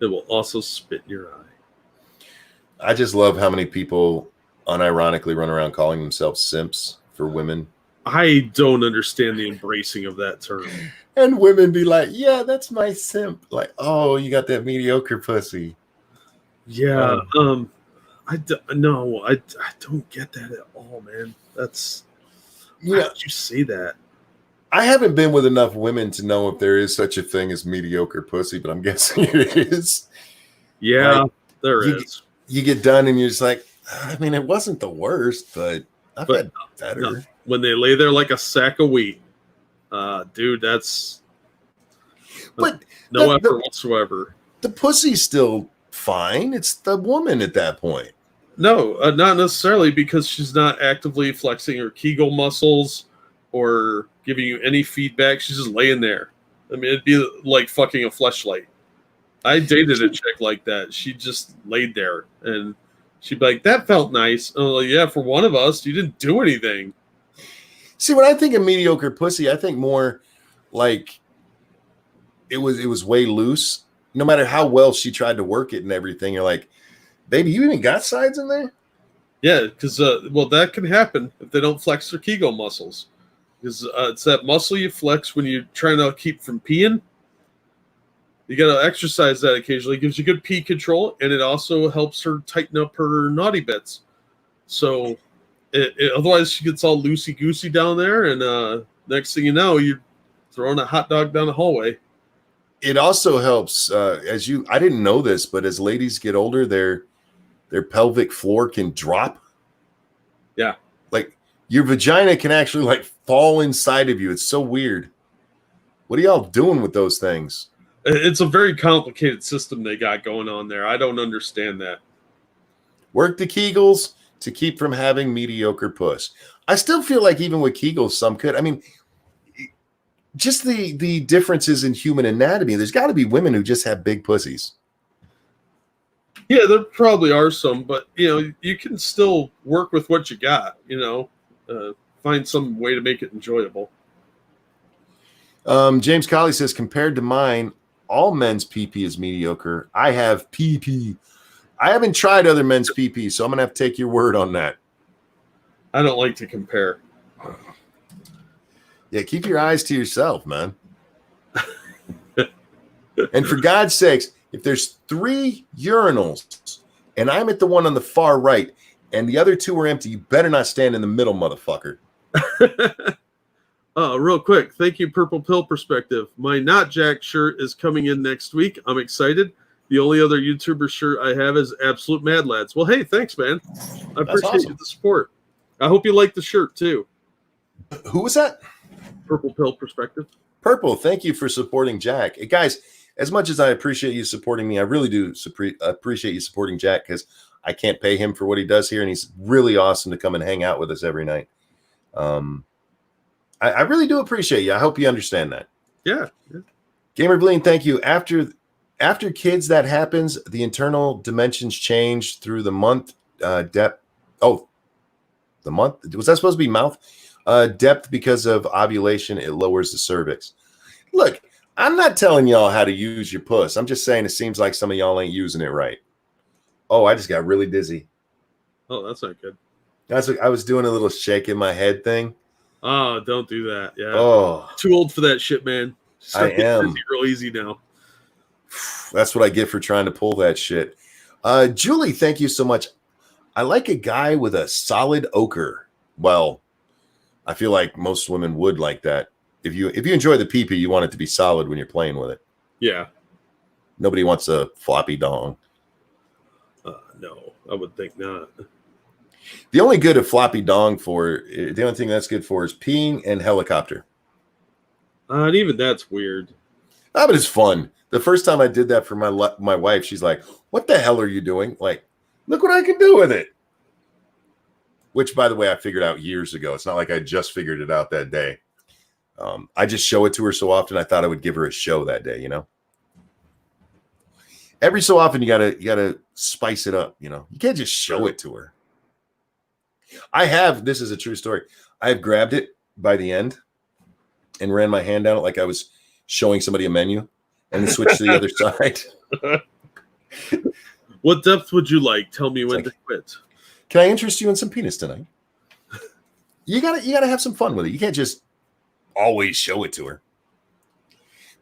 It will also spit in your eye. I just love how many people unironically run around calling themselves simps for women. I don't understand the embracing of that term. And women be like, yeah, that's my simp. Like, oh, you got that mediocre pussy. Yeah. I don't get that at all, man. That's Yeah. How did you say that? I haven't been with enough women to know if there is such a thing as mediocre pussy, but I'm guessing it is. Yeah, Like, there is. You get done and you're just like, I mean, it wasn't the worst, but I've But had better. No, when they lay there like a sack of wheat, dude, that's But no effort whatsoever. The pussy's still fine. It's the woman at that point. No, not necessarily, because she's not actively flexing her Kegel muscles or giving you any feedback. She's just laying there. I mean, it'd be like fucking a fleshlight. I dated a chick like that. She just laid there, and she'd be like, "That felt nice." And I'm like, "Yeah, for one of us, you didn't do anything." See, when I think of mediocre pussy, I think more like it was way loose. No matter how well she tried to work it and everything, you're like, baby, you even got sides in there? Yeah, because that can happen if they don't flex their Kegel muscles. Because it's that muscle you flex when you're trying to keep from peeing. You got to exercise that occasionally. It gives you good pee control, and it also helps her tighten up her naughty bits. So, otherwise she gets all loosey-goosey down there, and next thing you know, you're throwing a hot dog down the hallway. It also helps I didn't know this, but as ladies get older, their pelvic floor can drop. Yeah. Like your vagina can actually like fall inside of you. It's so weird. What are y'all doing with those things? It's a very complicated system they got going on there. I don't understand that. Work the Kegels to keep from having mediocre puss. I still feel like even with Kegels, some could. I mean, just the differences in human anatomy. There's got to be women who just have big pussies. Yeah, there probably are some, but you can still work with what you got. Find some way to make it enjoyable. James Colley says, compared to mine, all men's PP is mediocre. I have PP. I haven't tried other men's PP, so I'm gonna have to take your word on that. I don't like to compare. Yeah, keep your eyes to yourself, man. And for God's sakes, if there's 3 urinals and I'm at the one on the far right and the other 2 are empty, you better not stand in the middle, motherfucker. Real quick, thank you, Purple Pill Perspective. My Not Jack shirt is coming in next week. I'm excited. The only other YouTuber shirt I have is Absolute Mad Lads. Well, hey, thanks, man. I appreciate the support. I hope you like the shirt, too. Who was that? Purple Pill Perspective. Purple, thank you for supporting Jack. Hey, guys, as much as I appreciate you supporting me, I really do appreciate you supporting Jack because I can't pay him for what he does here, and he's really awesome to come and hang out with us every night. I really do appreciate you. I hope you understand that. Yeah. Gamer Bleen, thank you. After kids, that happens, the internal dimensions change through the month depth. Oh, the month? Was that supposed to be mouth? Depth because of ovulation, it lowers the cervix. Look, I'm not telling y'all how to use your puss. I'm just saying it seems like some of y'all ain't using it right. Oh, I just got really dizzy. Oh, that's not good. I was doing a little shake in my head thing. Oh, don't do that. Yeah. Oh, too old for that shit, man. I am. Real easy now. That's what I get for trying to pull that shit. Julie, thank you so much. I like a guy with a solid ochre. Well, I feel like most women would like that. If you enjoy the pee-pee, you want it to be solid when you're playing with it. Yeah. Nobody wants a floppy dong. No, I would think not. The only good of floppy dong the only thing that's good for is peeing and helicopter. And even that's weird. Ah, but it's fun. The first time I did that for my wife, she's like, "What the hell are you doing?" Like, look what I can do with it. Which, by the way, I figured out years ago. It's not like I just figured it out that day. I just show it to her so often. I thought I would give her a show that day. Every so often you gotta spice it up. You can't just show it to her. This is a true story. I have grabbed it by the end and ran my hand down it like I was showing somebody a menu. and then switch to the other side. What depth would you like? Tell me when to quit. Can I interest you in some penis tonight? You gotta have some fun with it. You can't just always show it to her.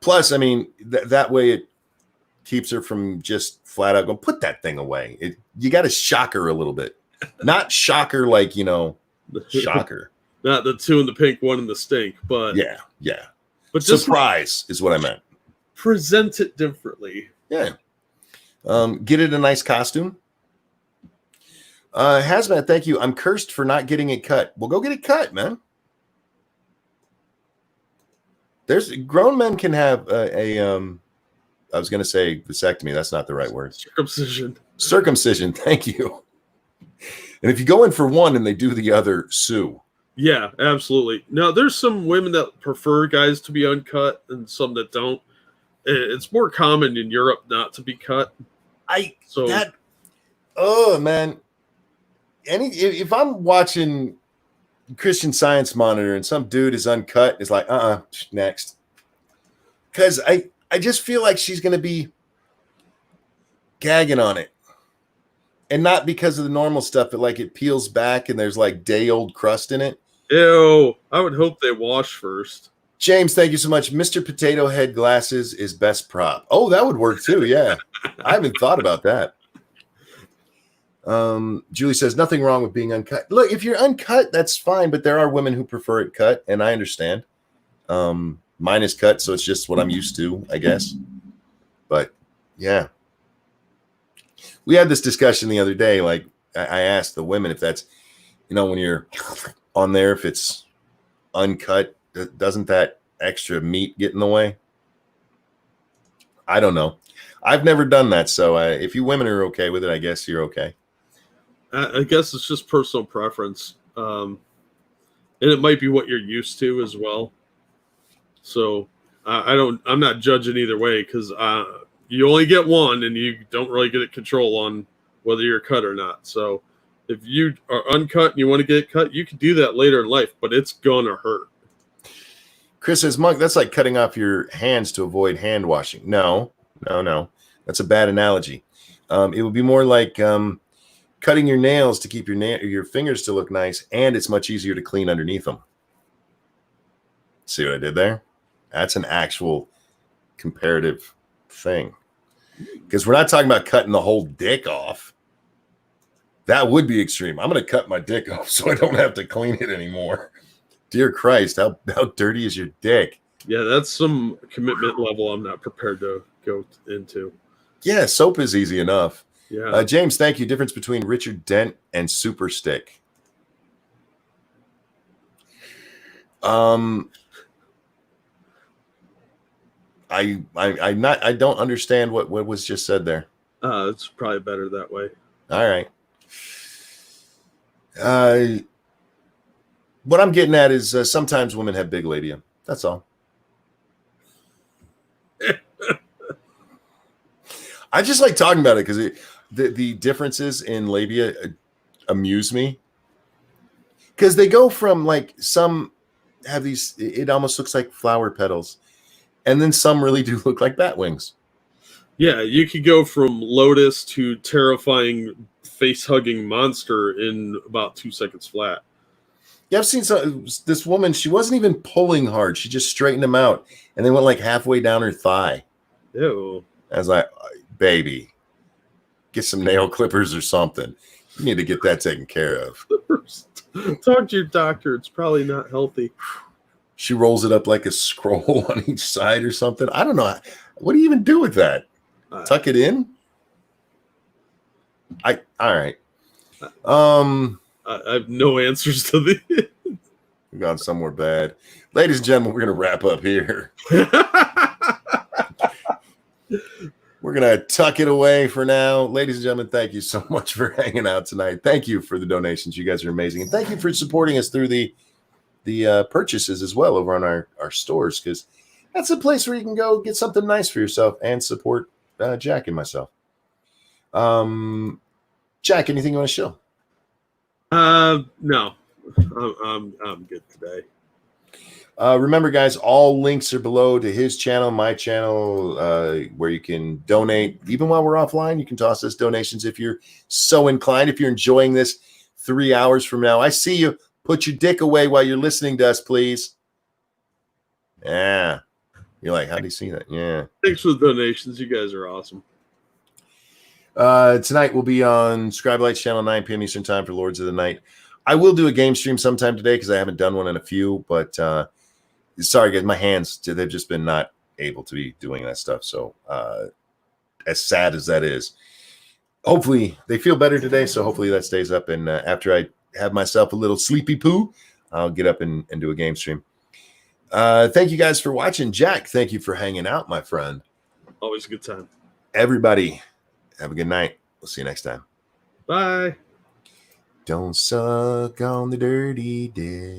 Plus, I mean, that way it keeps her from just flat out going, put that thing away. You got to shock her a little bit. Not shock her like, shock her. Not the 2 in the pink, 1 in the stink, but yeah. But just surprise is what I meant. Present it differently. Yeah. Get it a nice costume. Hazmat, thank you. I'm cursed for not getting it cut. Well, go get it cut, man. There's grown men can have I was going to say vasectomy. That's not the right word. Circumcision. Thank you. And if you go in for one and they do the other, sue. Yeah, absolutely. Now, there's some women that prefer guys to be uncut and some that don't. It's more common in Europe not to be cut. Oh man. If I'm watching Christian Science Monitor and some dude is uncut, it's like, next. Because I just feel like she's going to be gagging on it. And not because of the normal stuff, but like it peels back and there's like day-old crust in it. Ew. I would hope they wash first. James, thank you so much. Mr. Potato Head Glasses is best prop. Oh, that would work too, yeah. I haven't thought about that. Julie says, nothing wrong with being uncut. Look, if you're uncut, that's fine, but there are women who prefer it cut, and I understand. Mine is cut, so it's just what I'm used to, I guess. But, yeah. We had this discussion the other day. Like, I asked the women if that's, when you're on there, if it's uncut, doesn't that extra meat get in the way? I don't know. I've never done that, so if you women are okay with it, I guess you're okay. I guess it's just personal preference. And it might be what you're used to as well. So I'm not judging either way because you only get one and you don't really get control on whether you're cut or not. So if you are uncut and you want to get it cut, you can do that later in life, but it's going to hurt. Chris says, Monk, that's like cutting off your hands to avoid hand washing. No. That's a bad analogy. It would be more like cutting your nails to keep your fingers to look nice, and it's much easier to clean underneath them. See what I did there? That's an actual comparative thing. Because we're not talking about cutting the whole dick off. That would be extreme. I'm going to cut my dick off so I don't have to clean it anymore. Dear Christ, how dirty is your dick? Yeah, that's some commitment level I'm not prepared to go into. Yeah, soap is easy enough. Yeah. James, thank you. Difference between Richard Dent and Super Stick. I don't understand what was just said there. It's probably better that way. All right. What I'm getting at is sometimes women have big labia. That's all. I just like talking about it because the differences in labia amuse me. Because they go from like some have these, it almost looks like flower petals. And then some really do look like bat wings. Yeah, you could go from lotus to terrifying face-hugging monster in about 2 seconds flat. Yeah, I've seen this woman, she wasn't even pulling hard. She just straightened them out. And they went like halfway down her thigh. Ew. I was like, baby, get some nail clippers or something. You need to get that taken care of. Talk to your doctor. It's probably not healthy. She rolls it up like a scroll on each side or something. I don't know. What do you even do with that? Tuck it in? All right. I have no answers to the. We've gone somewhere bad. Ladies and gentlemen, we're going to wrap up here. We're going to tuck it away for now. Ladies and gentlemen, thank you so much for hanging out tonight. Thank you for the donations. You guys are amazing. And thank you for supporting us through the purchases as well over on our stores, because that's a place where you can go get something nice for yourself and support Jack and myself. Jack, anything you want to show? No, I'm good today. Remember, guys, all links are below to his channel, my channel, where you can donate. Even while we're offline, you can toss us donations if you're so inclined. If you're enjoying this 3 hours from now, I see you. Put your dick away while you're listening to us, please. Yeah. You're like, how do you see that? Yeah. Thanks for the donations. You guys are awesome. Tonight we'll be on Scribe Light's channel, 9 p.m. Eastern time for Lords of the Night. I will do a game stream sometime today because I haven't done one in a few, but sorry, guys, my hands, they've just been not able to be doing that stuff. So as sad as that is, hopefully they feel better today. So hopefully that stays up. And after I have myself a little sleepy poo, I'll get up and do a game stream. Thank you guys for watching. Jack, thank you for hanging out, my friend. Always a good time. Everybody, have a good night. We'll see you next time. Bye. Don't suck on the dirty dick.